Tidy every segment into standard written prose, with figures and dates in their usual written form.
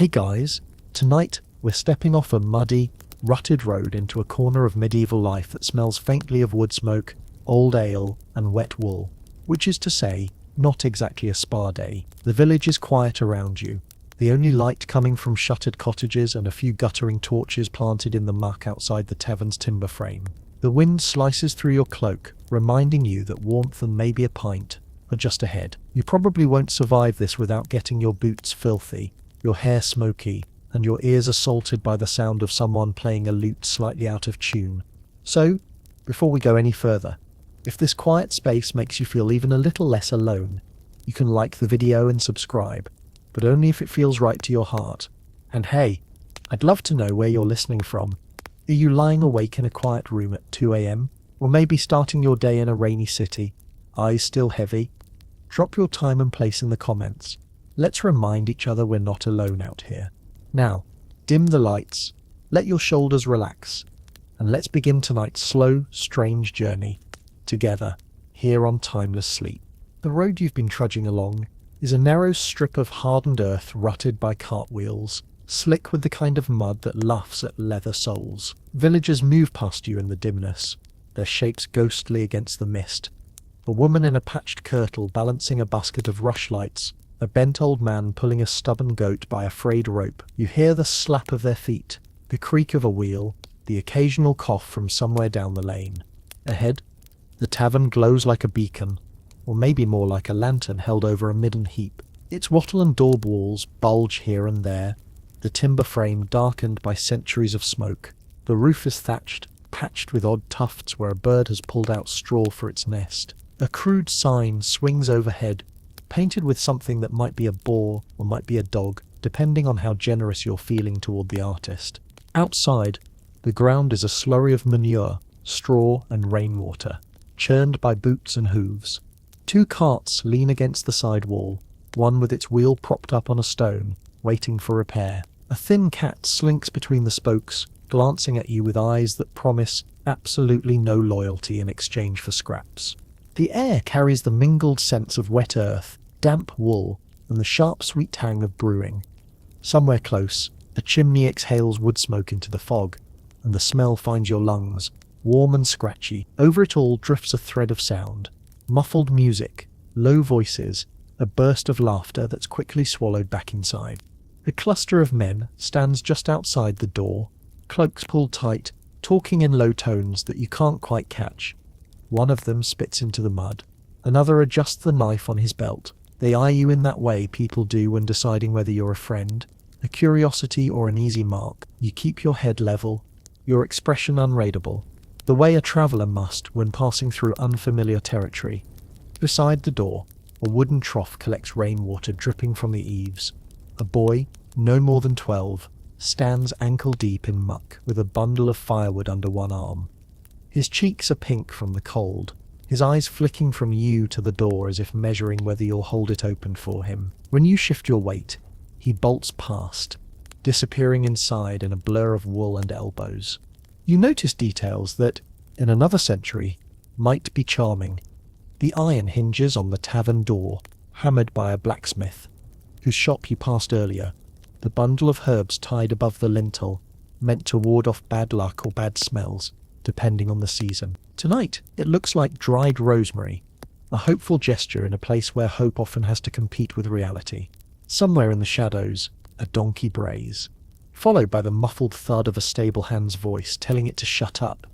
Hey guys, tonight we're stepping off a muddy, rutted road into a corner of medieval life that smells faintly of wood smoke, old ale, and wet wool. Which is to say, not exactly a spa day. The village is quiet around you, the only light coming from shuttered cottages and a few guttering torches planted in the muck outside the tavern's timber frame. The wind slices through your cloak, reminding you that warmth and maybe a pint are just ahead. You probably won't survive this without getting your boots filthy, your hair smoky, and your ears assaulted by the sound of someone playing a lute slightly out of tune. So, before we go any further, if this quiet space makes you feel even a little less alone, you can like the video and subscribe, but only if it feels right to your heart. And hey, I'd love to know where you're listening from. Are you lying awake in a quiet room at 2 a.m? Or maybe starting your day in a rainy city, eyes still heavy? Drop your time and place in the comments. Let's remind each other we're not alone out here. Now, dim the lights, let your shoulders relax, and let's begin tonight's slow, strange journey together here on Timeless Sleep. The road you've been trudging along is a narrow strip of hardened earth rutted by cartwheels, slick with the kind of mud that laughs at leather soles. Villagers move past you in the dimness, their shapes ghostly against the mist. A woman in a patched kirtle balancing a basket of rushlights, a bent old man pulling a stubborn goat by a frayed rope. You hear the slap of their feet, the creak of a wheel, the occasional cough from somewhere down the lane. Ahead, the tavern glows like a beacon, or maybe more like a lantern held over a midden heap. Its wattle and daub walls bulge here and there, the timber frame darkened by centuries of smoke. The roof is thatched, patched with odd tufts where a bird has pulled out straw for its nest. A crude sign swings overhead, painted with something that might be a boar or might be a dog, depending on how generous you're feeling toward the artist. Outside, the ground is a slurry of manure, straw and rainwater, churned by boots and hooves. Two carts lean against the side wall, one with its wheel propped up on a stone, waiting for repair. A thin cat slinks between the spokes, glancing at you with eyes that promise absolutely no loyalty in exchange for scraps. The air carries the mingled scents of wet earth, damp wool, and the sharp sweet tang of brewing. Somewhere close, a chimney exhales wood smoke into the fog, and the smell finds your lungs, warm and scratchy. Over it all drifts a thread of sound. Muffled music, low voices, a burst of laughter that's quickly swallowed back inside. A cluster of men stands just outside the door, cloaks pulled tight, talking in low tones that you can't quite catch. One of them spits into the mud. Another adjusts the knife on his belt. They eye you in that way people do when deciding whether you're a friend, a curiosity or an easy mark. You keep your head level, your expression unreadable, the way a traveller must when passing through unfamiliar territory. Beside the door, a wooden trough collects rainwater dripping from the eaves. A boy, no more than 12, stands ankle-deep in muck with a bundle of firewood under one arm. His cheeks are pink from the cold, his eyes flicking from you to the door as if measuring whether you'll hold it open for him. When you shift your weight, he bolts past, disappearing inside in a blur of wool and elbows. You notice details that, in another century, might be charming. The iron hinges on the tavern door, hammered by a blacksmith, whose shop you passed earlier, the bundle of herbs tied above the lintel, meant to ward off bad luck or bad smells, depending on the season. Tonight, it looks like dried rosemary, a hopeful gesture in a place where hope often has to compete with reality. Somewhere in the shadows, a donkey brays, followed by the muffled thud of a stable hand's voice telling it to shut up.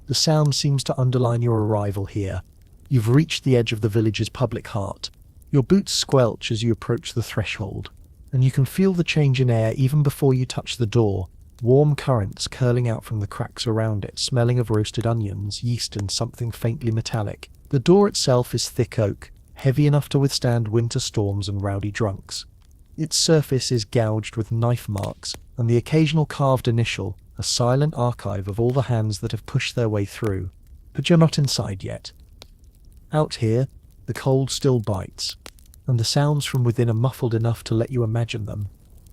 The sound seems to underline your arrival here. You've reached the edge of the village's public heart. Your boots squelch as you approach the threshold, and you can feel the change in air even before you touch the door. Warm currents curling out from the cracks around it, smelling of roasted onions, yeast and something faintly metallic. The door itself is thick oak, heavy enough to withstand winter storms and rowdy drunks. Its surface is gouged with knife marks, and the occasional carved initial, a silent archive of all the hands that have pushed their way through. But you're not inside yet. Out here, the cold still bites, and the sounds from within are muffled enough to let you imagine them.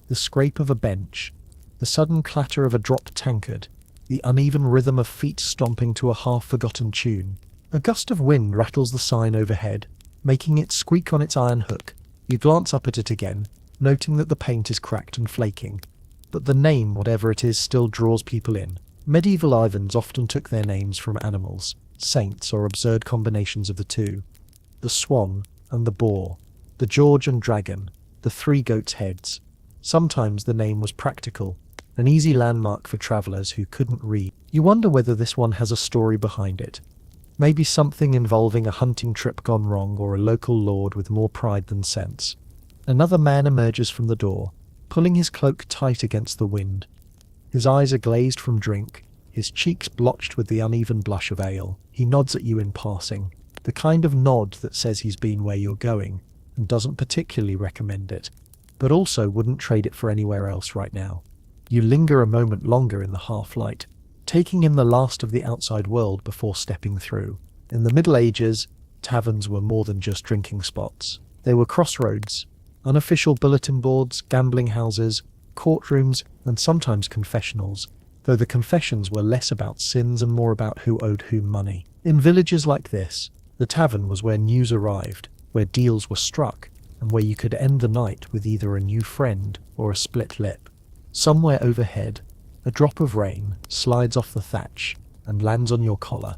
The scrape of a bench, the sudden clatter of a dropped tankard, the uneven rhythm of feet stomping to a half-forgotten tune. A gust of wind rattles the sign overhead, making it squeak on its iron hook. You glance up at it again, noting that the paint is cracked and flaking. But the name, whatever it is, still draws people in. Medieval Ivans often took their names from animals, saints, or absurd combinations of the two. The swan and the boar, the George and dragon, the three goats' heads. Sometimes the name was practical, an easy landmark for travellers who couldn't read. You wonder whether this one has a story behind it. Maybe something involving a hunting trip gone wrong or a local lord with more pride than sense. Another man emerges from the door, pulling his cloak tight against the wind. His eyes are glazed from drink, his cheeks blotched with the uneven blush of ale. He nods at you in passing, the kind of nod that says he's been where you're going and doesn't particularly recommend it, but also wouldn't trade it for anywhere else right now. You linger a moment longer in the half-light, taking in the last of the outside world before stepping through. In the Middle Ages, taverns were more than just drinking spots. They were crossroads, unofficial bulletin boards, gambling houses, courtrooms, and sometimes confessionals, though the confessions were less about sins and more about who owed whom money. In villages like this, the tavern was where news arrived, where deals were struck, and where you could end the night with either a new friend or a split lip. Somewhere overhead, a drop of rain slides off the thatch and lands on your collar.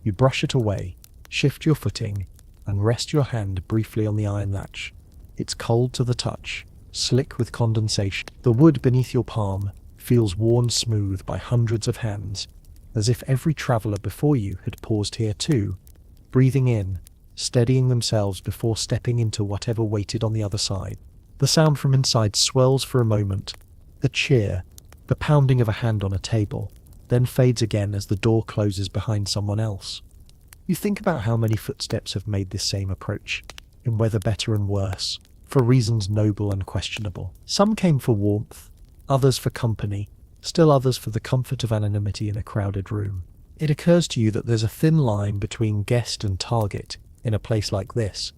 You brush it away, shift your footing, and rest your hand briefly on the iron latch. It's cold to the touch, slick with condensation. The wood beneath your palm feels worn smooth by hundreds of hands, as if every traveller before you had paused here too, breathing in, steadying themselves before stepping into whatever waited on the other side. The sound from inside swells for a moment, a cheer, the pounding of a hand on a table, then fades again as the door closes behind someone else. You think about how many footsteps have made this same approach, in weather better and worse, for reasons noble and questionable. Some came for warmth, others for company, still others for the comfort of anonymity in a crowded room. It occurs to you that there's a thin line between guest and target in a place like this.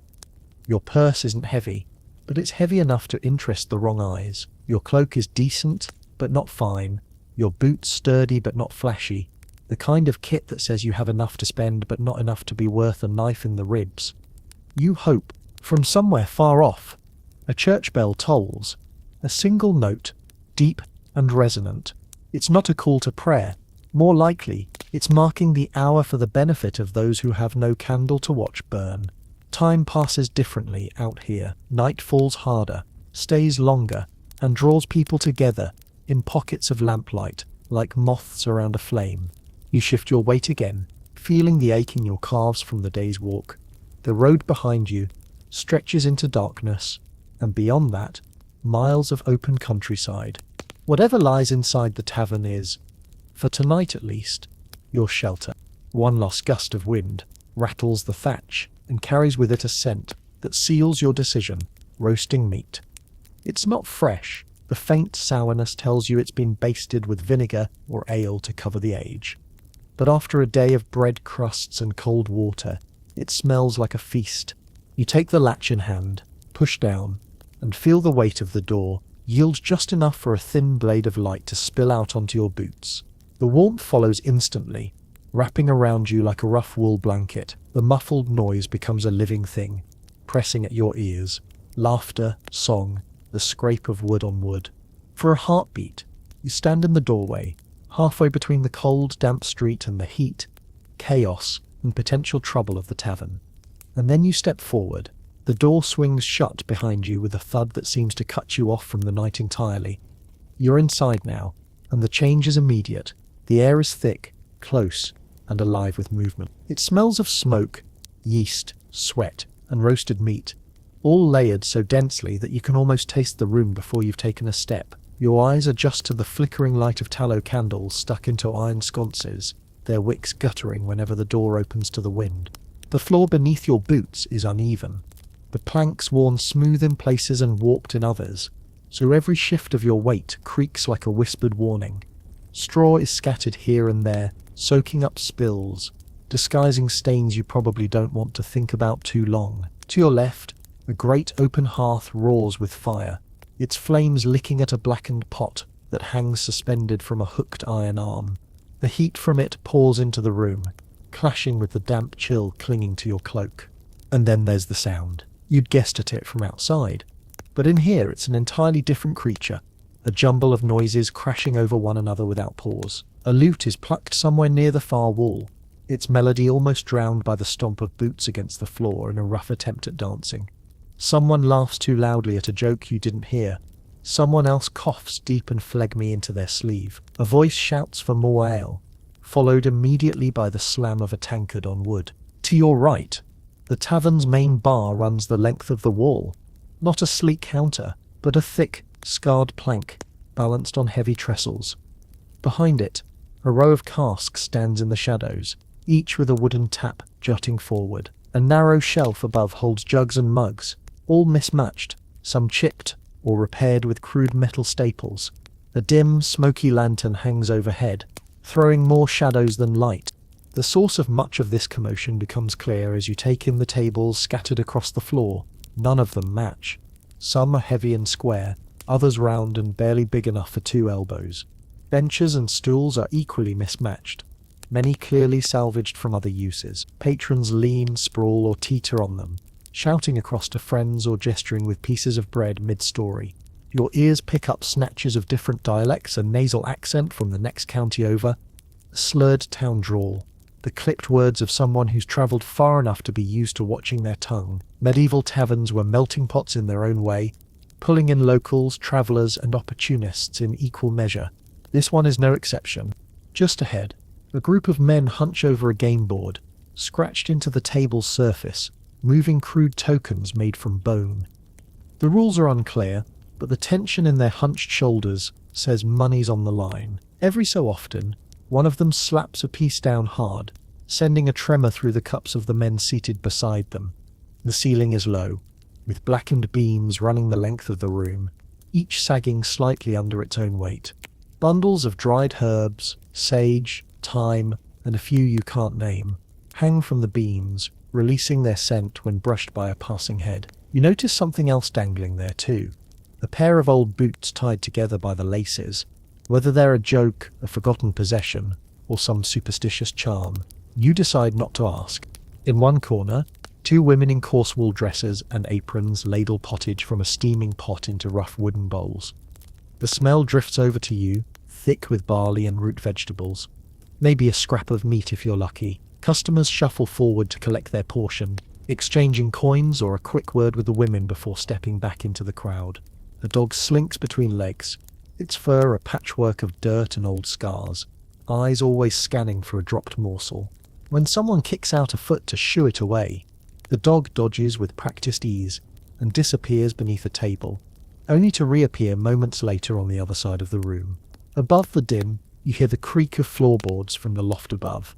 Your purse isn't heavy, but it's heavy enough to interest the wrong eyes. Your cloak is decent, but not fine. Your boots sturdy, but not flashy. The kind of kit that says you have enough to spend, but not enough to be worth a knife in the ribs. You hope, from somewhere far off, a church bell tolls, a single note, deep and resonant. It's not a call to prayer. More likely, it's marking the hour for the benefit of those who have no candle to watch burn. Time passes differently out here. Night falls harder, stays longer, and draws people together in pockets of lamplight, like moths around a flame. You shift your weight again, feeling the ache in your calves from the day's walk. The road behind you stretches into darkness, and beyond that, miles of open countryside. Whatever lies inside the tavern is, for tonight at least, your shelter. One last gust of wind rattles the thatch and carries with it a scent that seals your decision: roasting meat. It's not fresh. The faint sourness tells you it's been basted with vinegar or ale to cover the age. But after a day of bread crusts and cold water, it smells like a feast. You take the latch in hand, push down, and feel the weight of the door yield just enough for a thin blade of light to spill out onto your boots. The warmth follows instantly, wrapping around you like a rough wool blanket. The muffled noise becomes a living thing, pressing at your ears. Laughter, song, the scrape of wood on wood. For a heartbeat, you stand in the doorway, halfway between the cold, damp street and the heat, chaos, and potential trouble of the tavern. And then you step forward. The door swings shut behind you with a thud that seems to cut you off from the night entirely. You're inside now, and the change is immediate. The air is thick, close, and alive with movement. It smells of smoke, yeast, sweat, and roasted meat, all layered so densely that you can almost taste the room before you've taken a step. Your eyes adjust to the flickering light of tallow candles stuck into iron sconces, their wicks guttering whenever the door opens to the wind. The floor beneath your boots is uneven, the planks worn smooth in places and warped in others, so every shift of your weight creaks like a whispered warning. Straw is scattered here and there, soaking up spills, disguising stains you probably don't want to think about too long. To your left, a great open hearth roars with fire, its flames licking at a blackened pot that hangs suspended from a hooked iron arm. The heat from it pours into the room, clashing with the damp chill clinging to your cloak. And then there's the sound. You'd guessed at it from outside. But in here it's an entirely different creature, a jumble of noises crashing over one another without pause. A lute is plucked somewhere near the far wall, its melody almost drowned by the stomp of boots against the floor in a rough attempt at dancing. Someone laughs too loudly at a joke you didn't hear. Someone else coughs deep and phlegmy into their sleeve. A voice shouts for more ale, followed immediately by the slam of a tankard on wood. To your right, the tavern's main bar runs the length of the wall. Not a sleek counter, but a thick, scarred plank, balanced on heavy trestles. Behind it, a row of casks stands in the shadows, each with a wooden tap jutting forward. A narrow shelf above holds jugs and mugs, all mismatched, some chipped or repaired with crude metal staples. A dim, smoky lantern hangs overhead, throwing more shadows than light. The source of much of this commotion becomes clear as you take in the tables scattered across the floor. None of them match. Some are heavy and square, others round and barely big enough for 2 elbows. Benches and stools are equally mismatched, many clearly salvaged from other uses. Patrons lean, sprawl, or teeter on them, shouting across to friends or gesturing with pieces of bread mid-story. Your ears pick up snatches of different dialects and nasal accent from the next county over, a slurred town drawl, the clipped words of someone who's travelled far enough to be used to watching their tongue. Medieval taverns were melting pots in their own way, pulling in locals, travellers, and opportunists in equal measure. This one is no exception. Just ahead, a group of men hunch over a game board, scratched into the table's surface, moving crude tokens made from bone. The rules are unclear, but the tension in their hunched shoulders says money's on the line. Every so often, one of them slaps a piece down hard, sending a tremor through the cups of the men seated beside them. The ceiling is low, with blackened beams running the length of the room, each sagging slightly under its own weight. Bundles of dried herbs, sage, thyme, and a few you can't name, hang from the beams, releasing their scent when brushed by a passing head. You notice something else dangling there too, a pair of old boots tied together by the laces. Whether they're a joke, a forgotten possession, or some superstitious charm, you decide not to ask. In one corner, 2 women in coarse wool dresses and aprons ladle pottage from a steaming pot into rough wooden bowls. The smell drifts over to you, thick with barley and root vegetables. Maybe a scrap of meat if you're lucky. Customers shuffle forward to collect their portion, exchanging coins or a quick word with the women before stepping back into the crowd. The dog slinks between legs, its fur a patchwork of dirt and old scars, eyes always scanning for a dropped morsel. When someone kicks out a foot to shoo it away, the dog dodges with practiced ease and disappears beneath a table, only to reappear moments later on the other side of the room. Above the din, you hear the creak of floorboards from the loft above.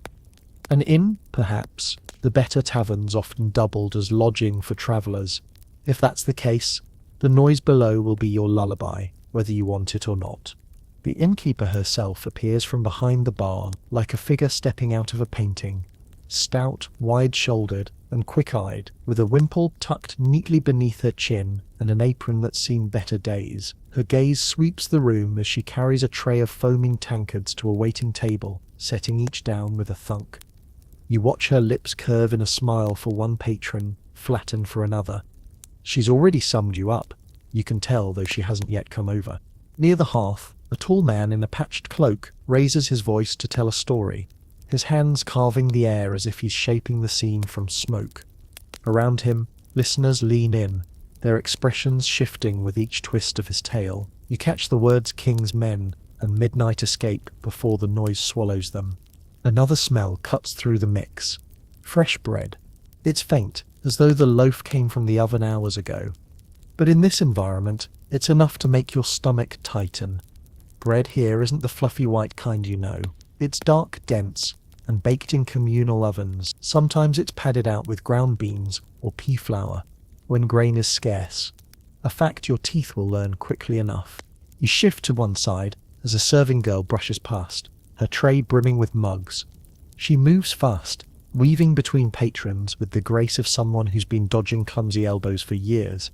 An inn, perhaps, the better taverns often doubled as lodging for travellers. If that's the case, the noise below will be your lullaby, whether you want it or not. The innkeeper herself appears from behind the bar, like a figure stepping out of a painting, stout, wide-shouldered, and quick-eyed, with a wimple tucked neatly beneath her chin and an apron that's seen better days. Her gaze sweeps the room as she carries a tray of foaming tankards to a waiting table, setting each down with a thunk. You watch her lips curve in a smile for one patron, flatten for another. She's already summed you up, you can tell, though she hasn't yet come over. Near the hearth, a tall man in a patched cloak raises his voice to tell a story, his hands carving the air as if he's shaping the scene from smoke. Around him, listeners lean in, their expressions shifting with each twist of his tale. You catch the words King's Men and Midnight Escape before the noise swallows them. Another smell cuts through the mix. Fresh bread. It's faint, as though the loaf came from the oven hours ago. But in this environment, it's enough to make your stomach tighten. Bread here isn't the fluffy white kind you know. It's dark, dense, and baked in communal ovens. Sometimes it's padded out with ground beans or pea flour, when grain is scarce. A fact your teeth will learn quickly enough. You shift to one side as a serving girl brushes past, her tray brimming with mugs. She moves fast, weaving between patrons with the grace of someone who's been dodging clumsy elbows for years.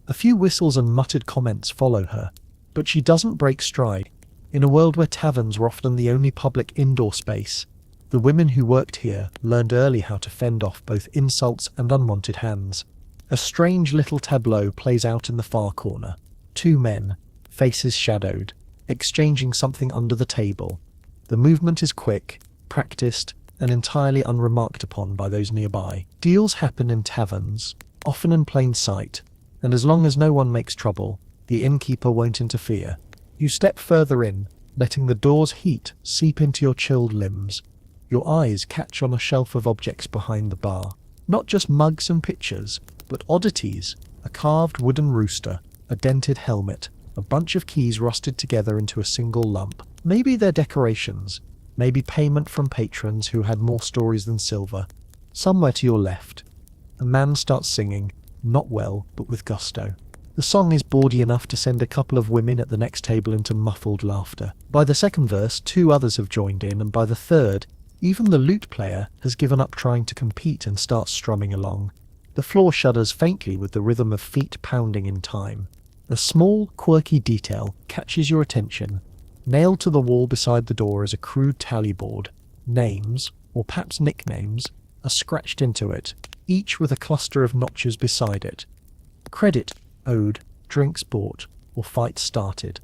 A few whistles and muttered comments follow her, but she doesn't break stride. In a world where taverns were often the only public indoor space, the women who worked here learned early how to fend off both insults and unwanted hands. A strange little tableau plays out in the far corner. Two men, faces shadowed, exchanging something under the table. The movement is quick, practiced, and entirely unremarked upon by those nearby. Deals happen in taverns, often in plain sight, and as long as no one makes trouble, the innkeeper won't interfere. You step further in, letting the door's heat seep into your chilled limbs. Your eyes catch on a shelf of objects behind the bar. Not just mugs and pitchers, but oddities, a carved wooden rooster, a dented helmet, a bunch of keys rusted together into a single lump. Maybe they're decorations, maybe payment from patrons who had more stories than silver. Somewhere to your left, a man starts singing, not well, but with gusto. The song is bawdy enough to send a couple of women at the next table into muffled laughter. By the second verse, two others have joined in, and by the third, even the lute player has given up trying to compete and starts strumming along. The floor shudders faintly with the rhythm of feet pounding in time. A small, quirky detail catches your attention. Nailed to the wall beside the door is a crude tally board. Names, or perhaps nicknames, are scratched into it, each with a cluster of notches beside it. Credit owed, drinks bought, or fights started.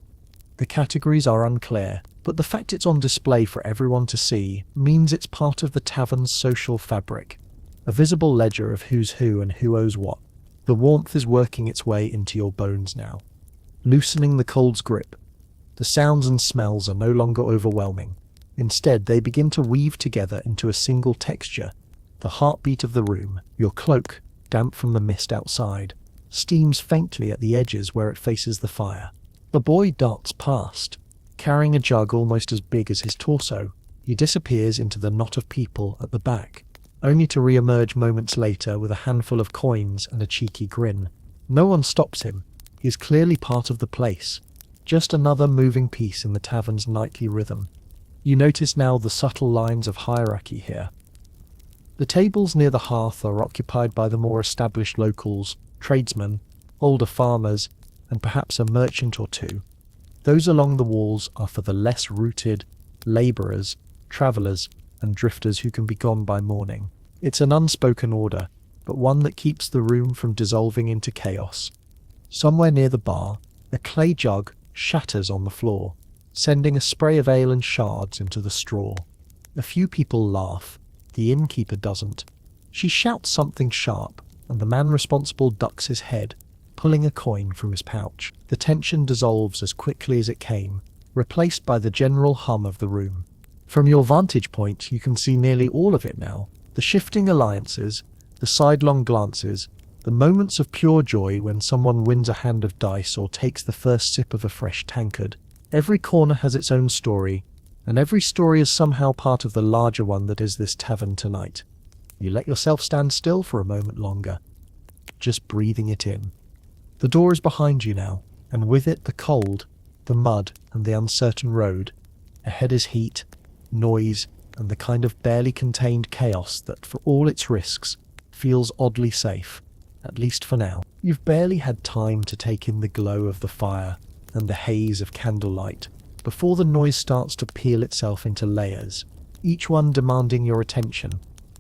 The categories are unclear, but the fact it's on display for everyone to see means it's part of the tavern's social fabric. A visible ledger of who's who and who owes what. The warmth is working its way into your bones now, loosening the cold's grip. The sounds and smells are no longer overwhelming. Instead, they begin to weave together into a single texture. The heartbeat of the room, your cloak, damp from the mist outside, steams faintly at the edges where it faces the fire. The boy darts past, carrying a jug almost as big as his torso. He disappears into the knot of people at the back, only to re-emerge moments later with a handful of coins and a cheeky grin. No one stops him. He is clearly part of the place, just another moving piece in the tavern's nightly rhythm. You notice now the subtle lines of hierarchy here. The tables near the hearth are occupied by the more established locals, tradesmen, older farmers, and perhaps a merchant or two. Those along the walls are for the less rooted, labourers, travellers, and drifters who can be gone by morning. It's an unspoken order, but one that keeps the room from dissolving into chaos. Somewhere near the bar, a clay jug shatters on the floor, sending a spray of ale and shards into the straw. A few people laugh. The innkeeper doesn't. She shouts something sharp, and the man responsible ducks his head, pulling a coin from his pouch. The tension dissolves as quickly as it came, replaced by the general hum of the room. From your vantage point, you can see nearly all of it now. The shifting alliances, the sidelong glances, the moments of pure joy when someone wins a hand of dice or takes the first sip of a fresh tankard. Every corner has its own story, and every story is somehow part of the larger one that is this tavern tonight. You let yourself stand still for a moment longer, just breathing it in. The door is behind you now, and with it the cold, the mud, and the uncertain road. Ahead is heat, noise, and the kind of barely contained chaos that, for all its risks, feels oddly safe, at least for now. You've barely had time to take in the glow of the fire and the haze of candlelight before the noise starts to peel itself into layers, each one demanding your attention.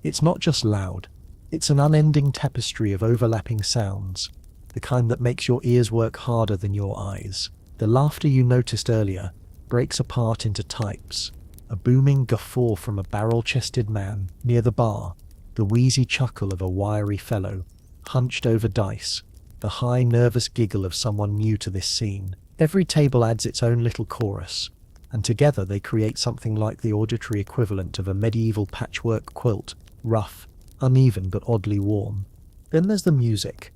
It's not just loud, it's an unending tapestry of overlapping sounds, the kind that makes your ears work harder than your eyes. The laughter you noticed earlier breaks apart into types. A booming guffaw from a barrel-chested man near the bar, the wheezy chuckle of a wiry fellow hunched over dice, the high nervous giggle of someone new to this scene. Every table adds its own little chorus, and together they create something like the auditory equivalent of a medieval patchwork quilt, rough, uneven but oddly warm. Then there's the music.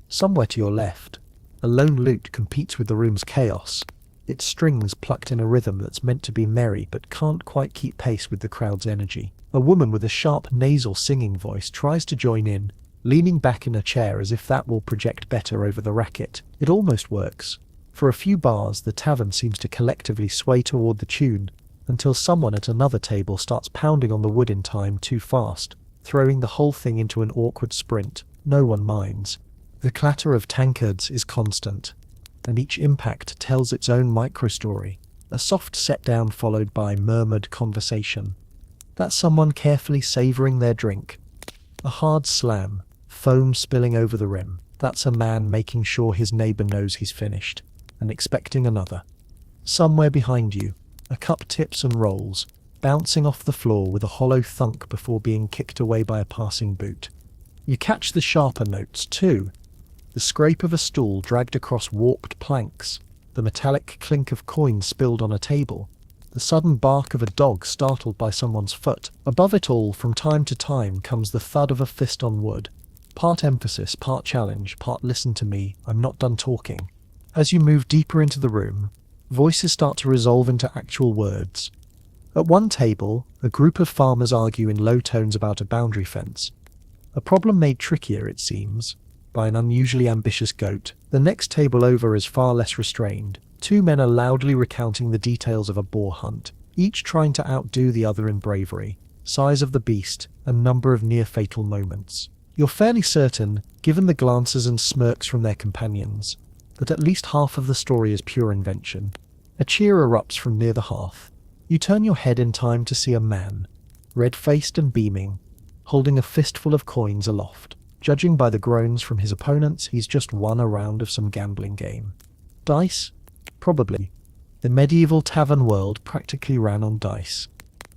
Somewhere to your left, a lone lute competes with the room's chaos, its strings plucked in a rhythm that's meant to be merry but can't quite keep pace with the crowd's energy. A woman with a sharp nasal singing voice tries to join in, leaning back in a chair as if that will project better over the racket. It almost works. For a few bars, the tavern seems to collectively sway toward the tune, until someone at another table starts pounding on the wood in time too fast, throwing the whole thing into an awkward sprint. No one minds. The clatter of tankards is constant, and each impact tells its own micro-story, a soft set-down followed by murmured conversation. That's someone carefully savouring their drink. A hard slam, foam spilling over the rim. That's a man making sure his neighbor knows he's finished, and expecting another. Somewhere behind you, a cup tips and rolls, bouncing off the floor with a hollow thunk before being kicked away by a passing boot. You catch the sharper notes too. The scrape of a stool dragged across warped planks, the metallic clink of coins spilled on a table, the sudden bark of a dog startled by someone's foot. Above it all, from time to time, comes the thud of a fist on wood. Part emphasis, part challenge, part listen to me, I'm not done talking. As you move deeper into the room, voices start to resolve into actual words. At one table, a group of farmers argue in low tones about a boundary fence. A problem made trickier, it seems, by an unusually ambitious goat. The next table over is far less restrained. Two men are loudly recounting the details of a boar hunt, each trying to outdo the other in bravery, size of the beast, and number of near-fatal moments. You're fairly certain, given the glances and smirks from their companions, that at least half of the story is pure invention. A cheer erupts from near the hearth. You turn your head in time to see a man, red-faced and beaming, holding a fistful of coins aloft. Judging by the groans from his opponents, he's just won a round of some gambling game. Dice? Probably. The medieval tavern world practically ran on dice.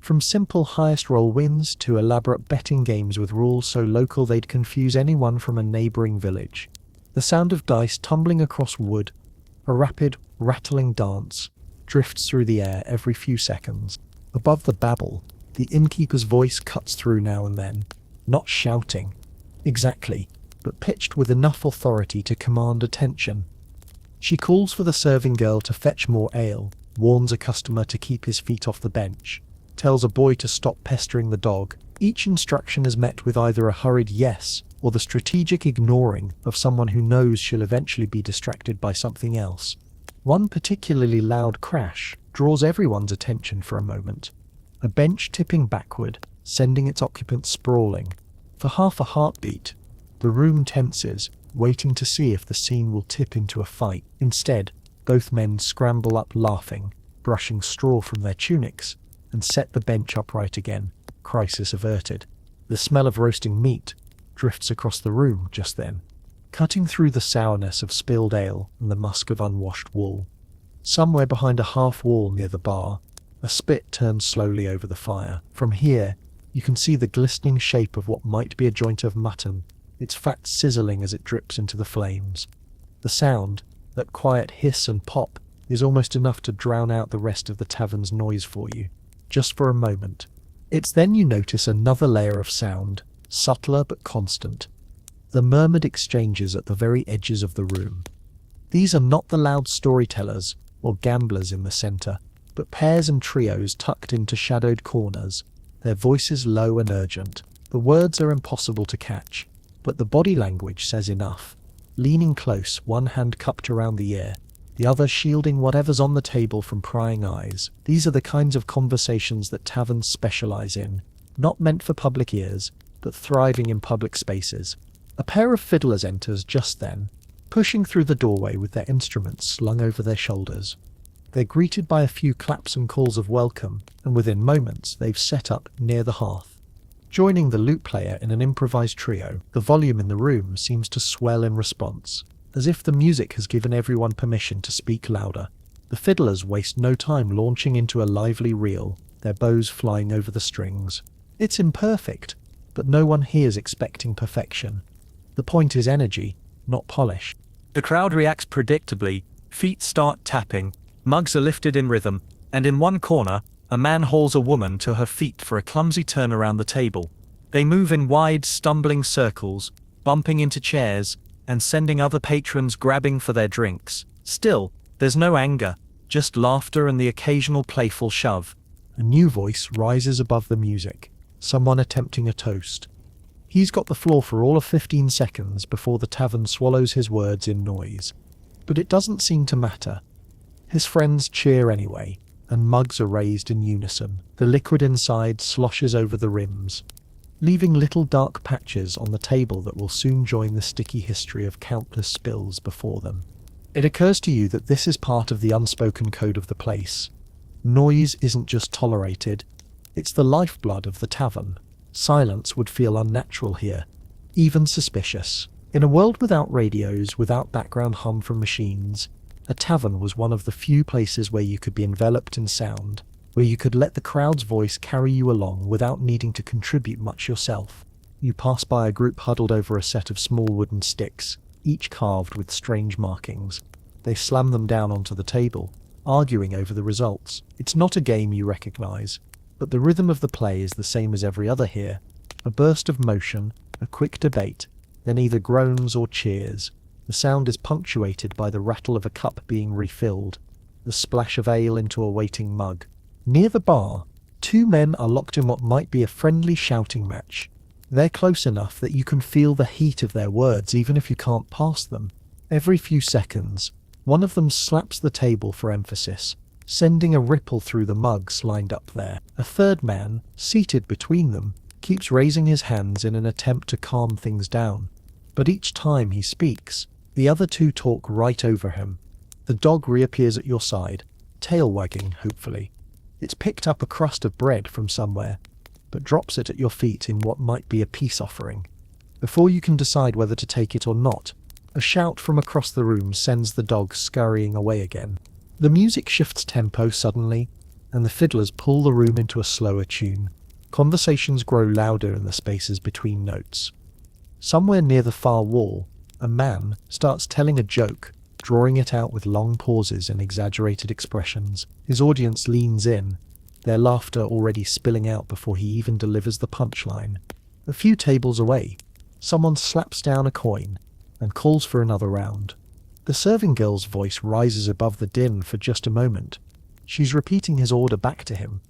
From simple highest roll wins to elaborate betting games with rules so local they'd confuse anyone from a neighbouring village. The sound of dice tumbling across wood, a rapid, rattling dance, drifts through the air every few seconds. Above the babble, the innkeeper's voice cuts through now and then, not shouting, exactly, but pitched with enough authority to command attention. She calls for the serving girl to fetch more ale, warns a customer to keep his feet off the bench, tells a boy to stop pestering the dog. Each instruction is met with either a hurried yes or the strategic ignoring of someone who knows she'll eventually be distracted by something else. One particularly loud crash draws everyone's attention for a moment. A bench tipping backward, sending its occupant sprawling. For half a heartbeat, the room tenses, waiting to see if the scene will tip into a fight. Instead, both men scramble up laughing, brushing straw from their tunics, and set the bench upright again, crisis averted. The smell of roasting meat drifts across the room just then, cutting through the sourness of spilled ale and the musk of unwashed wool. Somewhere behind a half wall near the bar, a spit turns slowly over the fire. From here, you can see the glistening shape of what might be a joint of mutton, its fat sizzling as it drips into the flames. The sound, that quiet hiss and pop, is almost enough to drown out the rest of the tavern's noise for you, just for a moment. It's then you notice another layer of sound, subtler but constant. The murmured exchanges at the very edges of the room. These are not the loud storytellers or gamblers in the centre, but pairs and trios tucked into shadowed corners, their voices low and urgent. The words are impossible to catch, but the body language says enough. Leaning close, one hand cupped around the ear, the other shielding whatever's on the table from prying eyes. These are the kinds of conversations that taverns specialize in, not meant for public ears, but thriving in public spaces. A pair of fiddlers enters just then, pushing through the doorway with their instruments slung over their shoulders. They're greeted by a few claps and calls of welcome, and within moments they've set up near the hearth. Joining the lute player in an improvised trio, the volume in the room seems to swell in response, as if the music has given everyone permission to speak louder. The fiddlers waste no time launching into a lively reel, their bows flying over the strings. It's imperfect, but no one here's expecting perfection. The point is energy, not polish. The crowd reacts predictably, feet start tapping, mugs are lifted in rhythm, and in one corner, a man hauls a woman to her feet for a clumsy turn around the table. They move in wide, stumbling circles, bumping into chairs, and sending other patrons grabbing for their drinks. Still, there's no anger, just laughter and the occasional playful shove. A new voice rises above the music, someone attempting a toast. He's got the floor for all of 15 seconds before the tavern swallows his words in noise. But it doesn't seem to matter. His friends cheer anyway, and mugs are raised in unison. The liquid inside sloshes over the rims, leaving little dark patches on the table that will soon join the sticky history of countless spills before them. It occurs to you that this is part of the unspoken code of the place. Noise isn't just tolerated, it's the lifeblood of the tavern. Silence would feel unnatural here. even suspicious. In a world without radios, without background hum from machines, a tavern was one of the few places where you could be enveloped in sound, where you could let the crowd's voice carry you along without needing to contribute much yourself. You pass by a group huddled over a set of small wooden sticks, each carved with strange markings. They slam them down onto the table, arguing over the results. It's not a game you recognize, but the rhythm of the play is the same as every other here. A burst of motion, a quick debate, then either groans or cheers. The sound is punctuated by the rattle of a cup being refilled, the splash of ale into a waiting mug. Near the bar, two men are locked in what might be a friendly shouting match. They're close enough that you can feel the heat of their words even if you can't pass them. Every few seconds, one of them slaps the table for emphasis, sending a ripple through the mugs lined up there. A third man, seated between them, keeps raising his hands in an attempt to calm things down. But each time he speaks, the other two talk right over him. The dog reappears at your side, tail wagging, hopefully. It's picked up a crust of bread from somewhere, but drops it at your feet in what might be a peace offering. Before you can decide whether to take it or not, a shout from across the room sends the dog scurrying away again. The music shifts tempo suddenly, and the fiddlers pull the room into a slower tune. Conversations grow louder in the spaces between notes. Somewhere near the far wall, a man starts telling a joke, drawing it out with long pauses and exaggerated expressions. His audience leans in, their laughter already spilling out before he even delivers the punchline. A few tables away, someone slaps down a coin and calls for another round. The serving girl's voice rises above the din for just a moment. She's repeating his order back to him,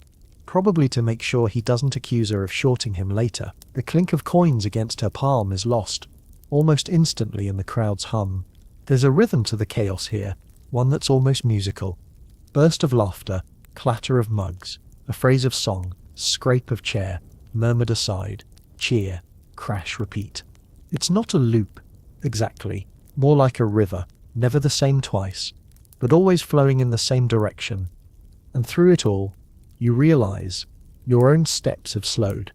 probably to make sure he doesn't accuse her of shorting him later. The clink of coins against her palm is lost, almost instantly, in the crowd's hum. There's a rhythm to the chaos here, one that's almost musical. Burst of laughter, clatter of mugs, a phrase of song, scrape of chair, murmured aside, cheer, crash, repeat. It's not a loop, exactly, more like a river, never the same twice, but always flowing in the same direction. And through it all, you realize your own steps have slowed.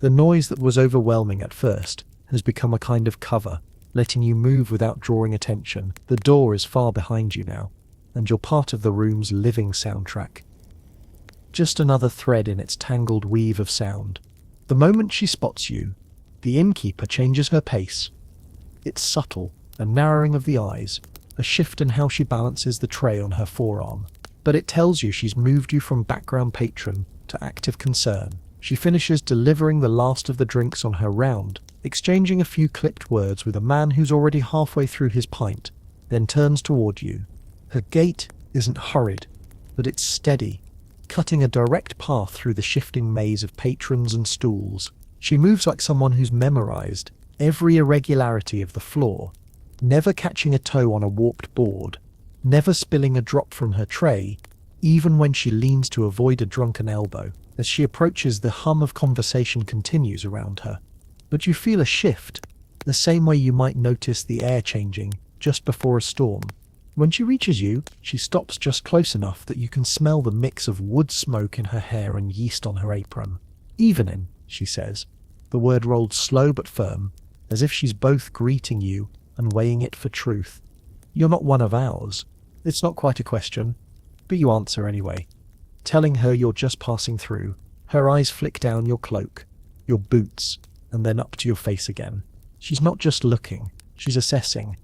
The noise that was overwhelming at first has become a kind of cover, letting you move without drawing attention. The door is far behind you now, and you're part of the room's living soundtrack. Just another thread in its tangled weave of sound. The moment she spots you, the innkeeper changes her pace. It's subtle, a narrowing of the eyes, a shift in how she balances the tray on her forearm. But it tells you she's moved you from background patron to active concern. She finishes delivering the last of the drinks on her round, exchanging a few clipped words with a man who's already halfway through his pint, then turns toward you. Her gait isn't hurried, but it's steady, cutting a direct path through the shifting maze of patrons and stools. She moves like someone who's memorized every irregularity of the floor, never catching a toe on a warped board, never spilling a drop from her tray, even when she leans to avoid a drunken elbow. As she approaches, the hum of conversation continues around her. But you feel a shift, the same way you might notice the air changing just before a storm. When she reaches you, she stops just close enough that you can smell the mix of wood smoke in her hair and yeast on her apron. "Evening," she says, the word rolled slow but firm, as if she's both greeting you and weighing it for truth. "You're not one of ours." It's not quite a question, but you answer anyway, telling her you're just passing through. Her eyes flick down your cloak, your boots, and then up to your face again. She's not just looking, she's assessing.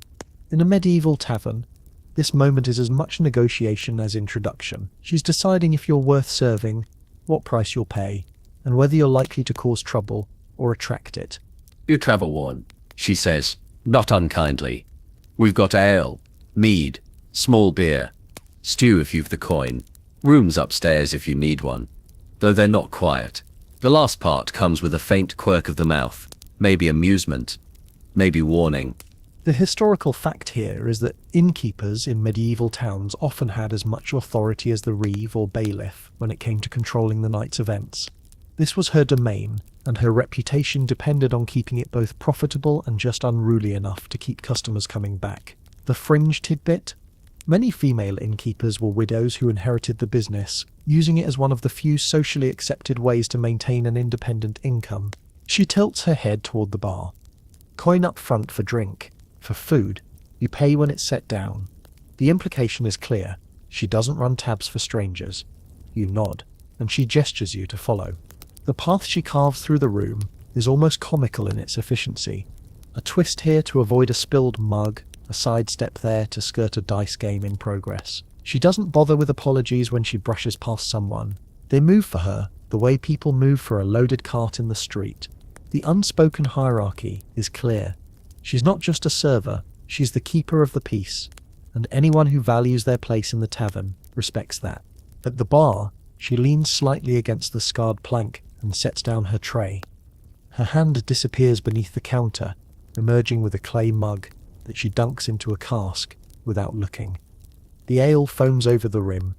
In a medieval tavern, this moment is as much negotiation as introduction. She's deciding if you're worth serving, what price you'll pay, and whether you're likely to cause trouble or attract it. "You travel worn," she says, not unkindly. "We've got ale, mead, small beer, stew if you've the coin, rooms upstairs if you need one, though they're not quiet." The last part comes with a faint quirk of the mouth, maybe amusement, maybe warning. The historical fact here is that innkeepers in medieval towns often had as much authority as the reeve or bailiff when it came to controlling the night's events. This was her domain, and her reputation depended on keeping it both profitable and just unruly enough to keep customers coming back. The fringe tidbit? Many female innkeepers were widows who inherited the business, using it as one of the few socially accepted ways to maintain an independent income. She tilts her head toward the bar, Coin up front for drink. For food, you pay when it's set down. The implication is clear. She doesn't run tabs for strangers. You nod, and she gestures you to follow. The path she carves through the room is almost comical in its efficiency. A twist here to avoid a spilled mug, a sidestep there to skirt a dice game in progress. She doesn't bother with apologies when she brushes past someone. They move for her, the way people move for a loaded cart in the street. The unspoken hierarchy is clear. She's not just a server, she's the keeper of the peace, and anyone who values their place in the tavern respects that. At the bar, she leans slightly against the scarred plank and sets down her tray. Her hand disappears beneath the counter, emerging with a clay mug that she dunks into a cask without looking. The ale foams over the rim,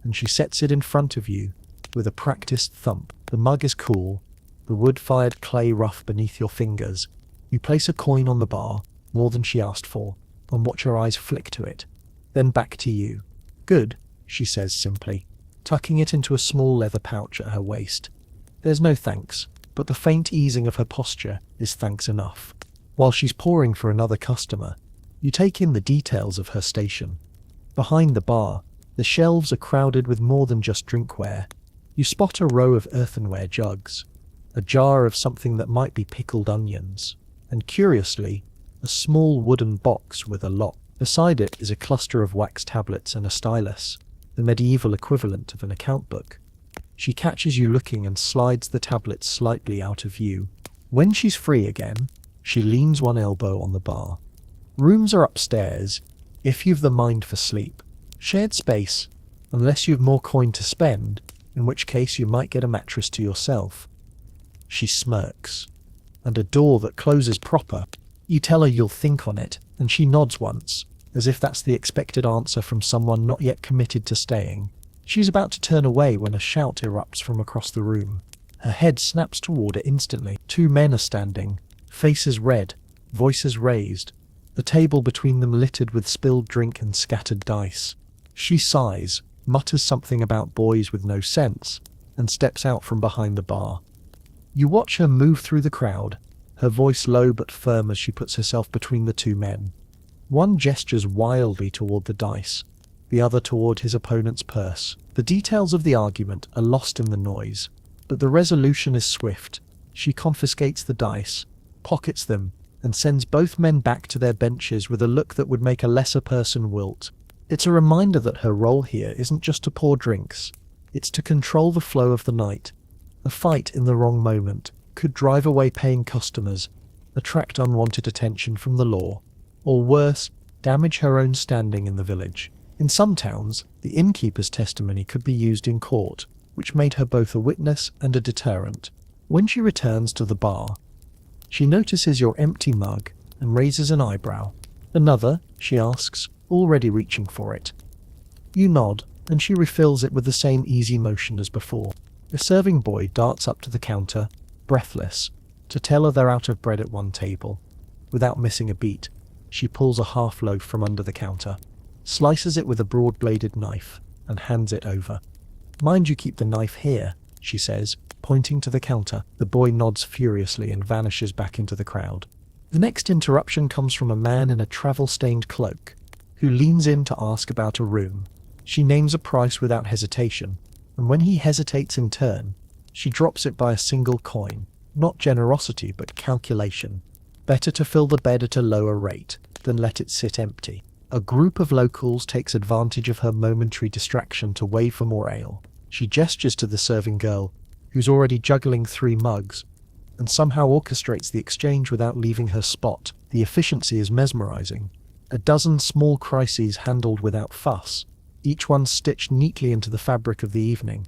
and she sets it in front of you with a practiced thump. The mug is cool, the wood-fired clay rough beneath your fingers. You place a coin on the bar, more than she asked for, and watch her eyes flick to it. Then back to you. Good, she says simply, tucking it into a small leather pouch at her waist. There's no thanks, but the faint easing of her posture is thanks enough. While she's pouring for another customer, you take in the details of her station. Behind the bar, the shelves are crowded with more than just drinkware. You spot a row of earthenware jugs, a jar of something that might be pickled onions, and curiously, a small wooden box with a lock. Beside it is a cluster of wax tablets and a stylus, the medieval equivalent of an account book. She catches you looking and slides the tablets slightly out of view. When she's free again, she leans one elbow on the bar. Rooms are upstairs, if you've the mind for sleep. Shared space, unless you've more coin to spend, in which case you might get a mattress to yourself. She smirks. And a door that closes proper. You tell her you'll think on it, and she nods once, as if that's the expected answer from someone not yet committed to staying. She's about to turn away when a shout erupts from across the room. Her head snaps toward it instantly. Two men are standing, faces red, voices raised, the table between them littered with spilled drink and scattered dice. She sighs, mutters something about boys with no sense, and steps out from behind the bar. You watch her move through the crowd, her voice low but firm as she puts herself between the two men. One gestures wildly toward the dice, the other toward his opponent's purse. The details of the argument are lost in the noise, but the resolution is swift. She confiscates the dice, pockets them, and sends both men back to their benches with a look that would make a lesser person wilt. It's a reminder that her role here isn't just to pour drinks, it's to control the flow of the night. A fight in the wrong moment could drive away paying customers, attract unwanted attention from the law, or worse, damage her own standing in the village. In some towns, the innkeeper's testimony could be used in court, which made her both a witness and a deterrent. When she returns to the bar, she notices your empty mug and raises an eyebrow. Another, she asks, already reaching for it. You nod, and she refills it with the same easy motion as before. The serving boy darts up to the counter, breathless, to tell her they're out of bread at one table. Without missing a beat, she pulls a half loaf from under the counter, slices it with a broad-bladed knife, and hands it over. Mind you keep the knife here, she says, pointing to the counter. The boy nods furiously and vanishes back into the crowd. The next interruption comes from a man in a travel-stained cloak, who leans in to ask about a room. She names a price without hesitation, and when he hesitates in turn, she drops it by a single coin. Not generosity, but calculation. Better to fill the bed at a lower rate than let it sit empty. A group of locals takes advantage of her momentary distraction to wave for more ale. She gestures to the serving girl, who's already juggling 3 mugs, and somehow orchestrates the exchange without leaving her spot. The efficiency is mesmerizing. A dozen small crises handled without fuss, each one stitched neatly into the fabric of the evening.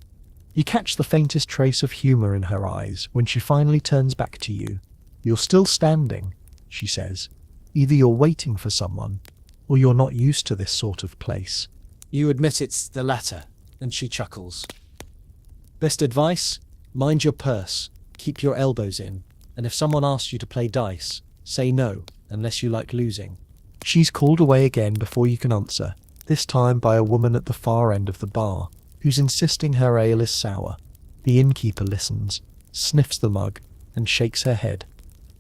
You catch the faintest trace of humor in her eyes when she finally turns back to you. You're still standing, she says. Either you're waiting for someone, or you're not used to this sort of place. You admit it's the latter, and she chuckles. Best advice? Mind your purse, keep your elbows in, and if someone asks you to play dice, say no, unless you like losing. She's called away again before you can answer, this time by a woman at the far end of the bar, who's insisting her ale is sour. The innkeeper listens, sniffs the mug, and shakes her head.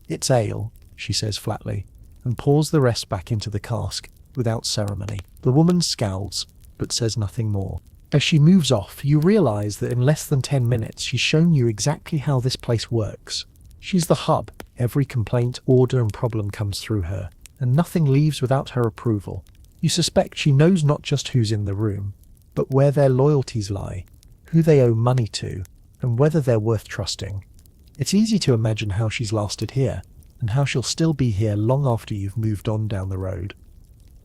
It's ale, she says flatly, and pours the rest back into the cask without ceremony. The woman scowls, but says nothing more. As she moves off, you realize that in less than 10 minutes she's shown you exactly how this place works. She's the hub. Every complaint, order and problem comes through her, and nothing leaves without her approval. You suspect she knows not just who's in the room, but where their loyalties lie, who they owe money to, and whether they're worth trusting. It's easy to imagine how she's lasted here, and how she'll still be here long after you've moved on down the road.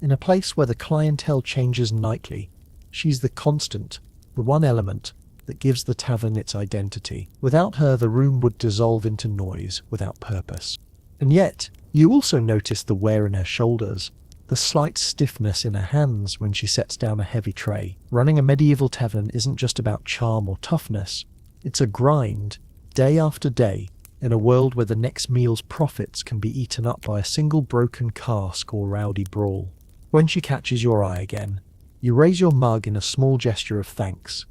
In a place where the clientele changes nightly, she's the constant, the one element that gives the tavern its identity. Without her, the room would dissolve into noise without purpose. And yet, you also notice the wear in her shoulders, the slight stiffness in her hands when she sets down a heavy tray. Running a medieval tavern isn't just about charm or toughness, it's a grind, day after day, in a world where the next meal's profits can be eaten up by a single broken cask or rowdy brawl. When she catches your eye again, you raise your mug in a small gesture of thanks.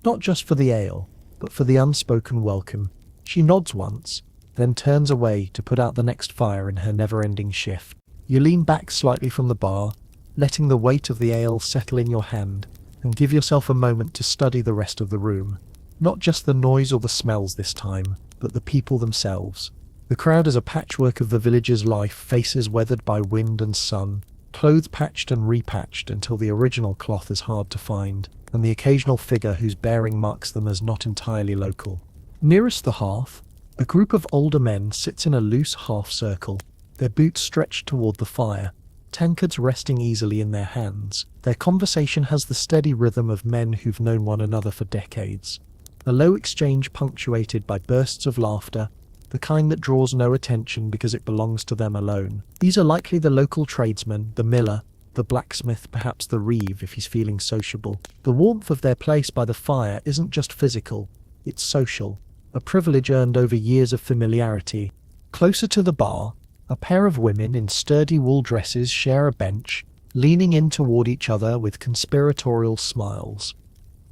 Not just for the ale, but for the unspoken welcome. She nods once, then turns away to put out the next fire in her never-ending shift. You lean back slightly from the bar, letting the weight of the ale settle in your hand, and give yourself a moment to study the rest of the room. Not just the noise or the smells this time, but the people themselves. The crowd is a patchwork of the village's life, faces weathered by wind and sun, clothes patched and repatched until the original cloth is hard to find, and the occasional figure whose bearing marks them as not entirely local. Nearest the hearth, a group of older men sits in a loose half-circle, their boots stretched toward the fire, tankards resting easily in their hands. Their conversation has the steady rhythm of men who've known one another for decades. A low exchange punctuated by bursts of laughter, the kind that draws no attention because it belongs to them alone. These are likely the local tradesman, the miller, the blacksmith, perhaps the reeve if he's feeling sociable. The warmth of their place by the fire isn't just physical, it's social, a privilege earned over years of familiarity. Closer to the bar, a pair of women in sturdy wool dresses share a bench, leaning in toward each other with conspiratorial smiles.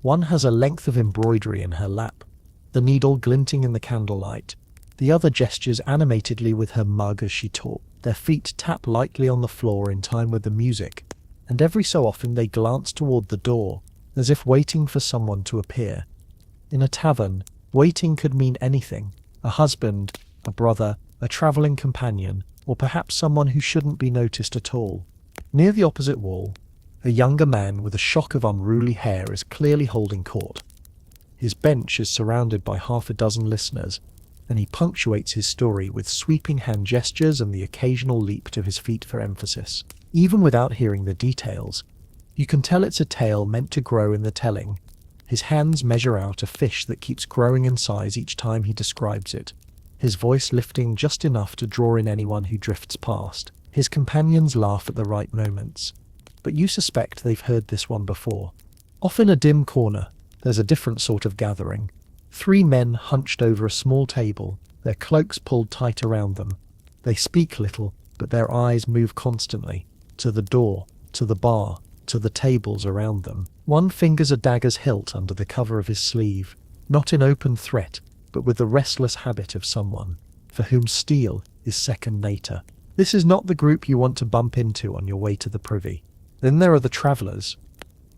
One has a length of embroidery in her lap, the needle glinting in the candlelight. The other gestures animatedly with her mug as she talks. Their feet tap lightly on the floor in time with the music, and every so often they glance toward the door, as if waiting for someone to appear. In a tavern, waiting could mean anything: a husband, a brother, a travelling companion, or perhaps someone who shouldn't be noticed at all. Near the opposite wall, a younger man with a shock of unruly hair is clearly holding court. His bench is surrounded by half a dozen listeners, and he punctuates his story with sweeping hand gestures and the occasional leap to his feet for emphasis. Even without hearing the details, you can tell it's a tale meant to grow in the telling. His hands measure out a fish that keeps growing in size each time he describes it, his voice lifting just enough to draw in anyone who drifts past. His companions laugh at the right moments, but you suspect they've heard this one before. Off in a dim corner, there's a different sort of gathering. 3 men hunched over a small table, their cloaks pulled tight around them. They speak little, but their eyes move constantly, to the door, to the bar, to the tables around them. One fingers a dagger's hilt under the cover of his sleeve, not in open threat, but with the restless habit of someone for whom steel is second nature. This is not the group you want to bump into on your way to the privy. Then there are the travellers,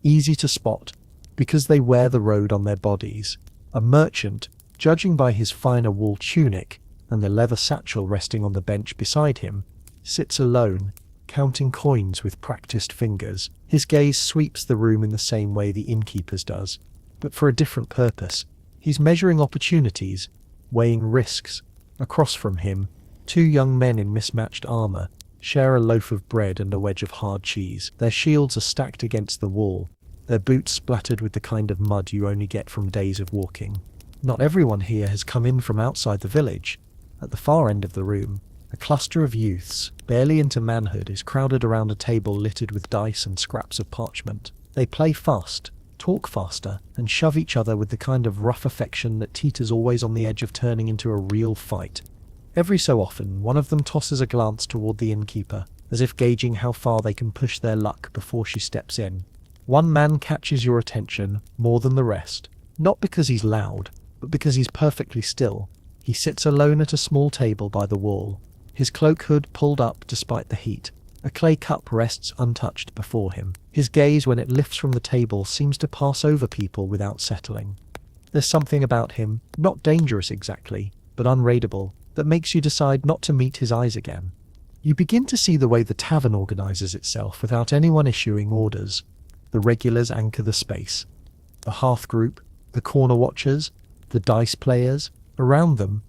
easy to spot, because they wear the road on their bodies. A merchant, judging by his finer wool tunic and the leather satchel resting on the bench beside him, sits alone, counting coins with practiced fingers. His gaze sweeps the room in the same way the innkeeper's does, but for a different purpose. He's measuring opportunities, weighing risks. Across from him, 2 young men in mismatched armor share a loaf of bread and a wedge of hard cheese. Their shields are stacked against the wall, their boots splattered with the kind of mud you only get from days of walking. Not everyone here has come in from outside the village. At the far end of the room, a cluster of youths, barely into manhood, is crowded around a table littered with dice and scraps of parchment. They play fast, talk faster, and shove each other with the kind of rough affection that teeters always on the edge of turning into a real fight. Every so often, one of them tosses a glance toward the innkeeper, as if gauging how far they can push their luck before she steps in. One man catches your attention more than the rest, not because he's loud, but because he's perfectly still. He sits alone at a small table by the wall, his cloak hood pulled up despite the heat. A clay cup rests untouched before him. His gaze, when it lifts from the table, seems to pass over people without settling. There's something about him, not dangerous exactly, but unraidable, that makes you decide not to meet his eyes again. You begin to see the way the tavern organizes itself without anyone issuing orders. The regulars anchor the space. The hearth group, the corner watchers, the dice players, around them,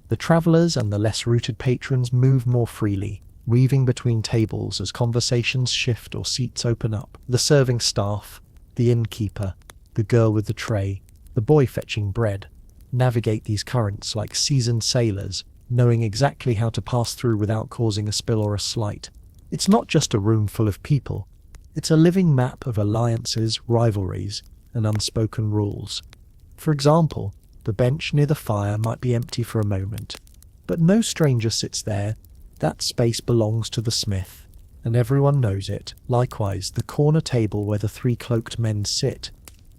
the travelers and the less rooted patrons move more freely, weaving between tables as conversations shift or seats open up. The serving staff, the innkeeper, the girl with the tray, the boy fetching bread, navigate these currents like seasoned sailors, knowing exactly how to pass through without causing a spill or a slight. It's not just a room full of people. It's a living map of alliances, rivalries, and unspoken rules. For example, the bench near the fire might be empty for a moment, but no stranger sits there. That space belongs to the smith, and everyone knows it. Likewise, the corner table where the three cloaked men sit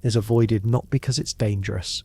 is avoided not because it's dangerous,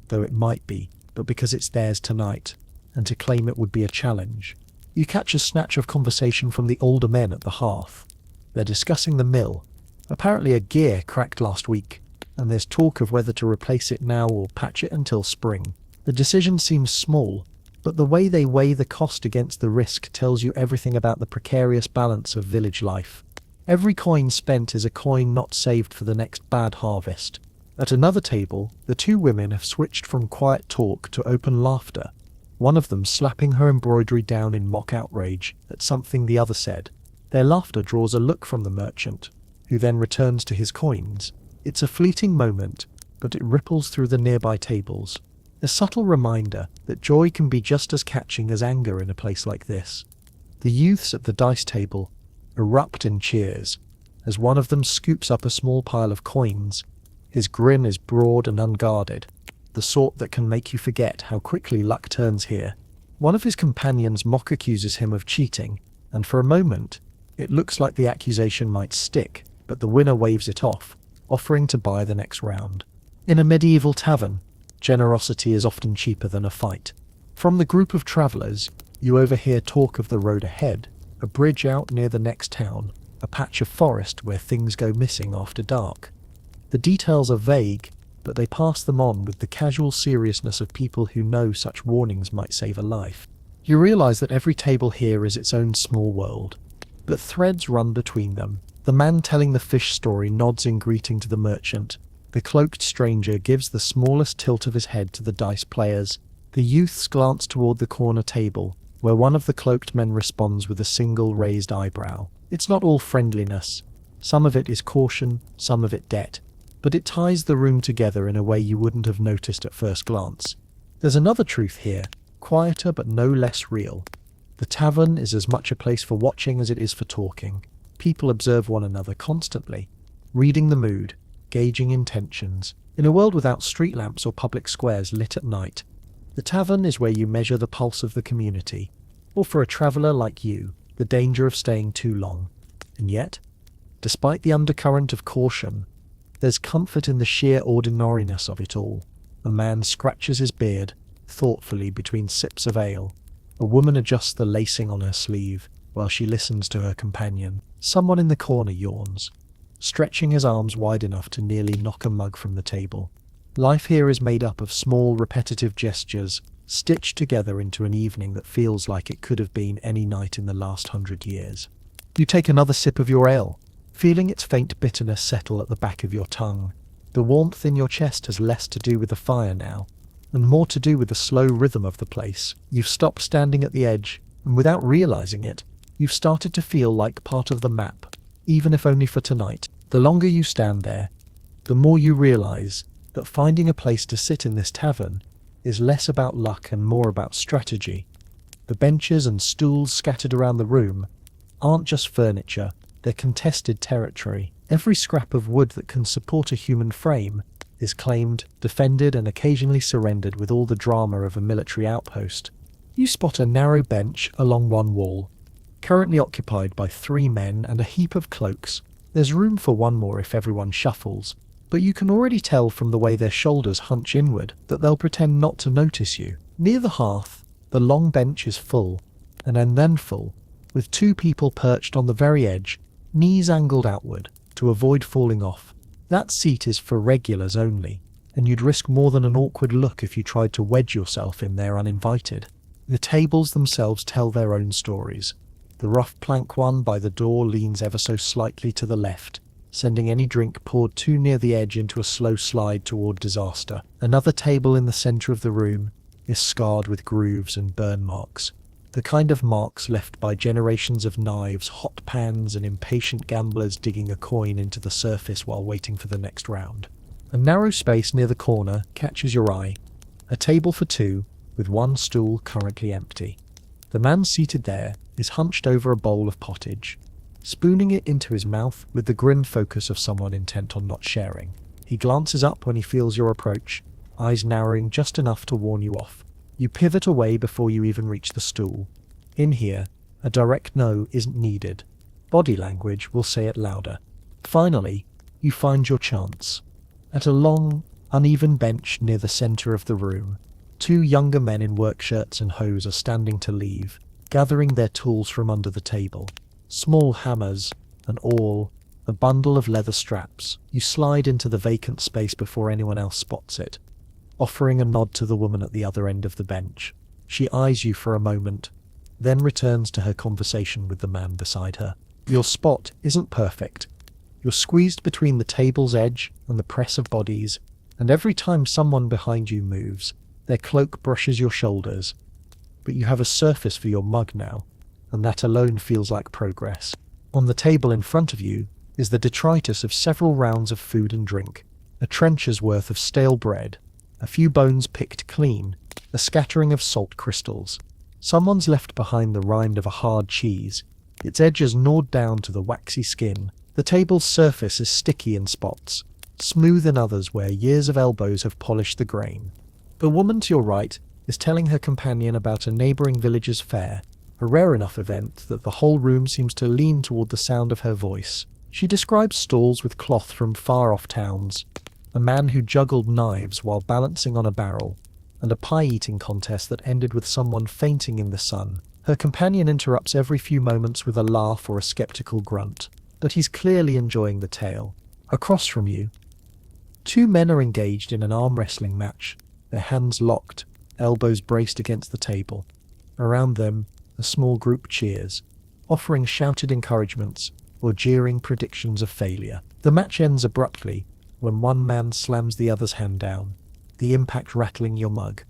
though it might be, but because it's theirs tonight, and to claim it would be a challenge. You catch a snatch of conversation from the older men at the hearth. They're discussing the mill. Apparently a gear cracked last week, and there's talk of whether to replace it now or patch it until spring. The decision seems small, but the way they weigh the cost against the risk tells you everything about the precarious balance of village life. Every coin spent is a coin not saved for the next bad harvest. At another table, the two women have switched from quiet talk to open laughter, one of them slapping her embroidery down in mock outrage at something the other said. Their laughter draws a look from the merchant, who then returns to his coins. It's a fleeting moment, but it ripples through the nearby tables. A subtle reminder that joy can be just as catching as anger in a place like this. The youths at the dice table erupt in cheers as one of them scoops up a small pile of coins. His grin is broad and unguarded, the sort that can make you forget how quickly luck turns here. One of his companions mock accuses him of cheating, and for a moment, it looks like the accusation might stick, but the winner waves it off, offering to buy the next round. In a medieval tavern, generosity is often cheaper than a fight. From the group of travelers, you overhear talk of the road ahead, a bridge out near the next town, a patch of forest where things go missing after dark. The details are vague, but they pass them on with the casual seriousness of people who know such warnings might save a life. You realize that every table here is its own small world, but threads run between them. The man telling the fish story nods in greeting to the merchant. The cloaked stranger gives the smallest tilt of his head to the dice players. The youths glance toward the corner table, where one of the cloaked men responds with a single raised eyebrow. It's not all friendliness. Some of it is caution, some of it debt, but it ties the room together in a way you wouldn't have noticed at first glance. There's another truth here, quieter but no less real. The tavern is as much a place for watching as it is for talking. People observe one another constantly, reading the mood, gauging intentions. In a world without street lamps or public squares lit at night, the tavern is where you measure the pulse of the community, or for a traveller like you, the danger of staying too long. And yet, despite the undercurrent of caution, there's comfort in the sheer ordinariness of it all. A man scratches his beard, thoughtfully between sips of ale. A woman adjusts the lacing on her sleeve, while she listens to her companion. Someone in the corner yawns, stretching his arms wide enough to nearly knock a mug from the table. Life here is made up of small, repetitive gestures, stitched together into an evening that feels like it could have been any night in the last 100 years. You take another sip of your ale, feeling its faint bitterness settle at the back of your tongue. The warmth in your chest has less to do with the fire now, and more to do with the slow rhythm of the place. You've stopped standing at the edge, and without realizing it, you've started to feel like part of the map, even if only for tonight. The longer you stand there, the more you realize that finding a place to sit in this tavern is less about luck and more about strategy. The benches and stools scattered around the room aren't just furniture, they're contested territory. Every scrap of wood that can support a human frame is claimed, defended, and occasionally surrendered with all the drama of a military outpost. You spot a narrow bench along one wall, currently occupied by 3 men and a heap of cloaks. There's room for one more if everyone shuffles, but you can already tell from the way their shoulders hunch inward that they'll pretend not to notice you. Near the hearth, the long bench is full, and then full, with two people perched on the very edge, knees angled outward, to avoid falling off. That seat is for regulars only, and you'd risk more than an awkward look if you tried to wedge yourself in there uninvited. The tables themselves tell their own stories. The rough plank one by the door leans ever so slightly to the left, sending any drink poured too near the edge into a slow slide toward disaster. Another table in the center of the room is scarred with grooves and burn marks, the kind of marks left by generations of knives, hot pans, and impatient gamblers digging a coin into the surface while waiting for the next round. A narrow space near the corner catches your eye, a table for two, with one stool currently empty. The man seated there is hunched over a bowl of pottage, spooning it into his mouth with the grim focus of someone intent on not sharing. He glances up when he feels your approach, eyes narrowing just enough to warn you off. You pivot away before you even reach the stool. In here, a direct no isn't needed. Body language will say it louder. Finally, you find your chance. At a long, uneven bench near the center of the room, two younger men in work shirts and hose are standing to leave, gathering their tools from under the table. Small hammers, an awl, a bundle of leather straps. You slide into the vacant space before anyone else spots it, offering a nod to the woman at the other end of the bench. She eyes you for a moment, then returns to her conversation with the man beside her. Your spot isn't perfect. You're squeezed between the table's edge and the press of bodies, and every time someone behind you moves, their cloak brushes your shoulders. But you have a surface for your mug now, and that alone feels like progress. On the table in front of you is the detritus of several rounds of food and drink, a trencher's worth of stale bread, a few bones picked clean, a scattering of salt crystals. Someone's left behind the rind of a hard cheese, its edges gnawed down to the waxy skin. The table's surface is sticky in spots, smooth in others where years of elbows have polished the grain. The woman to your right is telling her companion about a neighboring village's fair, a rare enough event that the whole room seems to lean toward the sound of her voice. She describes stalls with cloth from far-off towns, a man who juggled knives while balancing on a barrel, and a pie-eating contest that ended with someone fainting in the sun. Her companion interrupts every few moments with a laugh or a skeptical grunt, but he's clearly enjoying the tale. Across from you, two men are engaged in an arm wrestling match, their hands locked, elbows braced against the table. Around them, a small group cheers, offering shouted encouragements or jeering predictions of failure. The match ends abruptly when one man slams the other's hand down, the impact rattling your mug.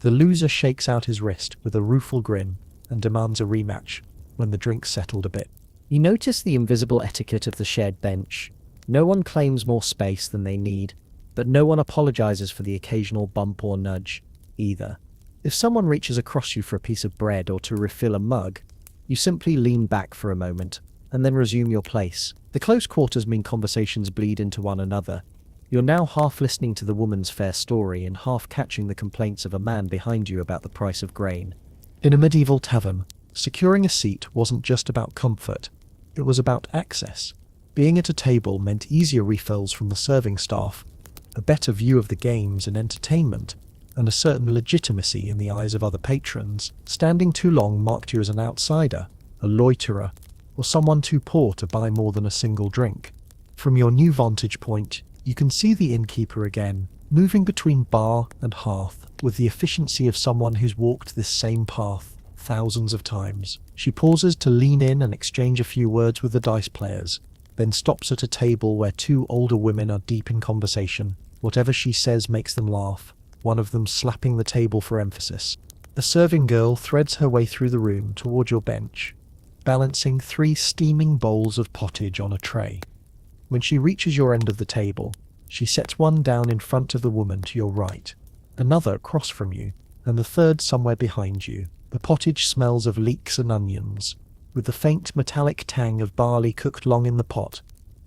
The loser shakes out his wrist with a rueful grin and demands a rematch when the drink's settled a bit. You notice the invisible etiquette of the shared bench. No one claims more space than they need, but no one apologizes for the occasional bump or nudge, either. If someone reaches across you for a piece of bread or to refill a mug, you simply lean back for a moment and then resume your place. The close quarters mean conversations bleed into one another. You're now half listening to the woman's fair story and half catching the complaints of a man behind you about the price of grain. In a medieval tavern, securing a seat wasn't just about comfort, it was about access. Being at a table meant easier refills from the serving staff, a better view of the games and entertainment, and a certain legitimacy in the eyes of other patrons. Standing too long marked you as an outsider, a loiterer, or someone too poor to buy more than a single drink. From your new vantage point, you can see the innkeeper again, moving between bar and hearth with the efficiency of someone who's walked this same path thousands of times. She pauses to lean in and exchange a few words with the dice players, then stops at a table where two older women are deep in conversation. Whatever she says makes them laugh, one of them slapping the table for emphasis. A serving girl threads her way through the room toward your bench, balancing 3 steaming bowls of pottage on a tray. When she reaches your end of the table, she sets one down in front of the woman to your right, another across from you, and the third somewhere behind you. The pottage smells of leeks and onions, with the faint metallic tang of barley cooked long in the pot.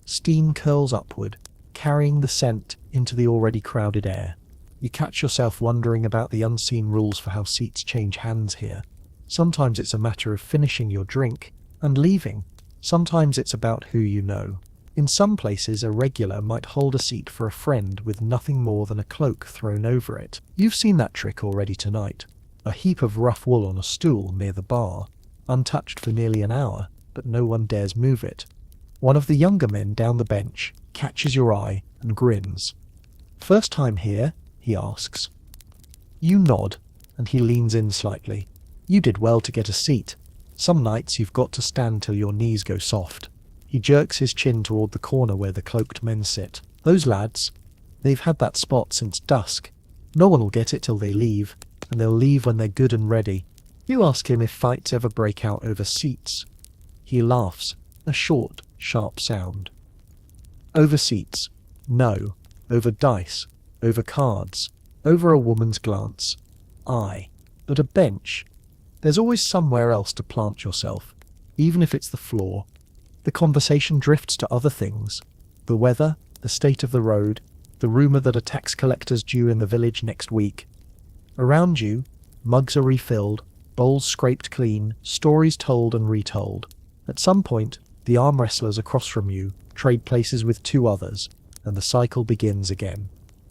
Steam curls upward, carrying the scent into the already crowded air. You catch yourself wondering about the unseen rules for how seats change hands here. Sometimes it's a matter of finishing your drink and leaving. Sometimes it's about who you know. In some places, a regular might hold a seat for a friend with nothing more than a cloak thrown over it. You've seen that trick already tonight. A heap of rough wool on a stool near the bar. untouched for nearly an hour, but no one dares move it. One of the younger men down the bench catches your eye and grins. "First time here?" he asks. You nod, and he leans in slightly. "You did well to get a seat. Some nights you've got to stand till your knees go soft." He jerks his chin toward the corner where the cloaked men sit. "Those lads, they've had that spot since dusk. No one will get it till they leave, and they'll leave when they're good and ready." You ask him if fights ever break out over seats. He laughs, a short, sharp sound. "Over seats? No. Over dice, over cards, over a woman's glance. Aye, but a bench. There's always somewhere else to plant yourself, even if it's the floor." The conversation drifts to other things. The weather, the state of the road, the rumour that a tax collector's due in the village next week. Around you, mugs are refilled, bowls scraped clean, stories told and retold. At some point, the arm wrestlers across from you trade places with two others, and the cycle begins again.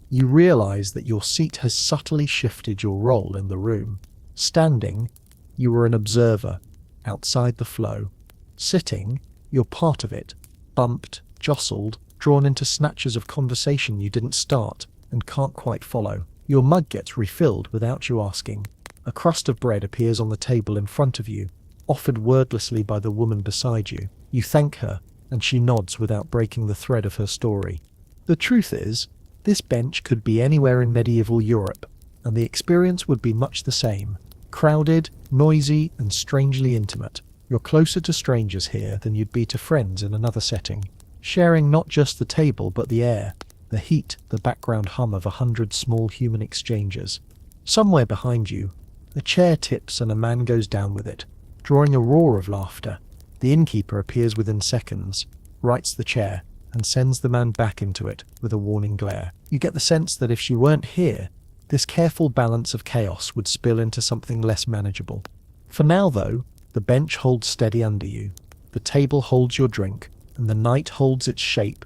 You realise that your seat has subtly shifted your role in the room. Standing, you were an observer, outside the flow. Sitting, you're part of it, bumped, jostled, drawn into snatches of conversation you didn't start and can't quite follow. Your mug gets refilled without you asking. A crust of bread appears on the table in front of you, offered wordlessly by the woman beside you. You thank her, and she nods without breaking the thread of her story. The truth is, this bench could be anywhere in medieval Europe, and the experience would be much the same. Crowded, noisy, and strangely intimate. You're closer to strangers here than you'd be to friends in another setting, sharing not just the table but the air, the heat, the background hum of 100 small human exchanges. Somewhere behind you, a chair tips and a man goes down with it, drawing a roar of laughter. The innkeeper appears within seconds, rights the chair, and sends the man back into it with a warning glare. You get the sense that if she weren't here, this careful balance of chaos would spill into something less manageable. For now, though, the bench holds steady under you, the table holds your drink, and the night holds its shape.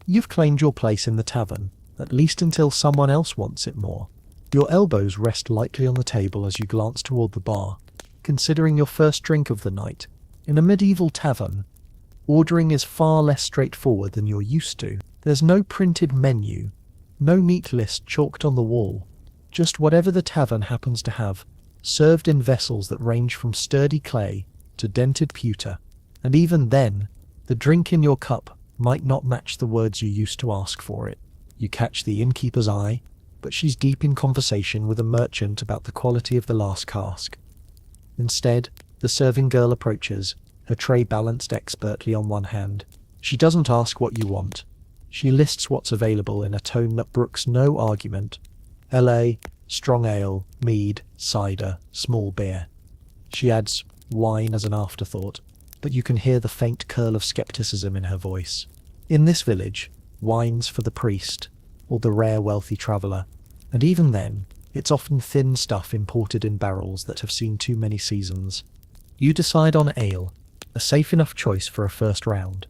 You've claimed your place in the tavern, at least until someone else wants it more. Your elbows rest lightly on the table as you glance toward the bar, considering your first drink of the night. In a medieval tavern, ordering is far less straightforward than you're used to. There's no printed menu, no neat list chalked on the wall, just whatever the tavern happens to have, served in vessels that range from sturdy clay to dented pewter. And even then, the drink in your cup might not match the words you used to ask for it. You catch the innkeeper's eye, but she's deep in conversation with a merchant about the quality of the last cask. Instead, the serving girl approaches, her tray balanced expertly on one hand. She doesn't ask what you want. She lists what's available in a tone that brooks no argument. LA, strong ale, mead, cider, small beer. She adds wine as an afterthought, but you can hear the faint curl of skepticism in her voice. In this village, wine's for the priest, or the rare wealthy traveller, and even then, it's often thin stuff imported in barrels that have seen too many seasons. You decide on ale, a safe enough choice for a first round.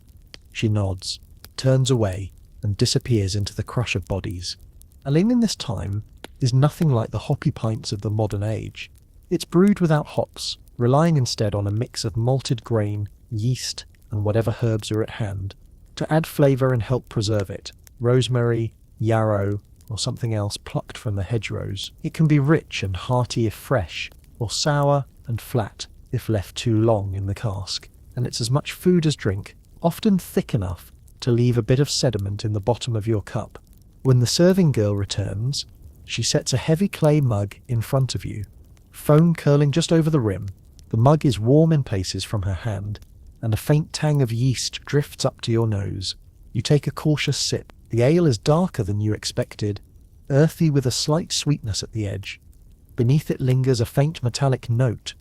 She nods, turns away, and disappears into the crush of bodies. Ale in this time is nothing like the hoppy pints of the modern age. It's brewed without hops, relying instead on a mix of malted grain, yeast, and whatever herbs are at hand, to add flavour and help preserve it. Rosemary, yarrow, or something else plucked from the hedgerows. It can be rich and hearty if fresh, or sour and flat if left too long in the cask. And it's as much food as drink, often thick enough to leave a bit of sediment in the bottom of your cup. When the serving girl returns, she sets a heavy clay mug in front of you, foam curling just over the rim. The mug is warm in places from her hand, and a faint tang of yeast drifts up to your nose. You take a cautious sip. The ale is darker than you expected, earthy with a slight sweetness at the edge. Beneath it lingers a faint metallic note,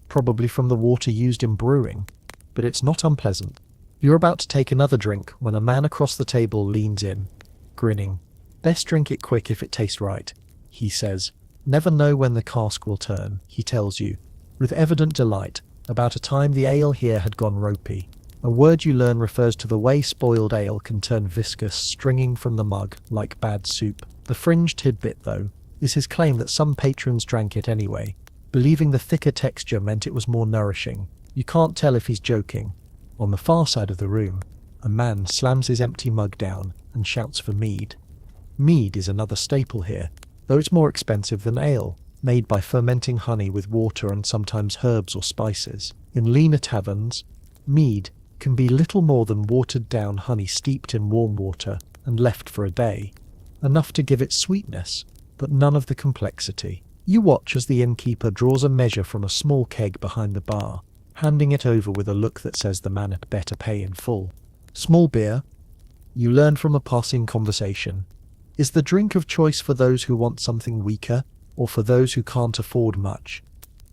probably from the water used in brewing, but it's not unpleasant. You're about to take another drink when a man across the table leans in, grinning. "Best drink it quick if it tastes right," he says. "Never know when the cask will turn," he tells you, with evident delight, about a time the ale here had gone ropey. A word you learn refers to the way spoiled ale can turn viscous, stringing from the mug like bad soup. The fringe tidbit, though, is his claim that some patrons drank it anyway, believing the thicker texture meant it was more nourishing. You can't tell if he's joking. On the far side of the room, a man slams his empty mug down and shouts for mead. Mead is another staple here, though it's more expensive than ale, made by fermenting honey with water and sometimes herbs or spices. In leaner taverns, mead can be little more than watered-down honey steeped in warm water and left for a day, enough to give it sweetness, but none of the complexity. You watch as the innkeeper draws a measure from a small keg behind the bar, handing it over with a look that says the man had better pay in full. Small beer, you learn from a passing conversation, is the drink of choice for those who want something weaker or for those who can't afford much.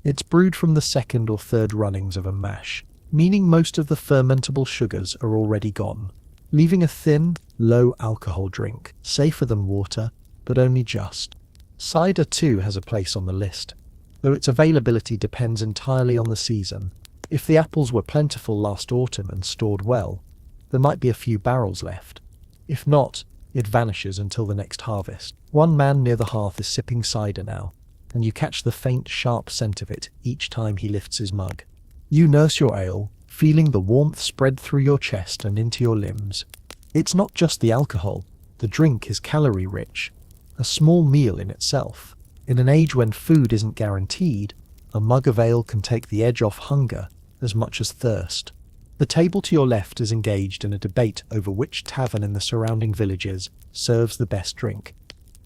It's brewed from the second or third runnings of a mash, meaning most of the fermentable sugars are already gone, leaving a thin, low-alcohol drink, safer than water, but only just. Cider too has a place on the list, though its availability depends entirely on the season. If the apples were plentiful last autumn and stored well, there might be a few barrels left. If not, it vanishes until the next harvest. One man near the hearth is sipping cider now, and you catch the faint, sharp scent of it each time he lifts his mug. You nurse your ale, feeling the warmth spread through your chest and into your limbs. It's not just the alcohol, the drink is calorie-rich, a small meal in itself. In an age when food isn't guaranteed, a mug of ale can take the edge off hunger as much as thirst. The table to your left is engaged in a debate over which tavern in the surrounding villages serves the best drink.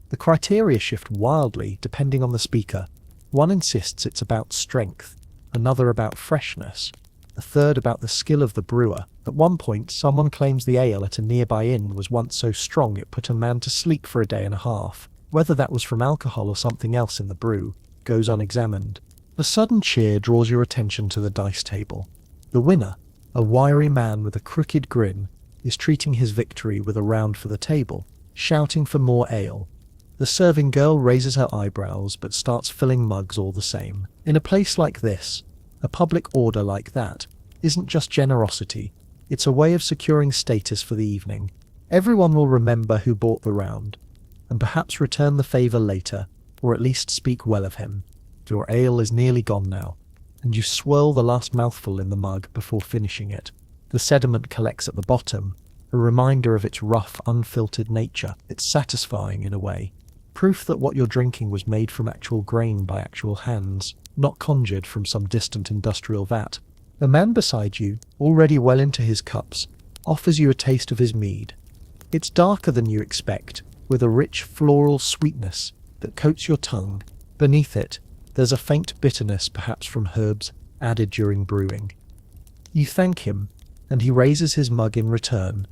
The criteria shift wildly depending on the speaker. One insists it's about strength, another about freshness, a third about the skill of the brewer. At one point, someone claims the ale at a nearby inn was once so strong it put a man to sleep for a day and a half. Whether that was from alcohol or something else in the brew goes unexamined. A sudden cheer draws your attention to the dice table. The winner, a wiry man with a crooked grin, is treating his victory with a round for the table, shouting for more ale. The serving girl raises her eyebrows but starts filling mugs all the same. In a place like this, a public order like that isn't just generosity, it's a way of securing status for the evening. Everyone will remember who bought the round, and perhaps return the favour later, or at least speak well of him. Your ale is nearly gone now, and you swirl the last mouthful in the mug before finishing it. The sediment collects at the bottom, a reminder of its rough, unfiltered nature. It's satisfying in a way. Proof that what you're drinking was made from actual grain by actual hands, not conjured from some distant industrial vat. The man beside you, already well into his cups, offers you a taste of his mead. It's darker than you expect, with a rich floral sweetness that coats your tongue. Beneath it, there's a faint bitterness, perhaps from herbs added during brewing. You thank him, and he raises his mug in return.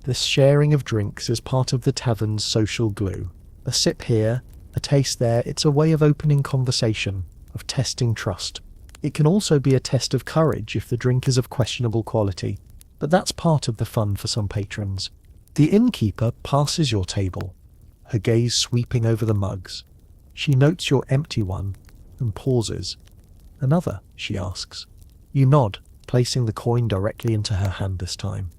This sharing of drinks is part of the tavern's social glue. A sip here, a taste there, it's a way of opening conversation, of testing trust. It can also be a test of courage if the drink is of questionable quality, but that's part of the fun for some patrons. The innkeeper passes your table, her gaze sweeping over the mugs. She notes your empty one and pauses. Another, she asks. You nod, placing the coin directly into her hand this time.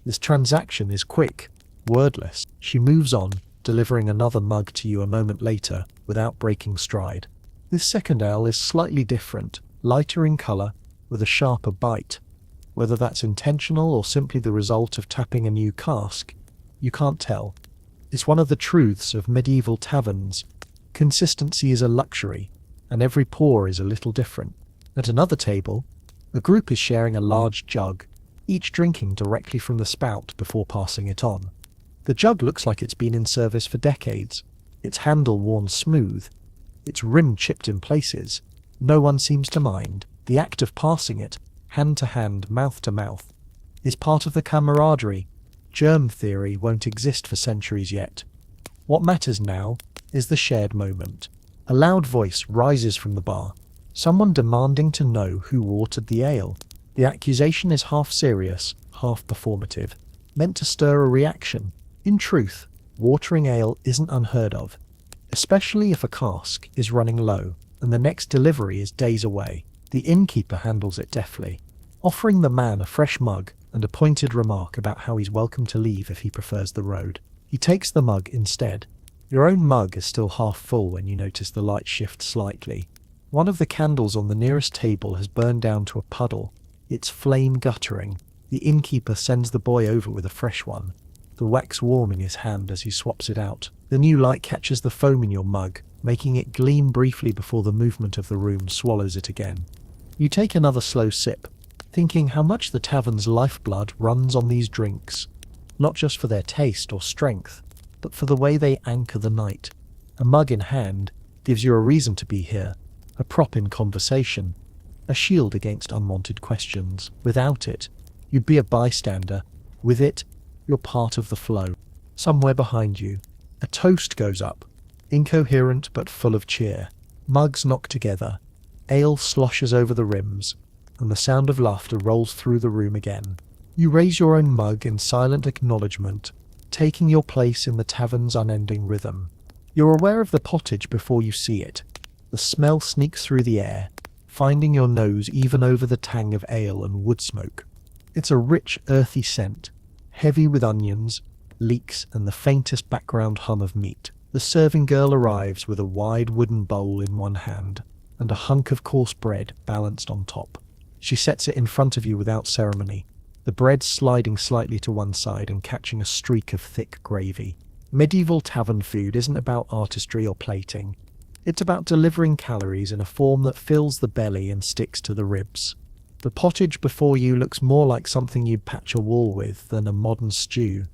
This transaction is quick, wordless. She moves on, delivering another mug to you a moment later without breaking stride. This second ale is slightly different, lighter in colour, with a sharper bite. Whether that's intentional or simply the result of tapping a new cask, you can't tell. It's one of the truths of medieval taverns. Consistency is a luxury, and every pour is a little different. At another table, a group is sharing a large jug, each drinking directly from the spout before passing it on. The jug looks like it's been in service for decades, its handle worn smooth, its rim chipped in places. No one seems to mind. The act of passing it, hand to hand, mouth to mouth, is part of the camaraderie. Germ theory won't exist for centuries yet. What matters now is the shared moment. A loud voice rises from the bar, someone demanding to know who watered the ale. The accusation is half serious, half performative, meant to stir a reaction. In truth, watering ale isn't unheard of, especially if a cask is running low and the next delivery is days away. The innkeeper handles it deftly, offering the man a fresh mug and a pointed remark about how he's welcome to leave if he prefers the road. He takes the mug instead. Your own mug is still half full when you notice the light shift slightly. One of the candles on the nearest table has burned down to a puddle, its flame guttering. The innkeeper sends the boy over with a fresh one, the wax warm in his hand as he swaps it out. The new light catches the foam in your mug, making it gleam briefly before the movement of the room swallows it again. You take another slow sip, thinking how much the tavern's lifeblood runs on these drinks, not just for their taste or strength, but for the way they anchor the night. A mug in hand gives you a reason to be here, a prop in conversation, a shield against unwanted questions. Without it, you'd be a bystander. With it, you're part of the flow. Somewhere behind you, a toast goes up, incoherent but full of cheer. Mugs knock together, ale sloshes over the rims, and the sound of laughter rolls through the room again. You raise your own mug in silent acknowledgement, taking your place in the tavern's unending rhythm. You're aware of the pottage before you see it. The smell sneaks through the air, finding your nose even over the tang of ale and wood smoke. It's a rich, earthy scent, heavy with onions, leeks, and the faintest background hum of meat. The serving girl arrives with a wide wooden bowl in one hand and a hunk of coarse bread balanced on top. She sets it in front of you without ceremony, the bread sliding slightly to one side and catching a streak of thick gravy. Medieval tavern food isn't about artistry or plating. It's about delivering calories in a form that fills the belly and sticks to the ribs. The pottage before you looks more like something you'd patch a wall with than a modern stew.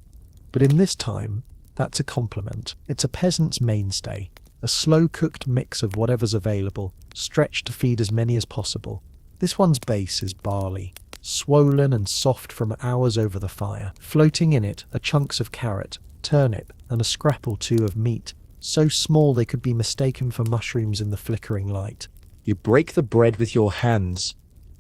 But in this time, that's a compliment. It's a peasant's mainstay, a slow-cooked mix of whatever's available, stretched to feed as many as possible. This one's base is barley, swollen and soft from hours over the fire. Floating in it are chunks of carrot, turnip, and a scrap or two of meat, so small they could be mistaken for mushrooms in the flickering light. You break the bread with your hands.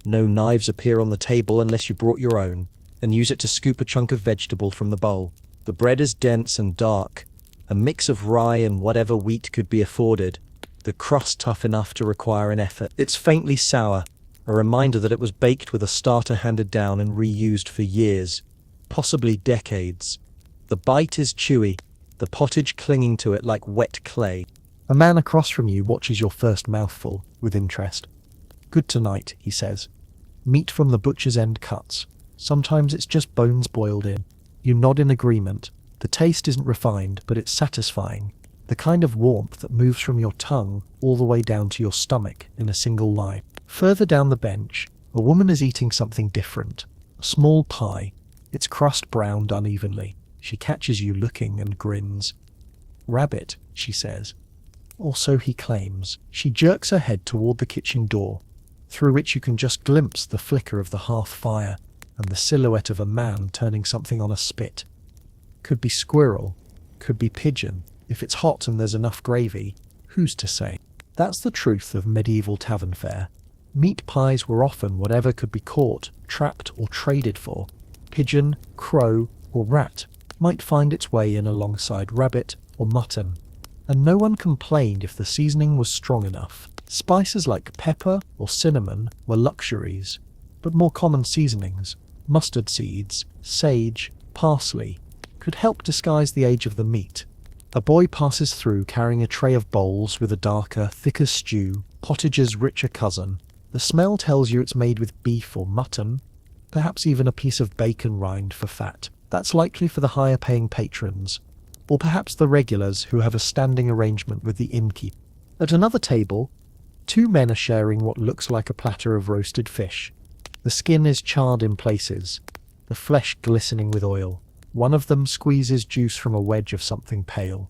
No knives appear on the table unless you brought your own, and use it to scoop a chunk of vegetable from the bowl. The bread is dense and dark, a mix of rye and whatever wheat could be afforded, the crust tough enough to require an effort. It's faintly sour, a reminder that it was baked with a starter handed down and reused for years, possibly decades. The bite is chewy, the pottage clinging to it like wet clay. A man across from you watches your first mouthful with interest. "Good tonight," he says. "Meat from the butcher's end cuts. Sometimes it's just bones boiled in." You nod in agreement. The taste isn't refined, but it's satisfying. The kind of warmth that moves from your tongue all the way down to your stomach in a single line. Further down the bench, a woman is eating something different. A small pie, its crust browned unevenly. She catches you looking and grins. "Rabbit," she says. Or so he claims. She jerks her head toward the kitchen door, through which you can just glimpse the flicker of the hearth fire and the silhouette of a man turning something on a spit. Could be squirrel, could be pigeon. If it's hot and there's enough gravy, who's to say? That's the truth of medieval tavern fare. Meat pies were often whatever could be caught, trapped, or traded for. Pigeon, crow, or rat might find its way in alongside rabbit or mutton. And no one complained if the seasoning was strong enough. Spices like pepper or cinnamon were luxuries, but more common seasonings, mustard seeds, sage, parsley, could help disguise the age of the meat. A boy passes through carrying a tray of bowls with a darker, thicker stew, pottage's richer cousin. The smell tells you it's made with beef or mutton, perhaps even a piece of bacon rind for fat. That's likely for the higher-paying patrons, or perhaps the regulars who have a standing arrangement with the innkeeper. At another table, two men are sharing what looks like a platter of roasted fish. The skin is charred in places, the flesh glistening with oil. One of them squeezes juice from a wedge of something pale.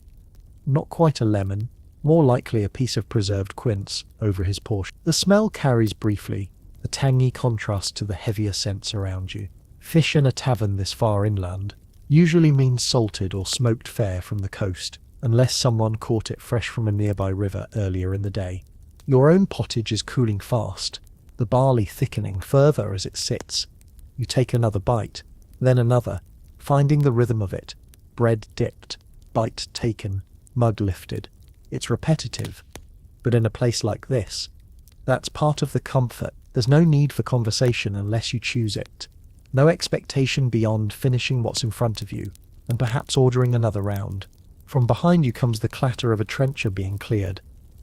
Not quite a lemon, more likely a piece of preserved quince, over his portion. The smell carries briefly, a tangy contrast to the heavier scents around you. Fish in a tavern this far inland usually means salted or smoked fare from the coast, unless someone caught it fresh from a nearby river earlier in the day. Your own pottage is cooling fast, the barley thickening further as it sits. You take another bite, then another, finding the rhythm of it. Bread dipped, bite taken, mug lifted. It's repetitive, but in a place like this, that's part of the comfort. There's no need for conversation unless you choose it. No expectation beyond finishing what's in front of you, and perhaps ordering another round. From behind you comes the clatter of a trencher being cleared.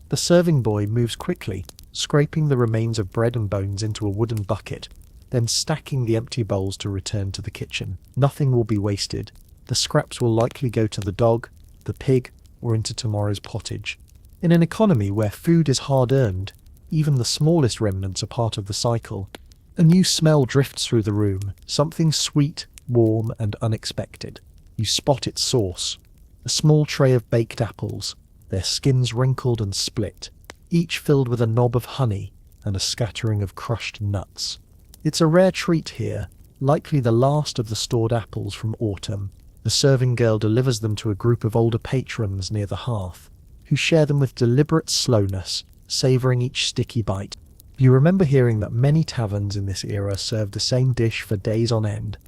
The serving boy moves quickly, scraping the remains of bread and bones into a wooden bucket, then stacking the empty bowls to return to the kitchen. Nothing will be wasted. The scraps will likely go to the dog, the pig, or into tomorrow's pottage. In an economy where food is hard-earned, even the smallest remnants are part of the cycle. A new smell drifts through the room, something sweet, warm, and unexpected. You spot its source. A small tray of baked apples, their skins wrinkled and split, each filled with a knob of honey and a scattering of crushed nuts. It's a rare treat here, likely the last of the stored apples from autumn. The serving girl delivers them to a group of older patrons near the hearth, who share them with deliberate slowness, savouring each sticky bite. You remember hearing that many taverns in this era served the same dish for days on end,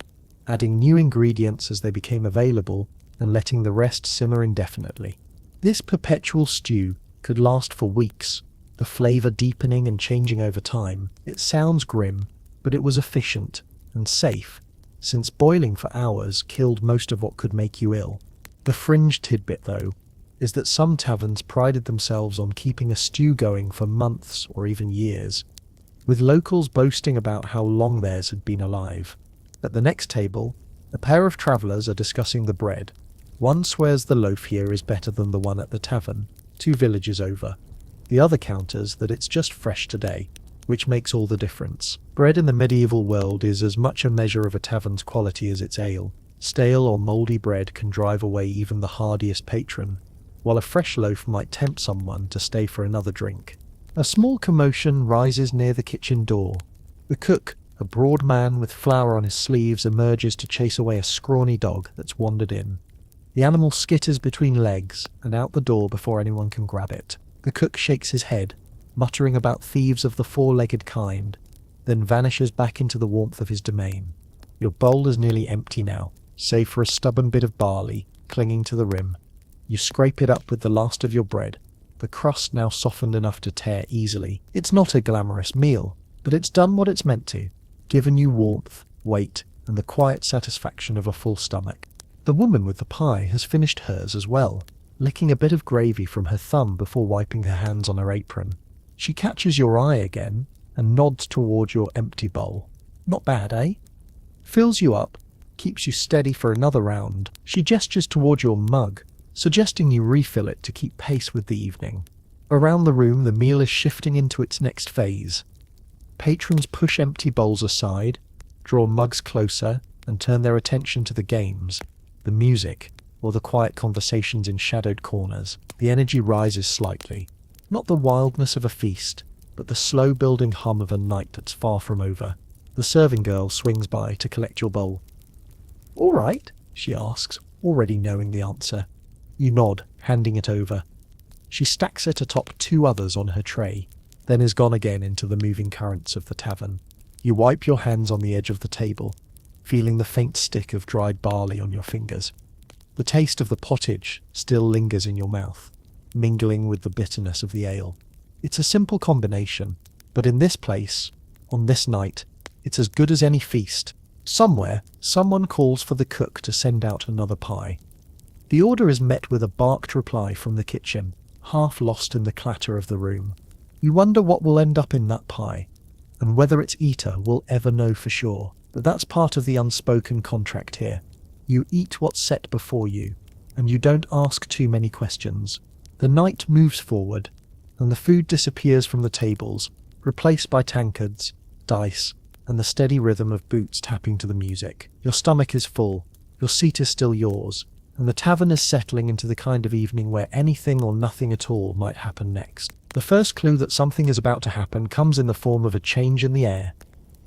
adding new ingredients as they became available and letting the rest simmer indefinitely. This perpetual stew could last for weeks, the flavour deepening and changing over time. It sounds grim, but it was efficient and safe, since boiling for hours killed most of what could make you ill. The fringe tidbit, though, is that some taverns prided themselves on keeping a stew going for months or even years, with locals boasting about how long theirs had been alive. At the next table, a pair of travellers are discussing the bread. One swears the loaf here is better than the one at the tavern, 2 villages over. The other counters that it's just fresh today, which makes all the difference. Bread in the medieval world is as much a measure of a tavern's quality as its ale. Stale or mouldy bread can drive away even the hardiest patron, while a fresh loaf might tempt someone to stay for another drink. A small commotion rises near the kitchen door. The cook, a broad man with flour on his sleeves, emerges to chase away a scrawny dog that's wandered in. The animal skitters between legs and out the door before anyone can grab it. The cook shakes his head, muttering about thieves of the 4-legged kind, then vanishes back into the warmth of his domain. Your bowl is nearly empty now, save for a stubborn bit of barley clinging to the rim. You scrape it up with the last of your bread, the crust now softened enough to tear easily. It's not a glamorous meal, but it's done what it's meant to, given you warmth, weight, and the quiet satisfaction of a full stomach. The woman with the pie has finished hers as well, licking a bit of gravy from her thumb before wiping her hands on her apron. She catches your eye again and nods towards your empty bowl. Not bad, eh? Fills you up, keeps you steady for another round. She gestures towards your mug, suggesting you refill it to keep pace with the evening. Around the room, the meal is shifting into its next phase. Patrons push empty bowls aside, draw mugs closer, and turn their attention to the games, the music, or the quiet conversations in shadowed corners. The energy rises slightly. Not the wildness of a feast, but the slow-building hum of a night that's far from over. The serving girl swings by to collect your bowl. "All right," she asks, already knowing the answer. You nod, handing it over. She stacks it atop 2 others on her tray, then is gone again into the moving currents of the tavern. You wipe your hands on the edge of the table, feeling the faint stick of dried barley on your fingers. The taste of the pottage still lingers in your mouth, mingling with the bitterness of the ale. It's a simple combination, but in this place, on this night, it's as good as any feast. Somewhere, someone calls for the cook to send out another pie. The order is met with a barked reply from the kitchen, half lost in the clatter of the room. You wonder what will end up in that pie, and whether its eater will ever know for sure. But that's part of the unspoken contract here. You eat what's set before you, and you don't ask too many questions. The night moves forward, and the food disappears from the tables, replaced by tankards, dice, and the steady rhythm of boots tapping to the music. Your stomach is full, your seat is still yours, and the tavern is settling into the kind of evening where anything or nothing at all might happen next. The first clue that something is about to happen comes in the form of a change in the air.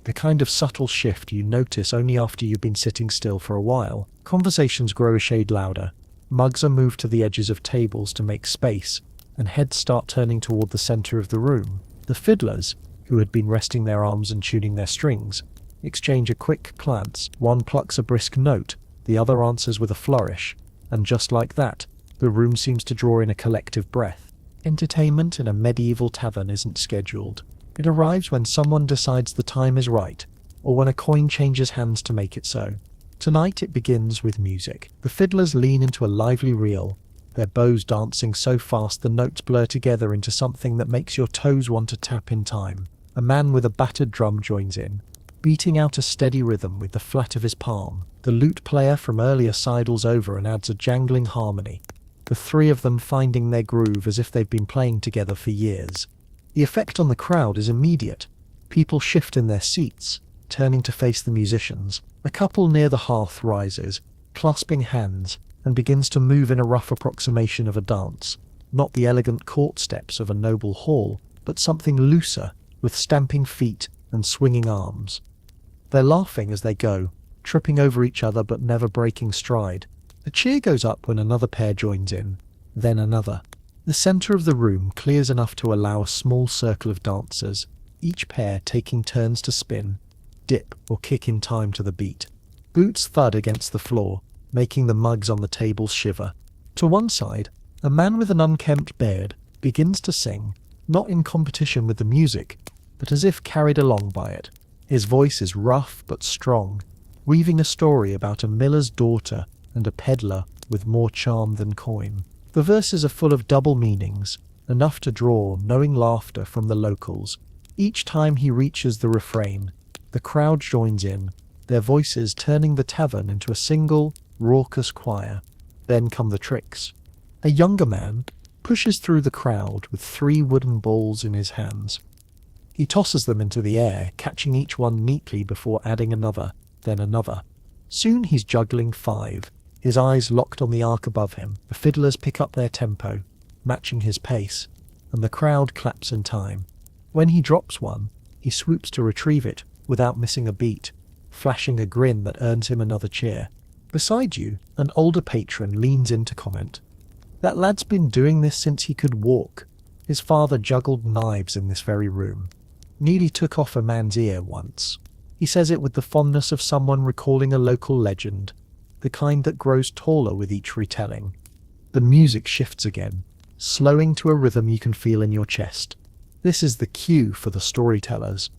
The kind of subtle shift you notice only after you've been sitting still for a while. Conversations grow a shade louder. Mugs are moved to the edges of tables to make space, and heads start turning toward the center of the room. The fiddlers, who had been resting their arms and tuning their strings, exchange a quick glance. One plucks a brisk note, the other answers with a flourish, and just like that, the room seems to draw in a collective breath. Entertainment in a medieval tavern isn't scheduled. It arrives when someone decides the time is right, or when a coin changes hands to make it so. Tonight it begins with music. The fiddlers lean into a lively reel, their bows dancing so fast the notes blur together into something that makes your toes want to tap in time. A man with a battered drum joins in, beating out a steady rhythm with the flat of his palm. The lute player from earlier sidles over and adds a jangling harmony, the three of them finding their groove as if they've been playing together for years. The effect on the crowd is immediate. People shift in their seats, turning to face the musicians. A couple near the hearth rises, clasping hands, and begins to move in a rough approximation of a dance. Not the elegant court steps of a noble hall, but something looser, with stamping feet and swinging arms. They're laughing as they go, tripping over each other but never breaking stride. A cheer goes up when another pair joins in, then another. The center of the room clears enough to allow a small circle of dancers, each pair taking turns to spin, dip, or kick in time to the beat. Boots thud against the floor, making the mugs on the tables shiver. To one side, a man with an unkempt beard begins to sing, not in competition with the music, but as if carried along by it. His voice is rough but strong, weaving a story about a miller's daughter and a peddler with more charm than coin. The verses are full of double meanings, enough to draw knowing laughter from the locals. Each time he reaches the refrain, the crowd joins in, their voices turning the tavern into a single, raucous choir. Then come the tricks. A younger man pushes through the crowd with 3 wooden balls in his hands. He tosses them into the air, catching each one neatly before adding another, then another. Soon he's juggling 5, his eyes locked on the arc above him. The fiddlers pick up their tempo, matching his pace, and the crowd claps in time. When he drops one, he swoops to retrieve it without missing a beat, flashing a grin that earns him another cheer. Beside you, an older patron leans in to comment. That lad's been doing this since he could walk. His father juggled knives in this very room. Nearly took off a man's ear once. He says it with the fondness of someone recalling a local legend, the kind that grows taller with each retelling. The music shifts again, slowing to a rhythm you can feel in your chest. This is the cue for the storytellers.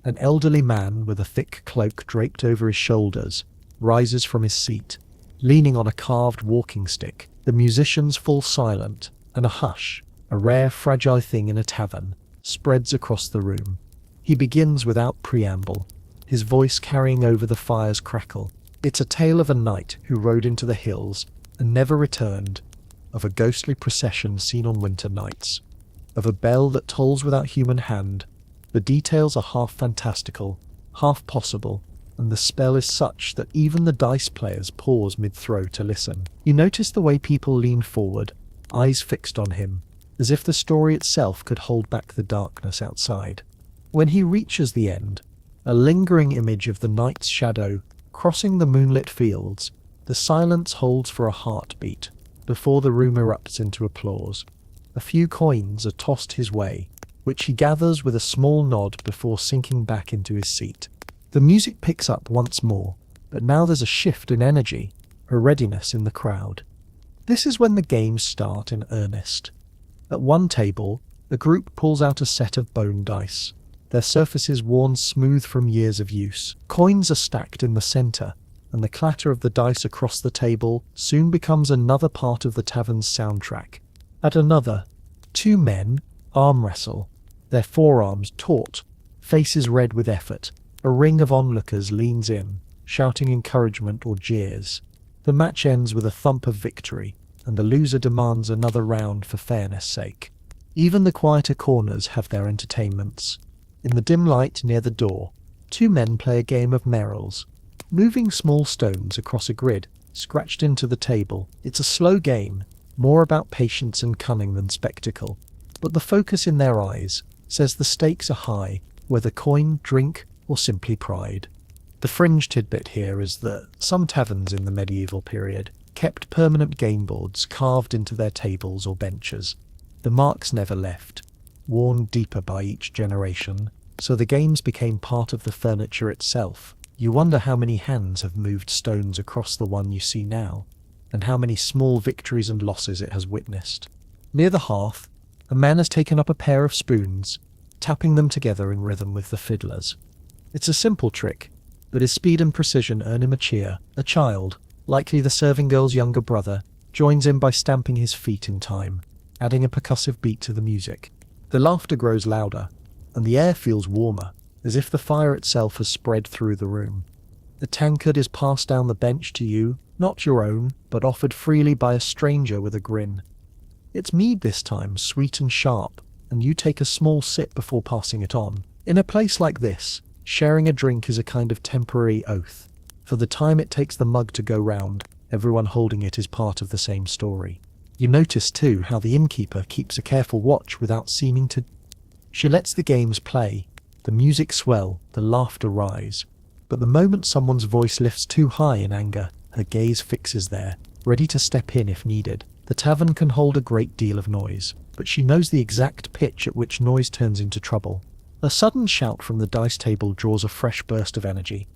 An elderly man with a thick cloak draped over his shoulders rises from his seat, leaning on a carved walking stick. The musicians fall silent, and a hush, a rare fragile thing in a tavern, spreads across the room. He begins without preamble, his voice carrying over the fire's crackle. It's a tale of a knight who rode into the hills and never returned, of a ghostly procession seen on winter nights, of a bell that tolls without human hand. The details are half fantastical, half possible, and the spell is such that even the dice players pause mid-throw to listen. You notice the way people lean forward, eyes fixed on him, as if the story itself could hold back the darkness outside. When he reaches the end, a lingering image of the knight's shadow crossing the moonlit fields, the silence holds for a heartbeat before the room erupts into applause. A few coins are tossed his way, which he gathers with a small nod before sinking back into his seat. The music picks up once more, but now there's a shift in energy, a readiness in the crowd. This is when the games start in earnest. At one table, the group pulls out a set of bone dice, their surfaces worn smooth from years of use. Coins are stacked in the center, and the clatter of the dice across the table soon becomes another part of the tavern's soundtrack. At another, 2 men arm wrestle, their forearms taut, faces red with effort. A ring of onlookers leans in, shouting encouragement or jeers. The match ends with a thump of victory, and the loser demands another round for fairness' sake. Even the quieter corners have their entertainments. In the dim light near the door, 2 men play a game of merrills, moving small stones across a grid, scratched into the table. It's a slow game, more about patience and cunning than spectacle. But the focus in their eyes says the stakes are high, whether coin, drink, or simply pride. The fringe tidbit here is that some taverns in the medieval period kept permanent game boards carved into their tables or benches. The marks never left, worn deeper by each generation, so the games became part of the furniture itself. You wonder how many hands have moved stones across the one you see now, and how many small victories and losses it has witnessed. Near the hearth, a man has taken up a pair of spoons, tapping them together in rhythm with the fiddlers. It's a simple trick, but his speed and precision earn him a cheer. A child, likely the serving girl's younger brother, joins in by stamping his feet in time, adding a percussive beat to the music. The laughter grows louder, and the air feels warmer, as if the fire itself has spread through the room. The tankard is passed down the bench to you, not your own, but offered freely by a stranger with a grin. It's mead this time, sweet and sharp, and you take a small sip before passing it on. In a place like this, sharing a drink is a kind of temporary oath. For the time it takes the mug to go round, everyone holding it is part of the same story. You notice too how the innkeeper keeps a careful watch without seeming to. She lets the games play, the music swell, the laughter rise. But the moment someone's voice lifts too high in anger, her gaze fixes there, ready to step in if needed. The tavern can hold a great deal of noise, but she knows the exact pitch at which noise turns into trouble. A sudden shout from the dice table draws a fresh burst of energy.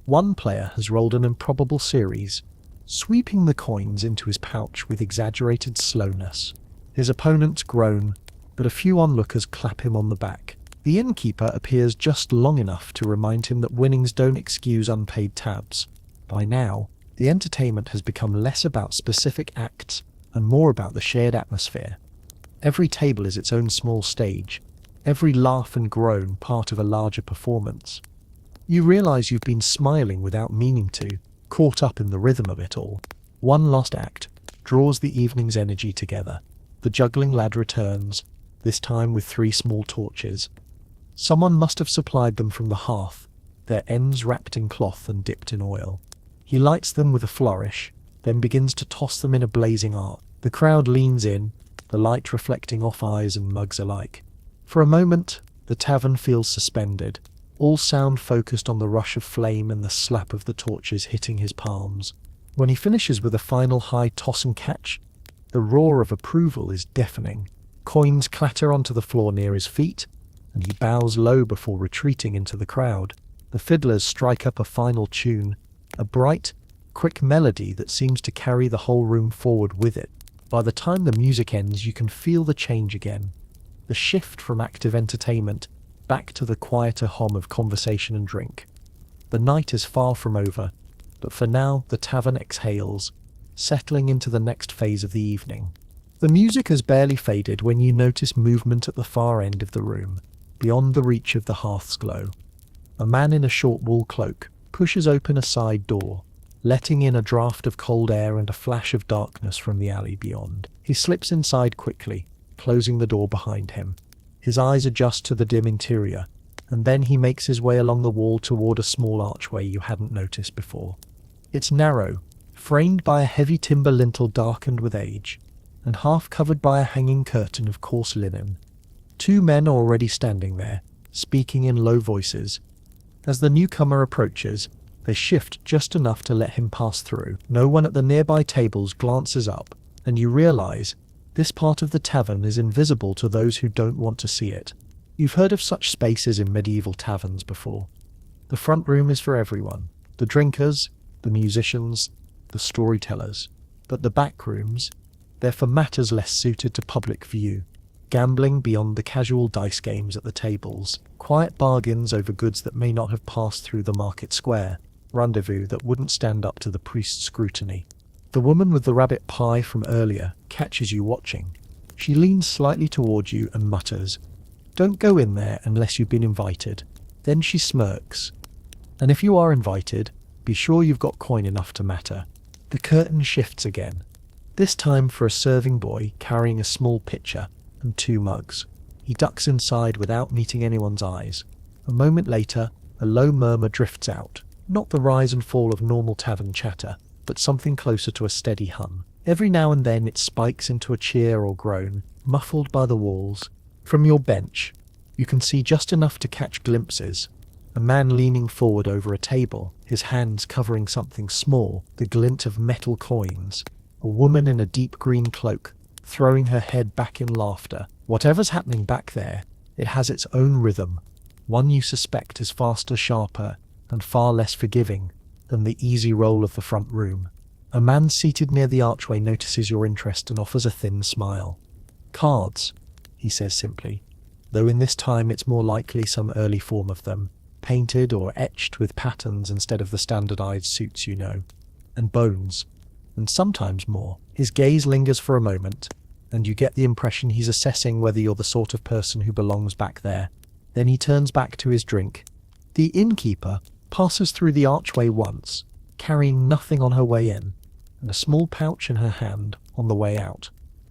One player has rolled an improbable series, sweeping the coins into his pouch with exaggerated slowness. His opponents groan, but a few onlookers clap him on the back. The innkeeper appears just long enough to remind him that winnings don't excuse unpaid tabs. By now, the entertainment has become less about specific acts and more about the shared atmosphere. Every table is its own small stage, every laugh and groan part of a larger performance. You realize you've been smiling without meaning to, caught up in the rhythm of it all. One last act draws the evening's energy together. The juggling lad returns, this time with 3 small torches. Someone must have supplied them from the hearth, their ends wrapped in cloth and dipped in oil. He lights them with a flourish, then begins to toss them in a blazing arc. The crowd leans in, the light reflecting off eyes and mugs alike. For a moment, the tavern feels suspended, all sound focused on the rush of flame and the slap of the torches hitting his palms. When he finishes with a final high toss and catch, the roar of approval is deafening. Coins clatter onto the floor near his feet, and he bows low before retreating into the crowd. The fiddlers strike up a final tune, a bright, quick melody that seems to carry the whole room forward with it. By the time the music ends, you can feel the change again. The shift from active entertainment back to the quieter hum of conversation and drink. The night is far from over, but for now the tavern exhales, settling into the next phase of the evening. The music has barely faded when you notice movement at the far end of the room, beyond the reach of the hearth's glow. A man in a short wool cloak pushes open a side door, letting in a draught of cold air and a flash of darkness from the alley beyond. He slips inside quickly, closing the door behind him. His eyes adjust to the dim interior, and then he makes his way along the wall toward a small archway you hadn't noticed before. It's narrow, framed by a heavy timber lintel darkened with age, and half covered by a hanging curtain of coarse linen. 2 men are already standing there, speaking in low voices. As the newcomer approaches, they shift just enough to let him pass through. No one at the nearby tables glances up, and you realize this part of the tavern is invisible to those who don't want to see it. You've heard of such spaces in medieval taverns before. The front room is for everyone, the drinkers, the musicians, the storytellers. But the back rooms, they're for matters less suited to public view. Gambling beyond the casual dice games at the tables, quiet bargains over goods that may not have passed through the market square, rendezvous that wouldn't stand up to the priest's scrutiny. The woman with the rabbit pie from earlier catches you watching. She leans slightly towards you and mutters, "Don't go in there unless you've been invited." Then she smirks. "And if you are invited, be sure you've got coin enough to matter." The curtain shifts again, this time for a serving boy carrying a small pitcher and 2 mugs. He ducks inside without meeting anyone's eyes. A moment later, a low murmur drifts out, not the rise and fall of normal tavern chatter, but something closer to a steady hum. Every now and then it spikes into a cheer or groan, muffled by the walls. From your bench, you can see just enough to catch glimpses. A man leaning forward over a table, his hands covering something small, the glint of metal coins. A woman in a deep green cloak, throwing her head back in laughter. Whatever's happening back there, it has its own rhythm, one you suspect is faster, sharper, and far less forgiving than the easy roll of the front room. A man seated near the archway notices your interest and offers a thin smile. "Cards," he says simply, though in this time it's more likely some early form of them, painted or etched with patterns instead of the standardized suits you know. "And bones." and sometimes more. His gaze lingers for a moment, and you get the impression he's assessing whether you're the sort of person who belongs back there. Then he turns back to his drink. The innkeeper passes through the archway once, carrying nothing on her way in, and a small pouch in her hand on the way out.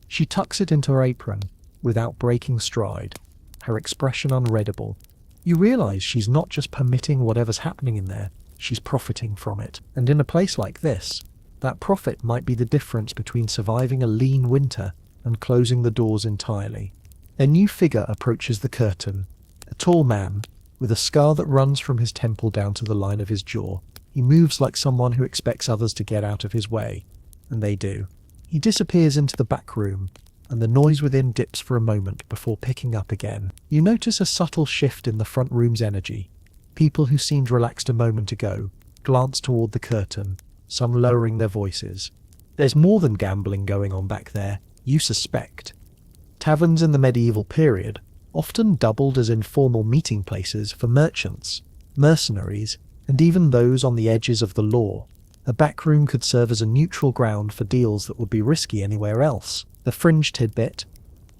She tucks it into her apron, without breaking stride, her expression unreadable. You realize she's not just permitting whatever's happening in there, she's profiting from it. And in a place like this, that profit might be the difference between surviving a lean winter and closing the doors entirely. A new figure approaches the curtain, a tall man, with a scar that runs from his temple down to the line of his jaw. He moves like someone who expects others to get out of his way, and they do. He disappears into the back room, and the noise within dips for a moment before picking up again. You notice a subtle shift in the front room's energy. People who seemed relaxed a moment ago glance toward the curtain, some lowering their voices. There's more than gambling going on back there, you suspect. Taverns in the medieval period often doubled as informal meeting places for merchants, mercenaries, and even those on the edges of the law. A back room could serve as a neutral ground for deals that would be risky anywhere else. The fringe tidbit.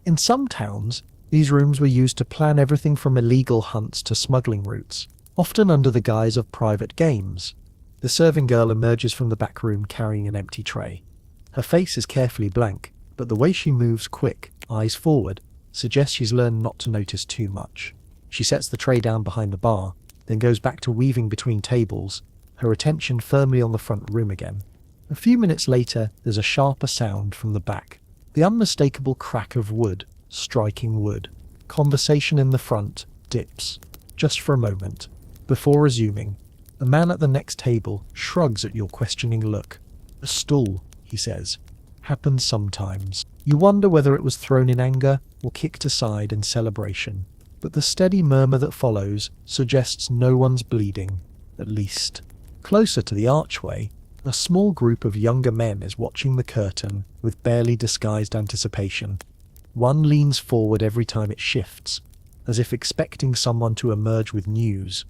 In some towns, these rooms were used to plan everything from illegal hunts to smuggling routes, often under the guise of private games. The serving girl emerges from the back room carrying an empty tray. Her face is carefully blank, but the way she moves quick, eyes forward, suggests she's learned not to notice too much. She sets the tray down behind the bar, then goes back to weaving between tables, her attention firmly on the front room again. A few minutes later, there's a sharper sound from the back. The unmistakable crack of wood, striking wood. Conversation in the front dips, just for a moment. Before resuming, the man at the next table shrugs at your questioning look. A stool, he says. Happens sometimes. You wonder whether it was thrown in anger or kicked aside in celebration. But the steady murmur that follows suggests no one's bleeding, at least. Closer to the archway, a small group of younger men is watching the curtain with barely disguised anticipation. One leans forward every time it shifts, as if expecting someone to emerge with news.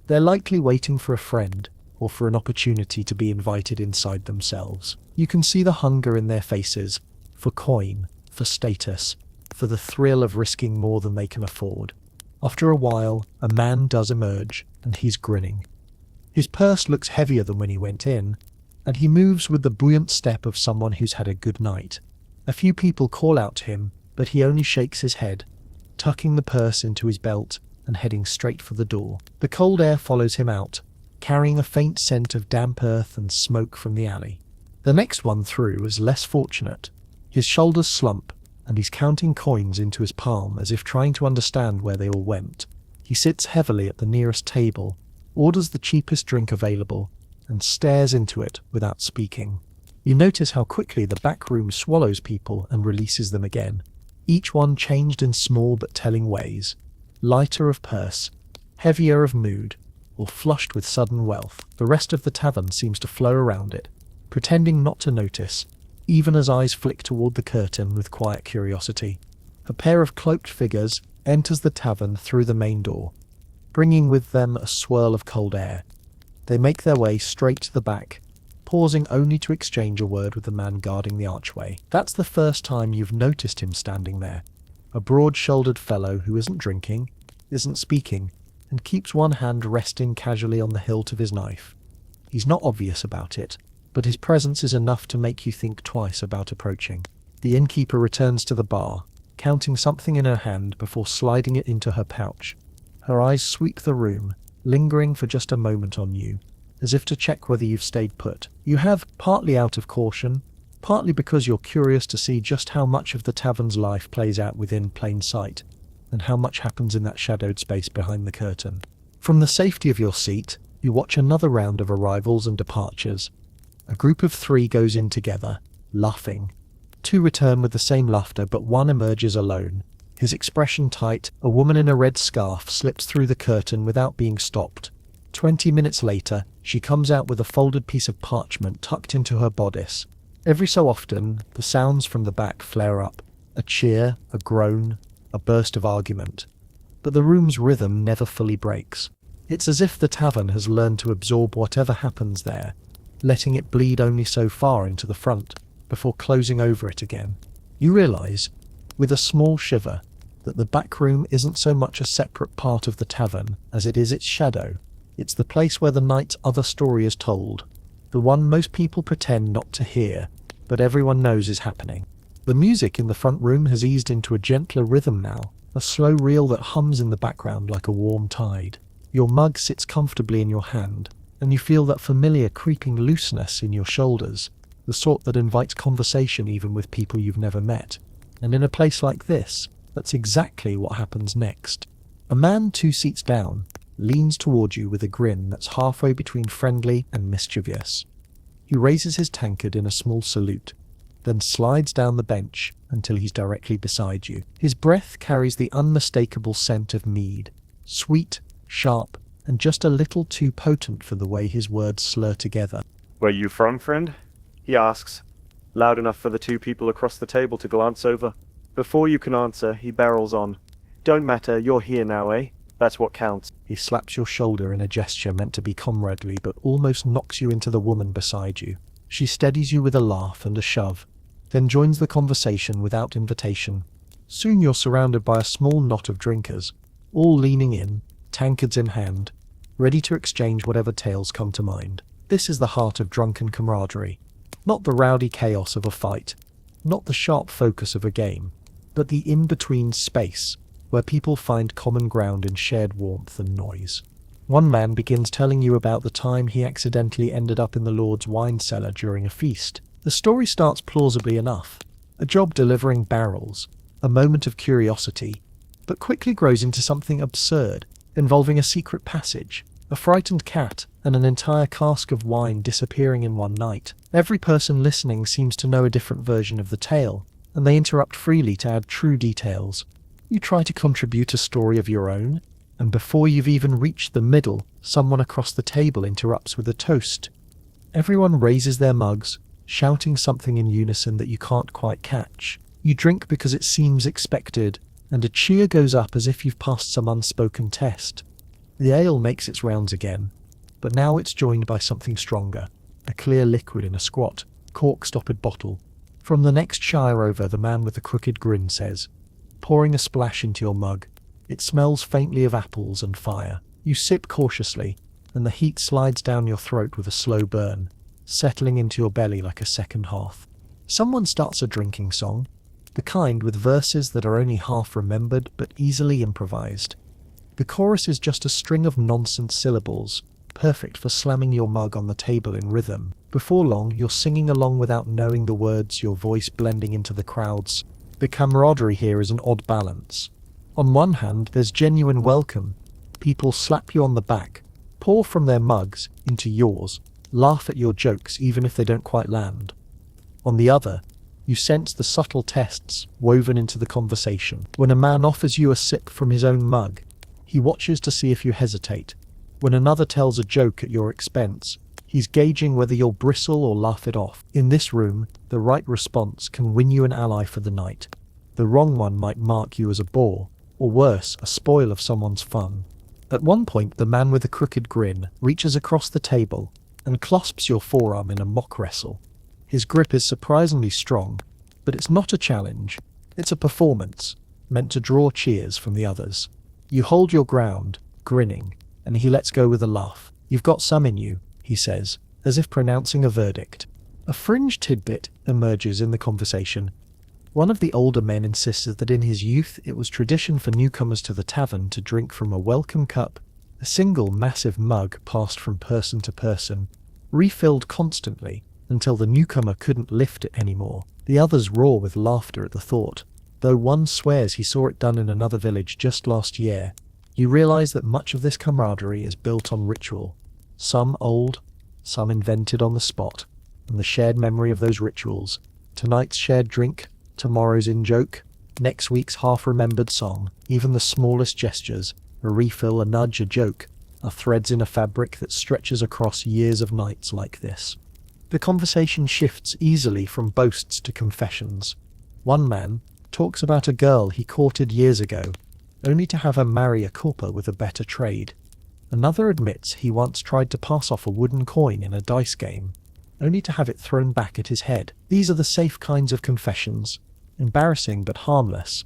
They're likely waiting for a friend, or for an opportunity to be invited inside themselves. You can see the hunger in their faces, for coin, for status, for the thrill of risking more than they can afford. After a while, a man does emerge, and he's grinning. His purse looks heavier than when he went in, and he moves with the buoyant step of someone who's had a good night. A few people call out to him, but he only shakes his head, tucking the purse into his belt and heading straight for the door. The cold air follows him out, carrying a faint scent of damp earth and smoke from the alley. The next one through is less fortunate. His shoulders slump, and he's counting coins into his palm as if trying to understand where they all went. He sits heavily at the nearest table, orders the cheapest drink available, and stares into it without speaking. You notice how quickly the back room swallows people and releases them again, each one changed in small but telling ways, lighter of purse, heavier of mood, or flushed with sudden wealth. The rest of the tavern seems to flow around it, pretending not to notice, even as eyes flick toward the curtain with quiet curiosity. A pair of cloaked figures enters the tavern through the main door, bringing with them a swirl of cold air. They make their way straight to the back, pausing only to exchange a word with the man guarding the archway. That's the first time you've noticed him standing there. A broad-shouldered fellow who isn't drinking, isn't speaking, and keeps one hand resting casually on the hilt of his knife. He's not obvious about it, but his presence is enough to make you think twice about approaching. The innkeeper returns to the bar, counting something in her hand before sliding it into her pouch. Her eyes sweep the room, lingering for just a moment on you, as if to check whether you've stayed put. You have, partly out of caution, partly because you're curious to see just how much of the tavern's life plays out within plain sight, and how much happens in that shadowed space behind the curtain. From the safety of your seat, you watch another round of arrivals and departures. A group of 3 goes in together, laughing. 2 return with the same laughter, but one emerges alone. His expression tight, a woman in a red scarf slips through the curtain without being stopped. 20 minutes later, she comes out with a folded piece of parchment tucked into her bodice. Every so often, the sounds from the back flare up. A cheer, a groan, a burst of argument. But the room's rhythm never fully breaks. It's as if the tavern has learned to absorb whatever happens there, letting it bleed only so far into the front before closing over it again. You realize, with a small shiver, that the back room isn't so much a separate part of the tavern as it is its shadow. It's the place where the night's other story is told, the one most people pretend not to hear, but everyone knows is happening. The music in the front room has eased into a gentler rhythm now, a slow reel that hums in the background like a warm tide. Your mug sits comfortably in your hand, and you feel that familiar creeping looseness in your shoulders, the sort that invites conversation even with people you've never met. And in a place like this, that's exactly what happens next. A man 2 seats down leans toward you with a grin that's halfway between friendly and mischievous. He raises his tankard in a small salute, then slides down the bench until he's directly beside you. His breath carries the unmistakable scent of mead, sweet, sharp, and just a little too potent for the way his words slur together. "Where you from, friend?" he asks, loud enough for the 2 people across the table to glance over. Before you can answer, he barrels on. "Don't matter, you're here now, eh? That's what counts." He slaps your shoulder in a gesture meant to be comradely but almost knocks you into the woman beside you. She steadies you with a laugh and a shove, then joins the conversation without invitation. Soon you're surrounded by a small knot of drinkers, all leaning in, tankards in hand, ready to exchange whatever tales come to mind. This is the heart of drunken camaraderie. Not the rowdy chaos of a fight, not the sharp focus of a game, but the in-between space where people find common ground in shared warmth and noise. One man begins telling you about the time he accidentally ended up in the Lord's wine cellar during a feast. The story starts plausibly enough, a job delivering barrels, a moment of curiosity, but quickly grows into something absurd, involving a secret passage, a frightened cat, and an entire cask of wine disappearing in one night. Every person listening seems to know a different version of the tale, and they interrupt freely to add true details. You try to contribute a story of your own, and before you've even reached the middle, someone across the table interrupts with a toast. Everyone raises their mugs, shouting something in unison that you can't quite catch. You drink because it seems expected, and a cheer goes up as if you've passed some unspoken test. The ale makes its rounds again, but now it's joined by something stronger, a clear liquid in a squat, cork-stoppered bottle. From the next shire over, the man with the crooked grin says, pouring a splash into your mug. It smells faintly of apples and fire. You sip cautiously, and the heat slides down your throat with a slow burn, settling into your belly like a second hearth. Someone starts a drinking song, the kind with verses that are only half remembered but easily improvised. The chorus is just a string of nonsense syllables, perfect for slamming your mug on the table in rhythm. Before long, you're singing along without knowing the words, your voice blending into the crowds. The camaraderie here is an odd balance. On one hand, there's genuine welcome. People slap you on the back, pour from their mugs into yours, laugh at your jokes even if they don't quite land. On the other, you sense the subtle tests woven into the conversation. When a man offers you a sip from his own mug, he watches to see if you hesitate. When another tells a joke at your expense, he's gauging whether you'll bristle or laugh it off. In this room, the right response can win you an ally for the night. The wrong one might mark you as a bore, or worse, a spoil of someone's fun. At one point, the man with the crooked grin reaches across the table and clasps your forearm in a mock wrestle. His grip is surprisingly strong, but it's not a challenge. It's a performance, meant to draw cheers from the others. You hold your ground, grinning, and he lets go with a laugh. "You've got some in you," he says, as if pronouncing a verdict. A fringe tidbit emerges in the conversation. One of the older men insists that in his youth it was tradition for newcomers to the tavern to drink from a welcome cup, a single massive mug passed from person to person, refilled constantly until the newcomer couldn't lift it anymore. The others roar with laughter at the thought, though one swears he saw it done in another village just last year. You realize that much of this camaraderie is built on ritual, some old, some invented on the spot, and the shared memory of those rituals, tonight's shared drink, tomorrow's in-joke, next week's half-remembered song, even the smallest gestures, a refill, a nudge, a joke, are threads in a fabric that stretches across years of nights like this. The conversation shifts easily from boasts to confessions. One man talks about a girl he courted years ago, only to have her marry a corper with a better trade. Another admits he once tried to pass off a wooden coin in a dice game, only to have it thrown back at his head. These are the safe kinds of confessions, embarrassing but harmless,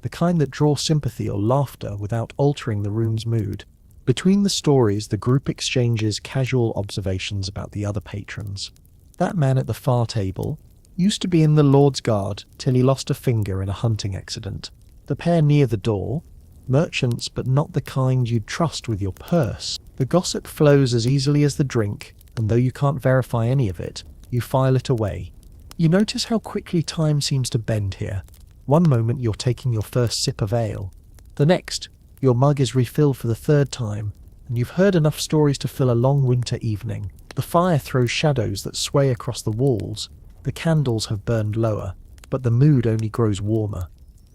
the kind that draw sympathy or laughter without altering the room's mood. Between the stories, the group exchanges casual observations about the other patrons. That man at the far table used to be in the Lord's Guard till he lost a finger in a hunting accident. The pair near the door, merchants but not the kind you'd trust with your purse. The gossip flows as easily as the drink, and though you can't verify any of it, you file it away. You notice how quickly time seems to bend here. One moment you're taking your first sip of ale. The next, your mug is refilled for the third time, and you've heard enough stories to fill a long winter evening. The fire throws shadows that sway across the walls. The candles have burned lower, but the mood only grows warmer.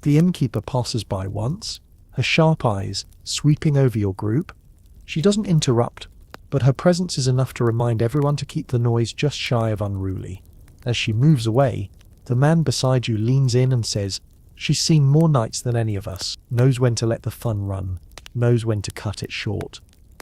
The innkeeper passes by once, her sharp eyes sweeping over your group. She doesn't interrupt, but her presence is enough to remind everyone to keep the noise just shy of unruly. As she moves away, the man beside you leans in and says, "She's seen more nights than any of us, knows when to let the fun run, knows when to cut it short."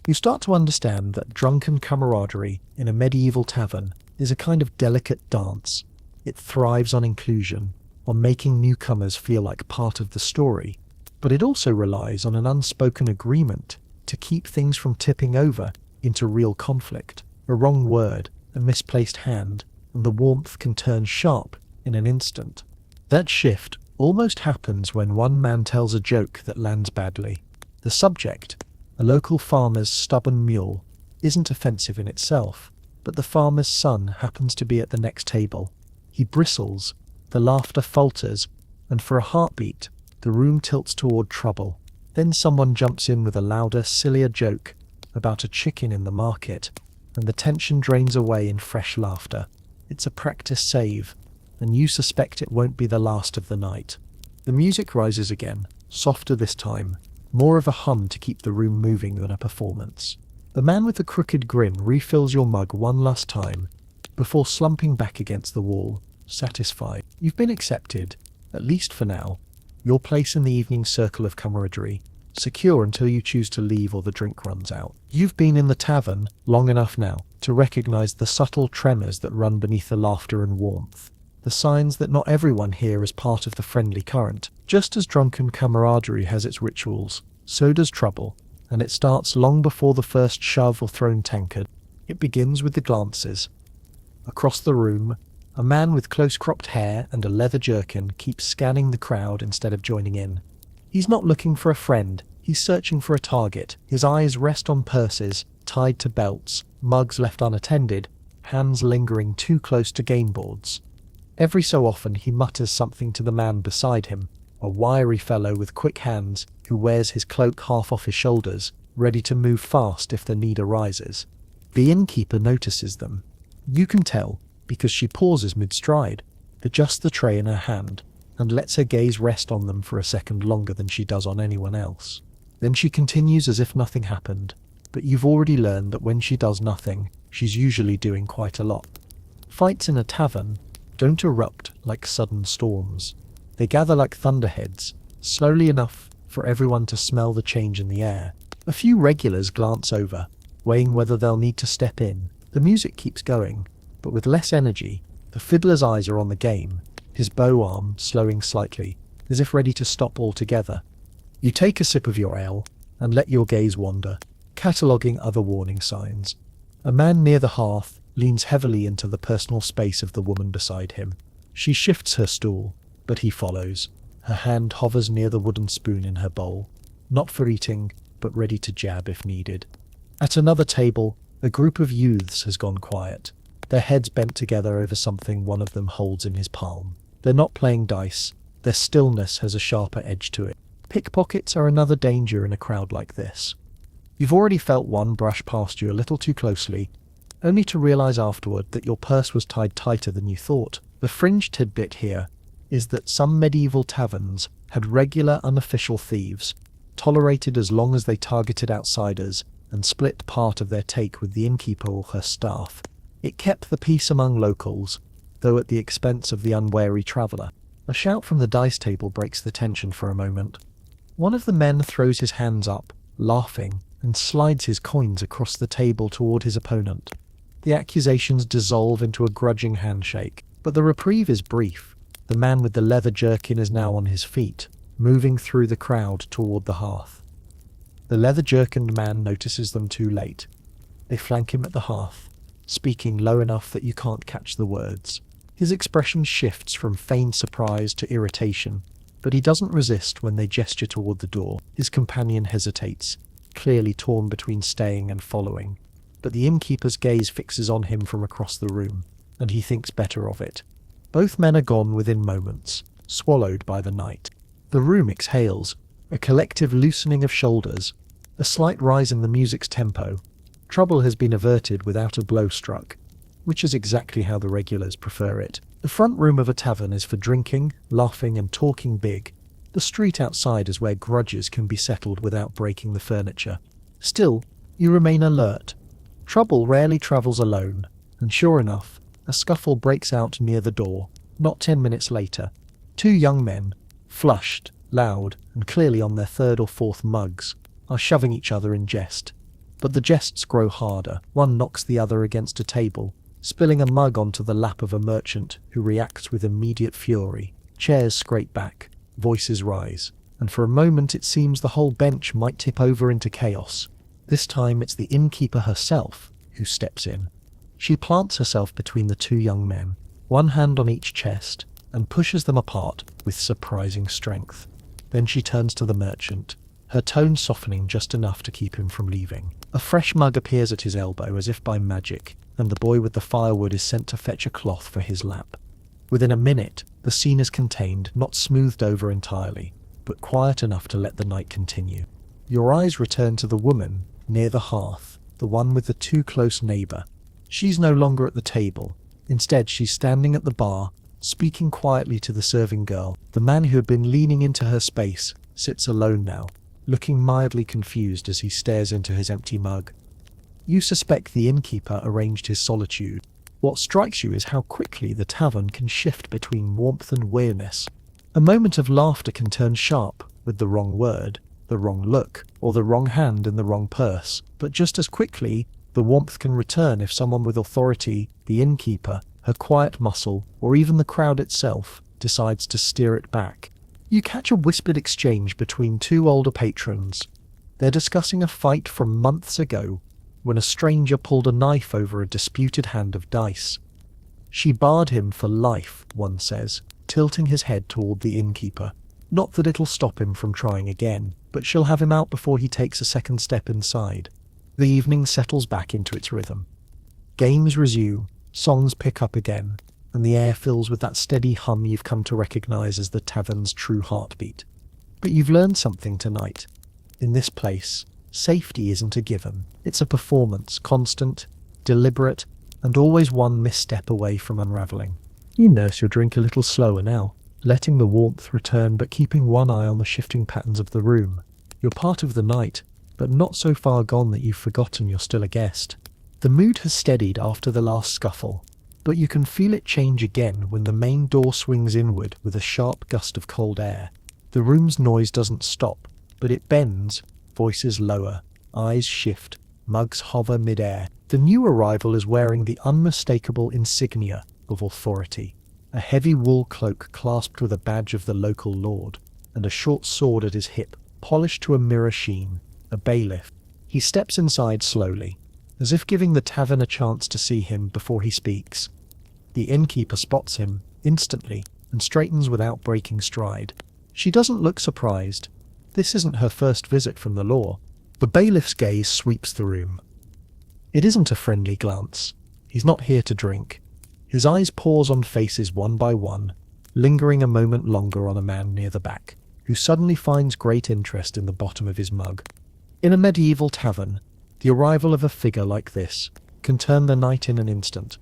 You start to understand that drunken camaraderie in a medieval tavern is a kind of delicate dance. It thrives on inclusion, on making newcomers feel like part of the story, but it also relies on an unspoken agreement to keep things from tipping over into real conflict. A wrong word, a misplaced hand, and the warmth can turn sharp in an instant. That shift almost happens when one man tells a joke that lands badly. The subject, a local farmer's stubborn mule, isn't offensive in itself, but the farmer's son happens to be at the next table. He bristles, the laughter falters, and for a heartbeat, the room tilts toward trouble. Then someone jumps in with a louder, sillier joke about a chicken in the market, and the tension drains away in fresh laughter. It's a practice save, and you suspect it won't be the last of the night. The music rises again, softer this time, more of a hum to keep the room moving than a performance. The man with the crooked grin refills your mug one last time, before slumping back against the wall, satisfied. You've been accepted, at least for now. Your place in the evening circle of camaraderie, secure until you choose to leave or the drink runs out. You've been in the tavern long enough now to recognize the subtle tremors that run beneath the laughter and warmth, the signs that not everyone here is part of the friendly current. Just as drunken camaraderie has its rituals, so does trouble, and it starts long before the first shove or thrown tankard. It begins with the glances. Across the room, a man with close-cropped hair and a leather jerkin keeps scanning the crowd instead of joining in. He's not looking for a friend, he's searching for a target. His eyes rest on purses tied to belts, mugs left unattended, hands lingering too close to game boards. Every so often he mutters something to the man beside him, a wiry fellow with quick hands who wears his cloak half off his shoulders, ready to move fast if the need arises. The innkeeper notices them. You can tell, because she pauses mid-stride, adjusts the tray in her hand, and lets her gaze rest on them for a second longer than she does on anyone else. Then she continues as if nothing happened, but you've already learned that when she does nothing, she's usually doing quite a lot. Fights in a tavern don't erupt like sudden storms. They gather like thunderheads, slowly enough for everyone to smell the change in the air. A few regulars glance over, weighing whether they'll need to step in. The music keeps going, but with less energy. The fiddler's eyes are on the game, his bow arm slowing slightly, as if ready to stop altogether. You take a sip of your ale, and let your gaze wander, cataloguing other warning signs. A man near the hearth leans heavily into the personal space of the woman beside him. She shifts her stool, but he follows. Her hand hovers near the wooden spoon in her bowl, not for eating, but ready to jab if needed. At another table, a group of youths has gone quiet, their heads bent together over something one of them holds in his palm. They're not playing dice, their stillness has a sharper edge to it. Pickpockets are another danger in a crowd like this. You've already felt one brush past you a little too closely, only to realize afterward that your purse was tied tighter than you thought. The fringe tidbit here is that some medieval taverns had regular unofficial thieves, tolerated as long as they targeted outsiders and split part of their take with the innkeeper or her staff. It kept the peace among locals, though at the expense of the unwary traveller. A shout from the dice table breaks the tension for a moment. One of the men throws his hands up, laughing, and slides his coins across the table toward his opponent. The accusations dissolve into a grudging handshake, but the reprieve is brief. The man with the leather jerkin is now on his feet, moving through the crowd toward the hearth. The leather-jerkined man notices them too late. They flank him at the hearth, speaking low enough that you can't catch the words. His expression shifts from feigned surprise to irritation, but he doesn't resist when they gesture toward the door. His companion hesitates, clearly torn between staying and following, but the innkeeper's gaze fixes on him from across the room, and he thinks better of it. Both men are gone within moments, swallowed by the night. The room exhales, a collective loosening of shoulders, a slight rise in the music's tempo. Trouble has been averted without a blow struck, which is exactly how the regulars prefer it. The front room of a tavern is for drinking, laughing, and talking big. The street outside is where grudges can be settled without breaking the furniture. Still, you remain alert. Trouble rarely travels alone, and sure enough, a scuffle breaks out near the door. Not 10 minutes later, two young men, flushed, loud, and clearly on their third or fourth mugs, are shoving each other in jest. But the jests grow harder. One knocks the other against a table, spilling a mug onto the lap of a merchant who reacts with immediate fury. Chairs scrape back, voices rise, and for a moment it seems the whole bench might tip over into chaos. This time it's the innkeeper herself who steps in. She plants herself between the two young men, one hand on each chest, and pushes them apart with surprising strength. Then she turns to the merchant, her tone softening just enough to keep him from leaving. A fresh mug appears at his elbow as if by magic, and the boy with the firewood is sent to fetch a cloth for his lap. Within a minute, the scene is contained, not smoothed over entirely, but quiet enough to let the night continue. Your eyes return to the woman near the hearth, the one with the too close neighbor. She's no longer at the table. Instead, she's standing at the bar, speaking quietly to the serving girl. The man who had been leaning into her space sits alone now, looking mildly confused as he stares into his empty mug. You suspect the innkeeper arranged his solitude. What strikes you is how quickly the tavern can shift between warmth and weariness. A moment of laughter can turn sharp with the wrong word, the wrong look, or the wrong hand in the wrong purse. But just as quickly, the warmth can return if someone with authority, the innkeeper, her quiet muscle, or even the crowd itself, decides to steer it back. You catch a whispered exchange between two older patrons. They're discussing a fight from months ago, when a stranger pulled a knife over a disputed hand of dice. She barred him for life, one says, tilting his head toward the innkeeper. Not that it'll stop him from trying again, but she'll have him out before he takes a second step inside. The evening settles back into its rhythm. Games resume, songs pick up again, and the air fills with that steady hum you've come to recognize as the tavern's true heartbeat. But you've learned something tonight. In this place, safety isn't a given. It's a performance, constant, deliberate, and always one misstep away from unraveling. You nurse your drink a little slower now, letting the warmth return but keeping one eye on the shifting patterns of the room. You're part of the night, but not so far gone that you've forgotten you're still a guest. The mood has steadied after the last scuffle, but you can feel it change again when the main door swings inward with a sharp gust of cold air. The room's noise doesn't stop, but it bends, voices lower, eyes shift, mugs hover mid-air. The new arrival is wearing the unmistakable insignia of authority, a heavy wool cloak clasped with a badge of the local lord, and a short sword at his hip, polished to a mirror sheen, a bailiff. He steps inside slowly, as if giving the tavern a chance to see him before he speaks. The innkeeper spots him, instantly, and straightens without breaking stride. She doesn't look surprised. This isn't her first visit from the law. The bailiff's gaze sweeps the room. It isn't a friendly glance. He's not here to drink. His eyes pause on faces one by one, lingering a moment longer on a man near the back, who suddenly finds great interest in the bottom of his mug. In a medieval tavern, the arrival of a figure like this can turn the night in an instant.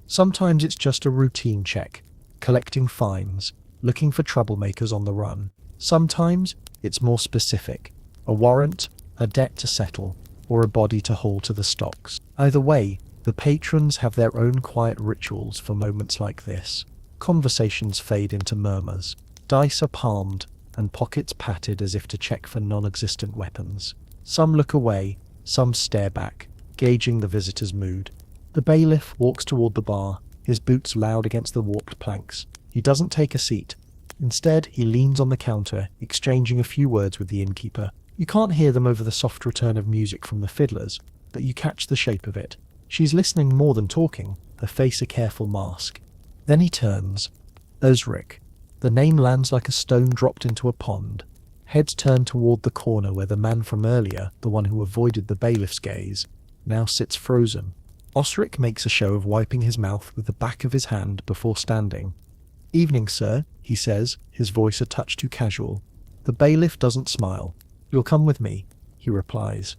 Sometimes it's just a routine check, collecting fines, looking for troublemakers on the run. Sometimes it's more specific, a warrant, a debt to settle, or a body to haul to the stocks. Either way, the patrons have their own quiet rituals for moments like this. Conversations fade into murmurs. Dice are palmed, and pockets patted as if to check for non-existent weapons. Some look away, some stare back, gauging the visitor's mood. The bailiff walks toward the bar, his boots loud against the warped planks. He doesn't take a seat. Instead, he leans on the counter, exchanging a few words with the innkeeper. You can't hear them over the soft return of music from the fiddlers, but you catch the shape of it. She's listening more than talking, her face a careful mask. Then he turns. Osric. The name lands like a stone dropped into a pond. Heads turn toward the corner where the man from earlier, the one who avoided the bailiff's gaze, now sits frozen. Osric makes a show of wiping his mouth with the back of his hand before standing. "Evening, sir," he says, his voice a touch too casual. The bailiff doesn't smile. "You'll come with me," he replies.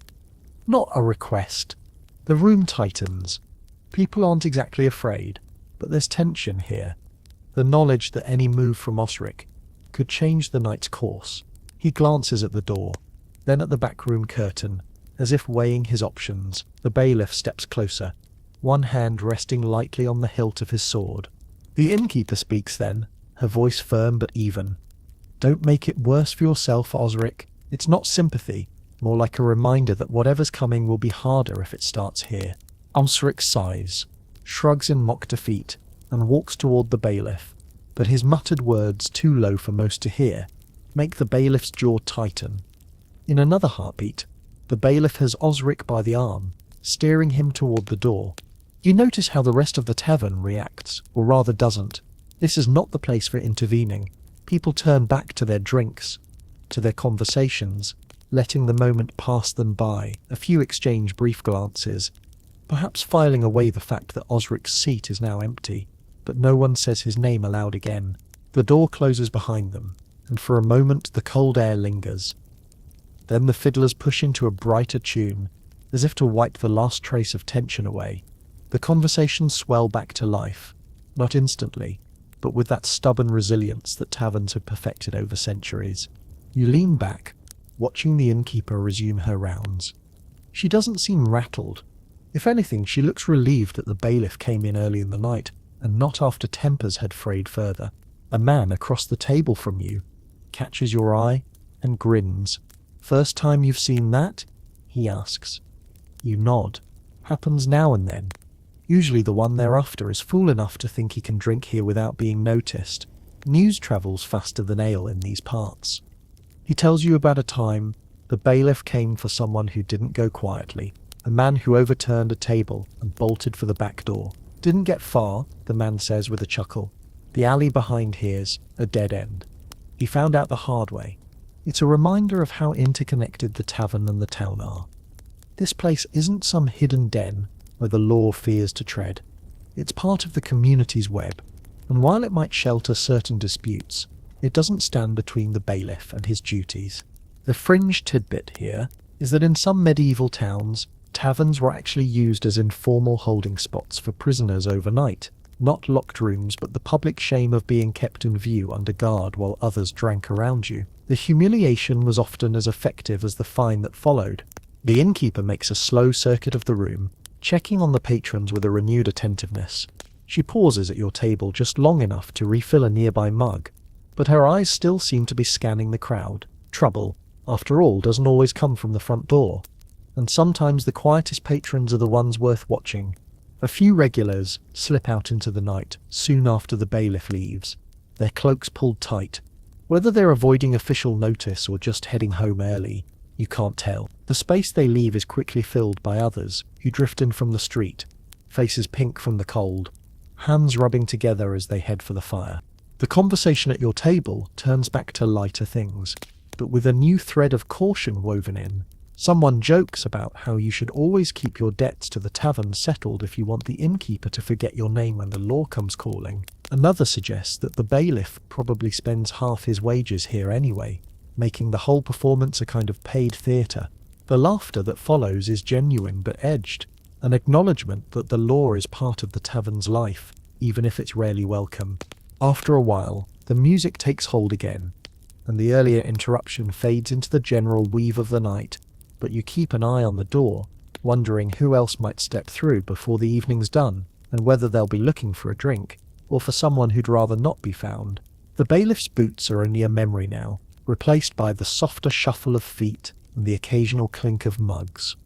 Not a request. The room tightens. People aren't exactly afraid, but there's tension here. The knowledge that any move from Osric could change the night's course. He glances at the door, then at the backroom curtain, as if weighing his options. The bailiff steps closer, one hand resting lightly on the hilt of his sword. The innkeeper speaks then, her voice firm but even. "Don't make it worse for yourself, Osric. It's not sympathy, more like a reminder that whatever's coming will be harder if it starts here." Osric sighs, shrugs in mock defeat, and walks toward the bailiff, but his muttered words, too low for most to hear, make the bailiff's jaw tighten. In another heartbeat, the bailiff has Osric by the arm, steering him toward the door. You notice how the rest of the tavern reacts, or rather doesn't. This is not the place for intervening. People turn back to their drinks, to their conversations, letting the moment pass them by. A few exchange brief glances, perhaps filing away the fact that Osric's seat is now empty, but no one says his name aloud again. The door closes behind them, and for a moment the cold air lingers. Then the fiddlers push into a brighter tune, as if to wipe the last trace of tension away. The conversations swell back to life, not instantly, but with that stubborn resilience that taverns have perfected over centuries. You lean back, watching the innkeeper resume her rounds. She doesn't seem rattled. If anything, she looks relieved that the bailiff came in early in the night, and not after tempers had frayed further. A man across the table from you catches your eye and grins. "First time you've seen that?" he asks. You nod. Happens now and then. Usually the one thereafter is fool enough to think he can drink here without being noticed. News travels faster than ale in these parts. He tells you about a time the bailiff came for someone who didn't go quietly, a man who overturned a table and bolted for the back door. "Didn't get far," the man says with a chuckle. "The alley behind here's a dead end." He found out the hard way. It's a reminder of how interconnected the tavern and the town are. This place isn't some hidden den where the law fears to tread. It's part of the community's web, and while it might shelter certain disputes, it doesn't stand between the bailiff and his duties. The fringe tidbit here is that in some medieval towns, taverns were actually used as informal holding spots for prisoners overnight. Not locked rooms, but the public shame of being kept in view under guard while others drank around you. The humiliation was often as effective as the fine that followed. The innkeeper makes a slow circuit of the room, checking on the patrons with a renewed attentiveness. She pauses at your table just long enough to refill a nearby mug, but her eyes still seem to be scanning the crowd. Trouble, after all, doesn't always come from the front door, and sometimes the quietest patrons are the ones worth watching. A few regulars slip out into the night soon after the bailiff leaves, their cloaks pulled tight. Whether they're avoiding official notice or just heading home early, you can't tell. The space they leave is quickly filled by others who drift in from the street, faces pink from the cold, hands rubbing together as they head for the fire. The conversation at your table turns back to lighter things, but with a new thread of caution woven in. Someone jokes about how you should always keep your debts to the tavern settled if you want the innkeeper to forget your name when the law comes calling. Another suggests that the bailiff probably spends half his wages here anyway, making the whole performance a kind of paid theatre. The laughter that follows is genuine but edged, an acknowledgement that the law is part of the tavern's life, even if it's rarely welcome. After a while, the music takes hold again, and the earlier interruption fades into the general weave of the night, but you keep an eye on the door, wondering who else might step through before the evening's done, and whether they'll be looking for a drink, or for someone who'd rather not be found. The bailiff's boots are only a memory now, replaced by the softer shuffle of feet and the occasional clink of mugs.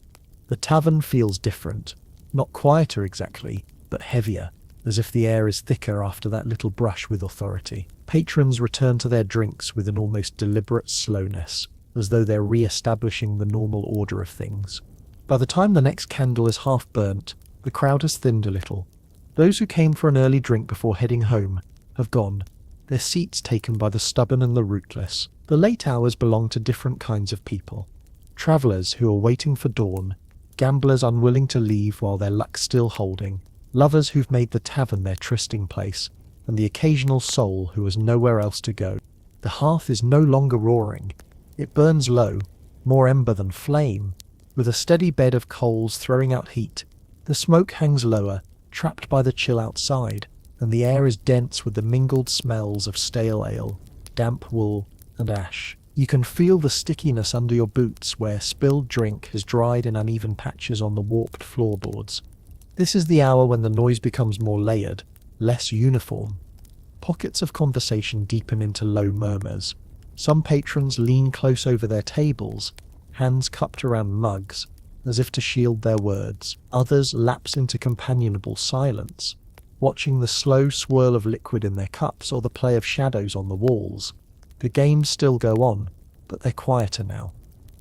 The tavern feels different, Not quieter exactly, but heavier, as if the air is thicker after that little brush with authority. Patrons return to their drinks with an almost deliberate slowness, as though they're re-establishing the normal order of things. By the time the next candle is half burnt, the crowd has thinned a little. Those who came for an early drink before heading home have gone, their seats taken by the stubborn and the rootless. The late hours belong to different kinds of people. Travellers who are waiting for dawn, gamblers unwilling to leave while their luck's still holding, lovers who've made the tavern their trysting place, and the occasional soul who has nowhere else to go. The hearth is no longer roaring. It burns low, more ember than flame, with a steady bed of coals throwing out heat. The smoke hangs lower, trapped by the chill outside, and the air is dense with the mingled smells of stale ale, damp wool, and ash. You can feel the stickiness under your boots where spilled drink has dried in uneven patches on the warped floorboards. This is the hour when the noise becomes more layered, less uniform. Pockets of conversation deepen into low murmurs. Some patrons lean close over their tables, hands cupped around mugs, as if to shield their words. Others lapse into companionable silence, watching the slow swirl of liquid in their cups or the play of shadows on the walls. The games still go on, but they're quieter now.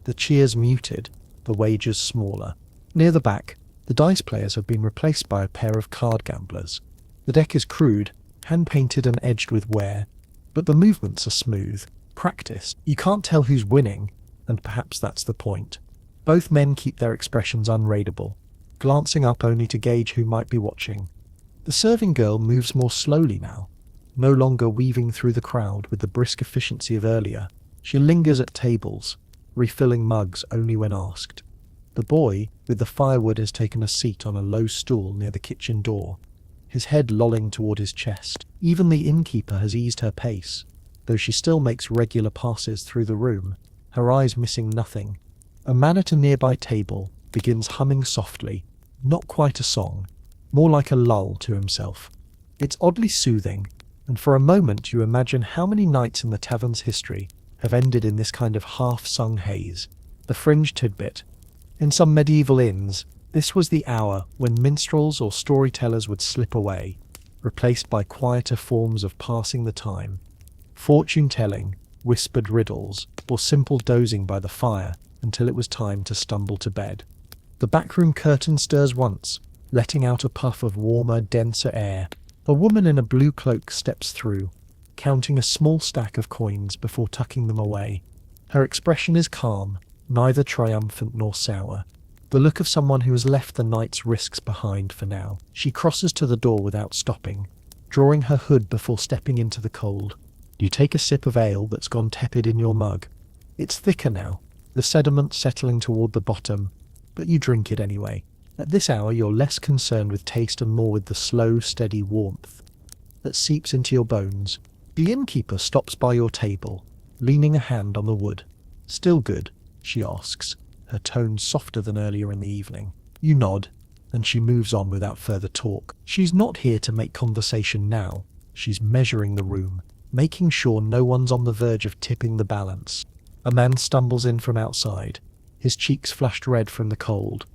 The cheers muted, the wagers smaller. Near the back, the dice players have been replaced by a pair of card gamblers. The deck is crude, hand-painted and edged with wear, but the movements are smooth, practiced. You can't tell who's winning, and perhaps that's the point. Both men keep their expressions unreadable, glancing up only to gauge who might be watching. The serving girl moves more slowly now, no longer weaving through the crowd with the brisk efficiency of earlier. She lingers at tables, refilling mugs only when asked. The boy, with the firewood, has taken a seat on a low stool near the kitchen door, his head lolling toward his chest. Even the innkeeper has eased her pace, though she still makes regular passes through the room, her eyes missing nothing. A man at a nearby table begins humming softly, not quite a song, more like a lull to himself. It's oddly soothing, and for a moment you imagine how many nights in the tavern's history have ended in this kind of half-sung haze. The fringe tidbit. In some medieval inns, this was the hour when minstrels or storytellers would slip away, replaced by quieter forms of passing the time. Fortune-telling, whispered riddles, or simple dozing by the fire until it was time to stumble to bed. The backroom curtain stirs once, letting out a puff of warmer, denser air. A woman in a blue cloak steps through, counting a small stack of coins before tucking them away. Her expression is calm, neither triumphant nor sour. The look of someone who has left the night's risks behind for now. She crosses to the door without stopping, drawing her hood before stepping into the cold. You take a sip of ale that's gone tepid in your mug. It's thicker now, the sediment settling toward the bottom, but you drink it anyway. At this hour you're less concerned with taste and more with the slow, steady warmth that seeps into your bones. The innkeeper stops by your table, leaning a hand on the wood. "Still good?" she asks, her tone softer than earlier in the evening. You nod, and she moves on without further talk. She's not here to make conversation now. She's measuring the room, making sure no one's on the verge of tipping the balance. A man stumbles in from outside, his cheeks flushed red from the cold.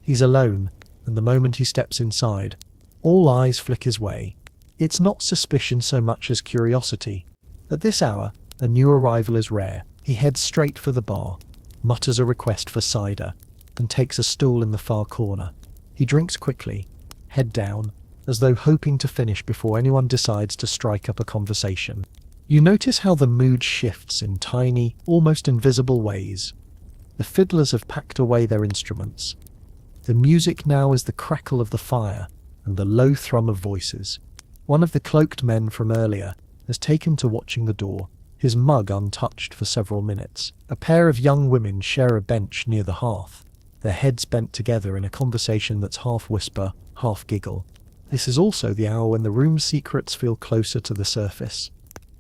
He's alone, and the moment he steps inside, all eyes flick his way. It's not suspicion so much as curiosity. At this hour, a new arrival is rare. He heads straight for the bar, mutters a request for cider, and takes a stool in the far corner. He drinks quickly, head down, as though hoping to finish before anyone decides to strike up a conversation. You notice how the mood shifts in tiny, almost invisible ways. The fiddlers have packed away their instruments. The music now is the crackle of the fire and the low thrum of voices. One of the cloaked men from earlier has taken to watching the door, his mug untouched for several minutes. A pair of young women share a bench near the hearth, their heads bent together in a conversation that's half whisper, half giggle. This is also the hour when the room's secrets feel closer to the surface.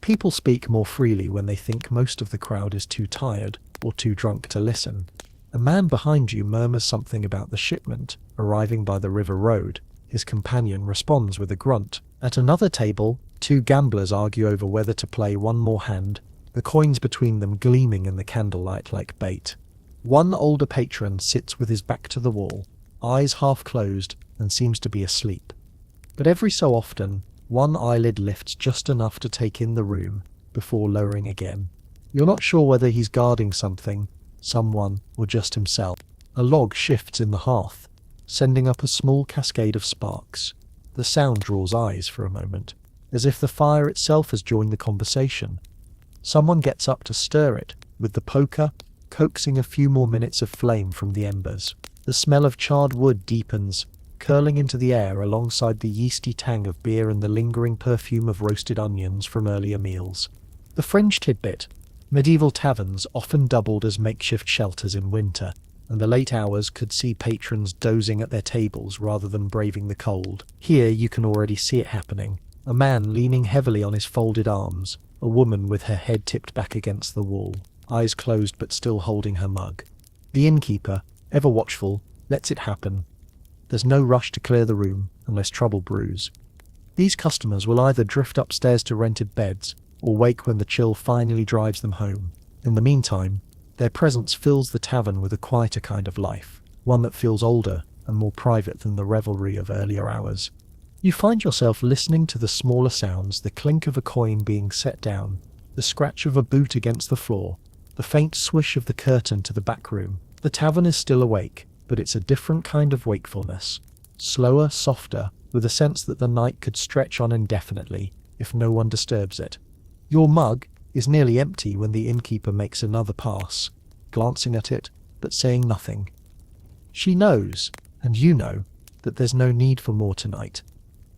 People speak more freely when they think most of the crowd is too tired or too drunk to listen. A man behind you murmurs something about the shipment arriving by the river road. His companion responds with a grunt. At another table, two gamblers argue over whether to play one more hand, the coins between them gleaming in the candlelight like bait. One older patron sits with his back to the wall, eyes half closed, and seems to be asleep. But every so often, one eyelid lifts just enough to take in the room before lowering again. You're not sure whether he's guarding something, someone, or just himself. A log shifts in the hearth, sending up a small cascade of sparks. The sound draws eyes for a moment, as if the fire itself has joined the conversation. Someone gets up to stir it, with the poker coaxing a few more minutes of flame from the embers. The smell of charred wood deepens, curling into the air alongside the yeasty tang of beer and the lingering perfume of roasted onions from earlier meals. The fringe tidbit: medieval taverns often doubled as makeshift shelters in winter, and the late hours could see patrons dozing at their tables rather than braving the cold. Here you can already see it happening. A man leaning heavily on his folded arms, a woman with her head tipped back against the wall, eyes closed but still holding her mug. The innkeeper, ever watchful, lets it happen. There's no rush to clear the room unless trouble brews. These customers will either drift upstairs to rented beds or wake when the chill finally drives them home. In the meantime, their presence fills the tavern with a quieter kind of life, one that feels older and more private than the revelry of earlier hours. You find yourself listening to the smaller sounds: the clink of a coin being set down, the scratch of a boot against the floor, the faint swish of the curtain to the back room. The tavern is still awake, but it's a different kind of wakefulness. Slower, softer, with a sense that the night could stretch on indefinitely if no one disturbs it. Your mug is nearly empty when the innkeeper makes another pass, glancing at it, but saying nothing. She knows, and you know, that there's no need for more tonight.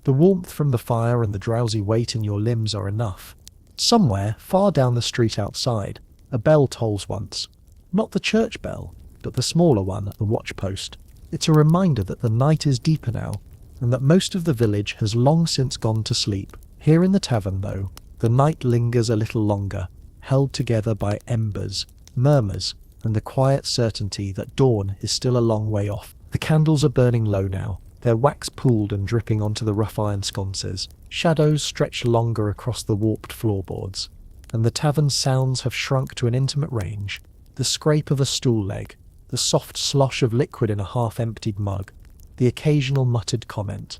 The warmth from the fire and the drowsy weight in your limbs are enough. Somewhere, far down the street outside, a bell tolls once. Not the church bell, but the smaller one at the watch post. It's a reminder that the night is deeper now, and that most of the village has long since gone to sleep. Here in the tavern, though, the night lingers a little longer, held together by embers, murmurs, and the quiet certainty that dawn is still a long way off. The candles are burning low now, their wax pooled and dripping onto the rough iron sconces. Shadows stretch longer across the warped floorboards, and the tavern's sounds have shrunk to an intimate range. The scrape of a stool leg, the soft slosh of liquid in a half-emptied mug, the occasional muttered comment.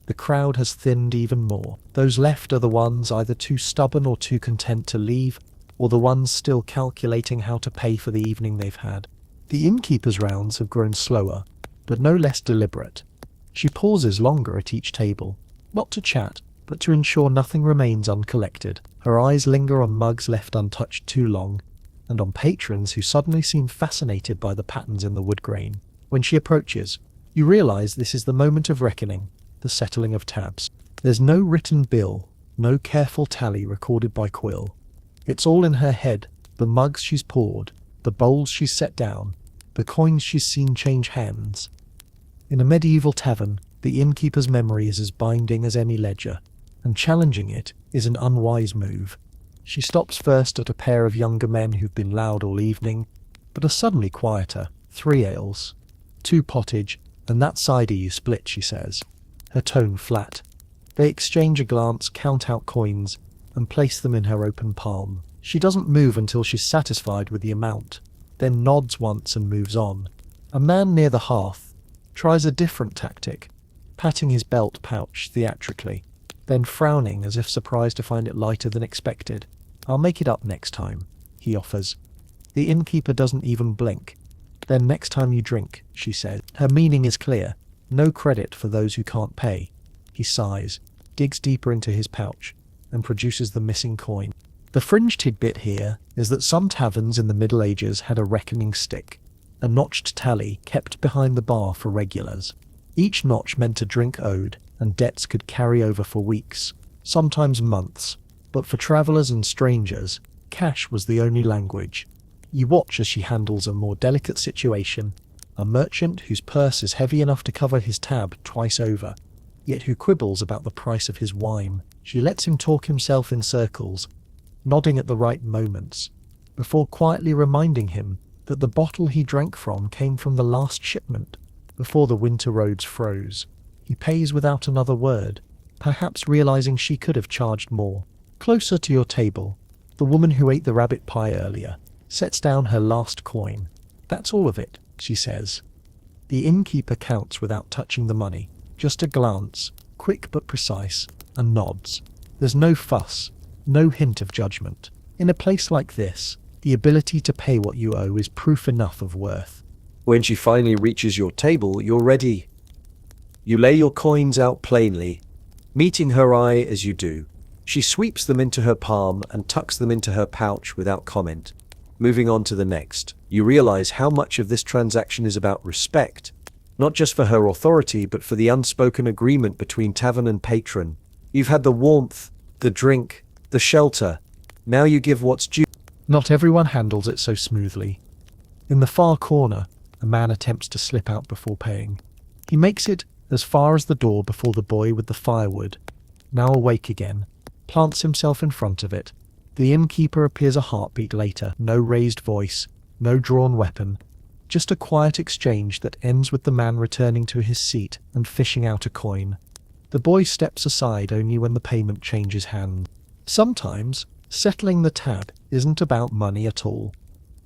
The crowd has thinned even more. Those left are the ones either too stubborn or too content to leave, or the ones still calculating how to pay for the evening they've had. The innkeeper's rounds have grown slower, but no less deliberate. She pauses longer at each table, not to chat, but to ensure nothing remains uncollected. Her eyes linger on mugs left untouched too long, and on patrons who suddenly seem fascinated by the patterns in the wood grain. When she approaches, you realize this is the moment of reckoning, the settling of tabs. There's no written bill, no careful tally recorded by quill. It's all in her head: the mugs she's poured, the bowls she's set down, the coins she's seen change hands. In a medieval tavern, the innkeeper's memory is as binding as any ledger, and challenging it is an unwise move. She stops first at a pair of younger men who've been loud all evening, but are suddenly quieter. 3 ales, 2 pottage, and that cider you split, she says, her tone flat. They exchange a glance, count out coins, and place them in her open palm. She doesn't move until she's satisfied with the amount, then nods once and moves on. A man near the hearth tries a different tactic, patting his belt pouch theatrically, then frowning as if surprised to find it lighter than expected. "I'll make it up next time," he offers. The innkeeper doesn't even blink. "Then next time you drink," she says. Her meaning is clear: no credit for those who can't pay. He sighs, digs deeper into his pouch, and produces the missing coin. The fringe tidbit here is that some taverns in the Middle Ages had a reckoning stick, a notched tally kept behind the bar for regulars. Each notch meant a drink owed, and debts could carry over for weeks, sometimes months. But for travellers and strangers, cash was the only language. You watch as she handles a more delicate situation: a merchant whose purse is heavy enough to cover his tab twice over, yet who quibbles about the price of his wine. She lets him talk himself in circles, nodding at the right moments, before quietly reminding him that the bottle he drank from came from the last shipment, before the winter roads froze. He pays without another word, perhaps realizing she could have charged more. Closer to your table, the woman who ate the rabbit pie earlier sets down her last coin. "That's all of it," she says. The innkeeper counts without touching the money, just a glance, quick but precise, and nods. There's no fuss, no hint of judgment. In a place like this, the ability to pay what you owe is proof enough of worth. When she finally reaches your table, you're ready. You lay your coins out plainly, meeting her eye as you do. She sweeps them into her palm and tucks them into her pouch without comment. Moving on to the next, you realize how much of this transaction is about respect, not just for her authority, but for the unspoken agreement between tavern and patron. You've had the warmth, the drink, the shelter. Now you give what's due. Not everyone handles it so smoothly. In the far corner, a man attempts to slip out before paying. He makes it as far as the door before the boy with the firewood, now awake again, plants himself in front of it. The innkeeper appears a heartbeat later. No raised voice, no drawn weapon, just a quiet exchange that ends with the man returning to his seat and fishing out a coin. The boy steps aside only when the payment changes hands. Sometimes, settling the tab isn't about money at all.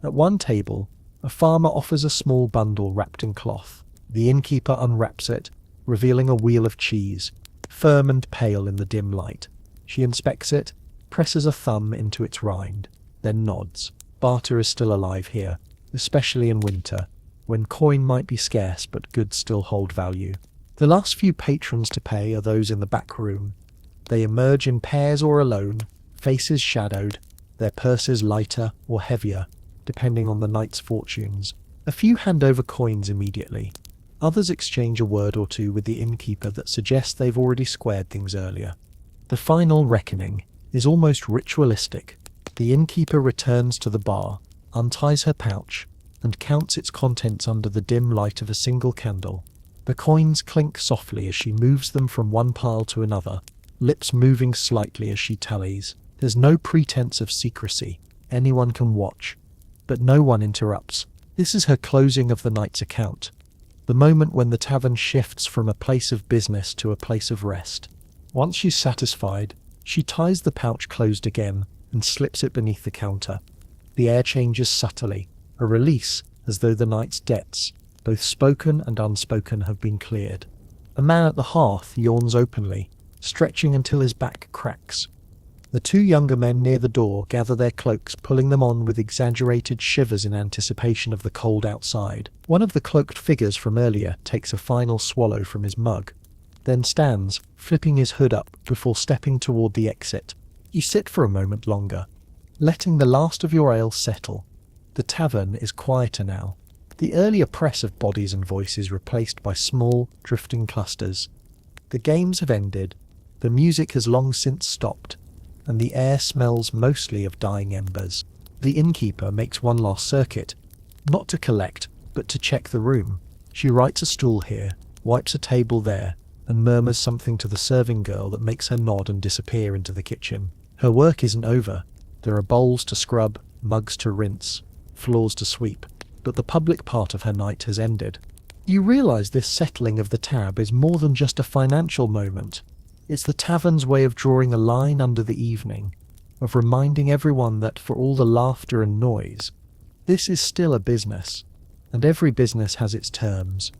At one table, a farmer offers a small bundle wrapped in cloth. The innkeeper unwraps it, revealing a wheel of cheese, firm and pale in the dim light. She inspects it, presses a thumb into its rind, then nods. Barter is still alive here, especially in winter, when coin might be scarce but goods still hold value. The last few patrons to pay are those in the back room. They emerge in pairs or alone, faces shadowed, their purses lighter or heavier, depending on the night's fortunes. A few hand over coins immediately. Others exchange a word or two with the innkeeper that suggests they've already squared things earlier. The final reckoning is almost ritualistic. The innkeeper returns to the bar, unties her pouch, and counts its contents under the dim light of a single candle. The coins clink softly as she moves them from one pile to another, lips moving slightly as she tallies. There's no pretense of secrecy. Anyone can watch, but no one interrupts. This is her closing of the night's account, the moment when the tavern shifts from a place of business to a place of rest. Once she's satisfied, she ties the pouch closed again and slips it beneath the counter. The air changes subtly, a release as though the night's debts, both spoken and unspoken, have been cleared. A man at the hearth yawns openly, stretching until his back cracks. The two younger men near the door gather their cloaks, pulling them on with exaggerated shivers in anticipation of the cold outside. One of the cloaked figures from earlier takes a final swallow from his mug, then stands, flipping his hood up before stepping toward the exit. You sit for a moment longer, letting the last of your ale settle. The tavern is quieter now. The earlier press of bodies and voices replaced by small, drifting clusters. The games have ended, the music has long since stopped, and the air smells mostly of dying embers. The innkeeper makes one last circuit, not to collect, but to check the room. She rights a stool here, wipes a table there, and murmurs something to the serving girl that makes her nod and disappear into the kitchen. Her work isn't over. There are bowls to scrub, mugs to rinse, floors to sweep, but the public part of her night has ended. You realize this settling of the tab is more than just a financial moment. It's the tavern's way of drawing a line under the evening, of reminding everyone that for all the laughter and noise, this is still a business, and every business has its terms.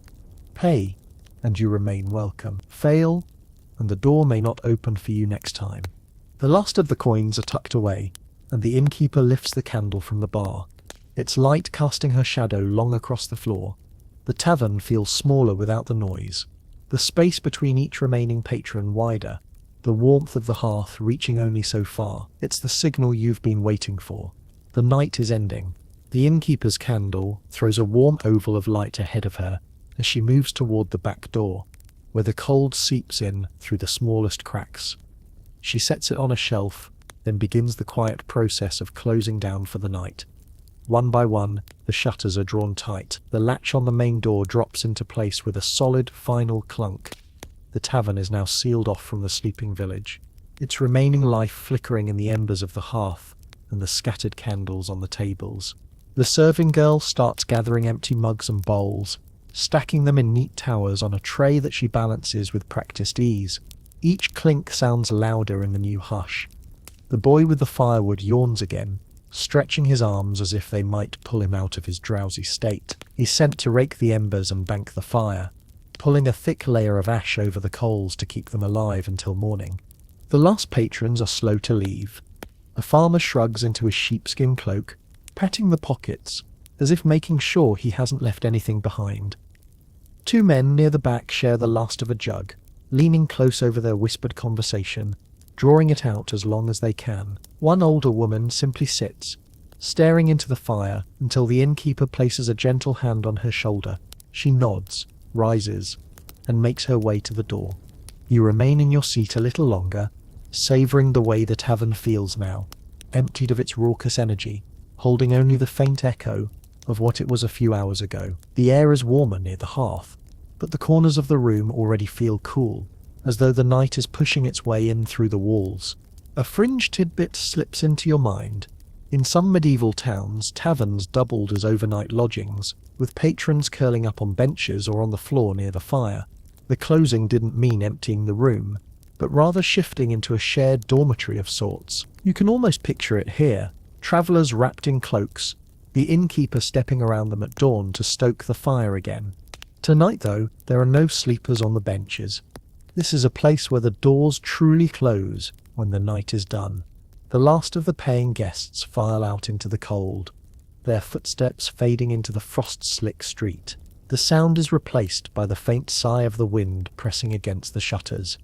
Pay, and you remain welcome. Fail, and the door may not open for you next time. The last of the coins are tucked away, and the innkeeper lifts the candle from the bar, its light casting her shadow long across the floor. The tavern feels smaller without the noise, the space between each remaining patron wider, the warmth of the hearth reaching only so far. It's the signal you've been waiting for. The night is ending. The innkeeper's candle throws a warm oval of light ahead of her as she moves toward the back door, where the cold seeps in through the smallest cracks. She sets it on a shelf, then begins the quiet process of closing down for the night. One by one, the shutters are drawn tight. The latch on the main door drops into place with a solid, final clunk. The tavern is now sealed off from the sleeping village, its remaining life flickering in the embers of the hearth and the scattered candles on the tables. The serving girl starts gathering empty mugs and bowls, stacking them in neat towers on a tray that she balances with practiced ease. Each clink sounds louder in the new hush. The boy with the firewood yawns again, stretching his arms as if they might pull him out of his drowsy state. He's sent to rake the embers and bank the fire, pulling a thick layer of ash over the coals to keep them alive until morning. The last patrons are slow to leave. A farmer shrugs into his sheepskin cloak, patting the pockets, as if making sure he hasn't left anything behind. Two men near the back share the last of a jug, leaning close over their whispered conversation, drawing it out as long as they can. One older woman simply sits, staring into the fire until the innkeeper places a gentle hand on her shoulder. She nods, rises, and makes her way to the door. You remain in your seat a little longer, savouring the way the tavern feels now, emptied of its raucous energy, holding only the faint echo of what it was a few hours ago. The air is warmer near the hearth, but the corners of the room already feel cool, as though the night is pushing its way in through the walls. A fringe tidbit slips into your mind. In some medieval towns, taverns doubled as overnight lodgings, with patrons curling up on benches or on the floor near the fire. The closing didn't mean emptying the room, but rather shifting into a shared dormitory of sorts. You can almost picture it here, travellers wrapped in cloaks, the innkeeper stepping around them at dawn to stoke the fire again. Tonight, though, there are no sleepers on the benches. This is a place where the doors truly close when the night is done. The last of the paying guests file out into the cold, their footsteps fading into the frost-slick street. The sound is replaced by the faint sigh of the wind pressing against the shutters.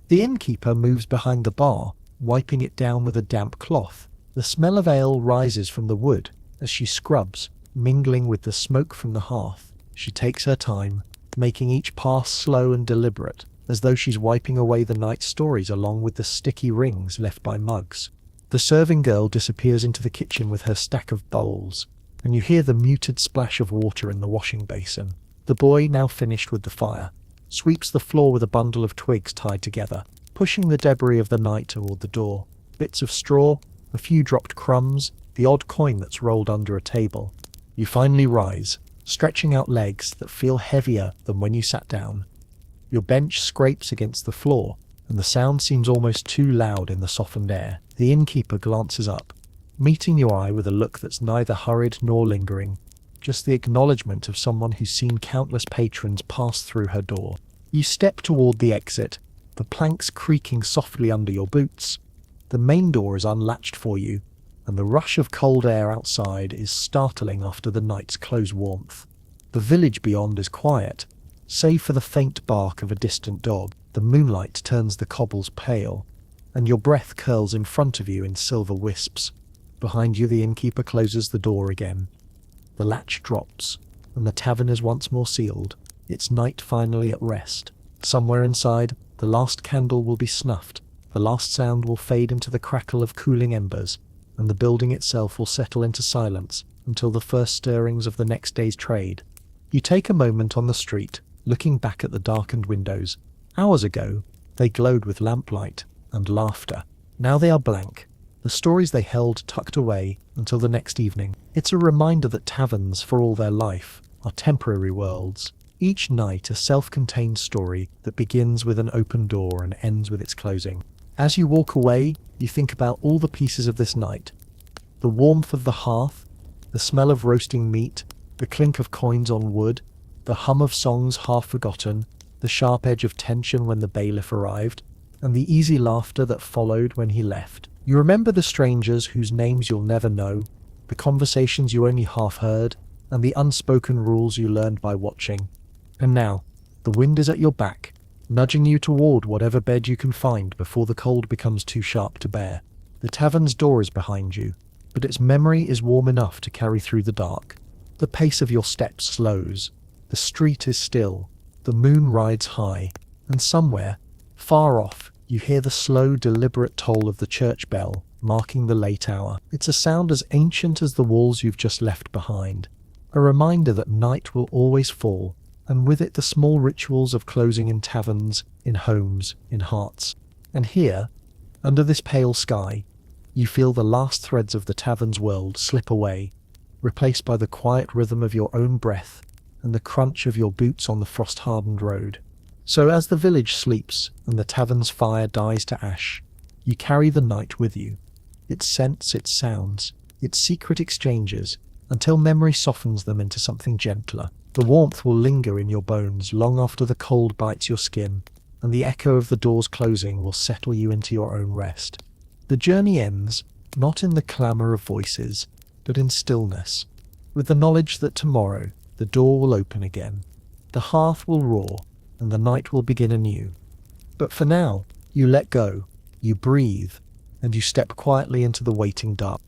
The innkeeper moves behind the bar, wiping it down with a damp cloth. The smell of ale rises from the wood as she scrubs, mingling with the smoke from the hearth. She takes her time, making each pass slow and deliberate, as though she's wiping away the night's stories along with the sticky rings left by mugs. The serving girl disappears into the kitchen with her stack of bowls, and you hear the muted splash of water in the washing basin. The boy, now finished with the fire, sweeps the floor with a bundle of twigs tied together, pushing the debris of the night toward the door. Bits of straw, a few dropped crumbs, the odd coin that's rolled under a table. You finally rise, stretching out legs that feel heavier than when you sat down. Your bench scrapes against the floor, and the sound seems almost too loud in the softened air. The innkeeper glances up, meeting your eye with a look that's neither hurried nor lingering, just the acknowledgement of someone who's seen countless patrons pass through her door. You step toward the exit, the planks creaking softly under your boots. The main door is unlatched for you, and the rush of cold air outside is startling after the night's close warmth. The village beyond is quiet, save for the faint bark of a distant dog. The moonlight turns the cobbles pale, and your breath curls in front of you in silver wisps. Behind you, the innkeeper closes the door again. The latch drops, and the tavern is once more sealed, its night finally at rest. Somewhere inside, the last candle will be snuffed, the last sound will fade into the crackle of cooling embers, and the building itself will settle into silence until the first stirrings of the next day's trade. You take a moment on the street, looking back at the darkened windows. Hours ago, they glowed with lamplight and laughter. Now they are blank, the stories they held tucked away until the next evening. It's a reminder that taverns, for all their life, are temporary worlds. Each night a self-contained story that begins with an open door and ends with its closing. As you walk away, you think about all the pieces of this night. The warmth of the hearth, the smell of roasting meat, the clink of coins on wood, the hum of songs half forgotten, the sharp edge of tension when the bailiff arrived, and the easy laughter that followed when he left. You remember the strangers whose names you'll never know, the conversations you only half heard, and the unspoken rules you learned by watching. And now, the wind is at your back, nudging you toward whatever bed you can find before the cold becomes too sharp to bear. The tavern's door is behind you, but its memory is warm enough to carry through the dark. The pace of your steps slows, the street is still, the moon rides high, and somewhere, far off, you hear the slow, deliberate toll of the church bell, marking the late hour. It's a sound as ancient as the walls you've just left behind, a reminder that night will always fall, and with it the small rituals of closing in taverns, in homes, in hearts. And here, under this pale sky, you feel the last threads of the tavern's world slip away, replaced by the quiet rhythm of your own breath and the crunch of your boots on the frost-hardened road. So as the village sleeps and the tavern's fire dies to ash, you carry the night with you, its scents, its sounds, its secret exchanges, until memory softens them into something gentler. The warmth will linger in your bones long after the cold bites your skin, and the echo of the doors closing will settle you into your own rest. The journey ends not in the clamour of voices, but in stillness, with the knowledge that tomorrow the door will open again, the hearth will roar, and the night will begin anew. But for now, you let go, you breathe, and you step quietly into the waiting dark.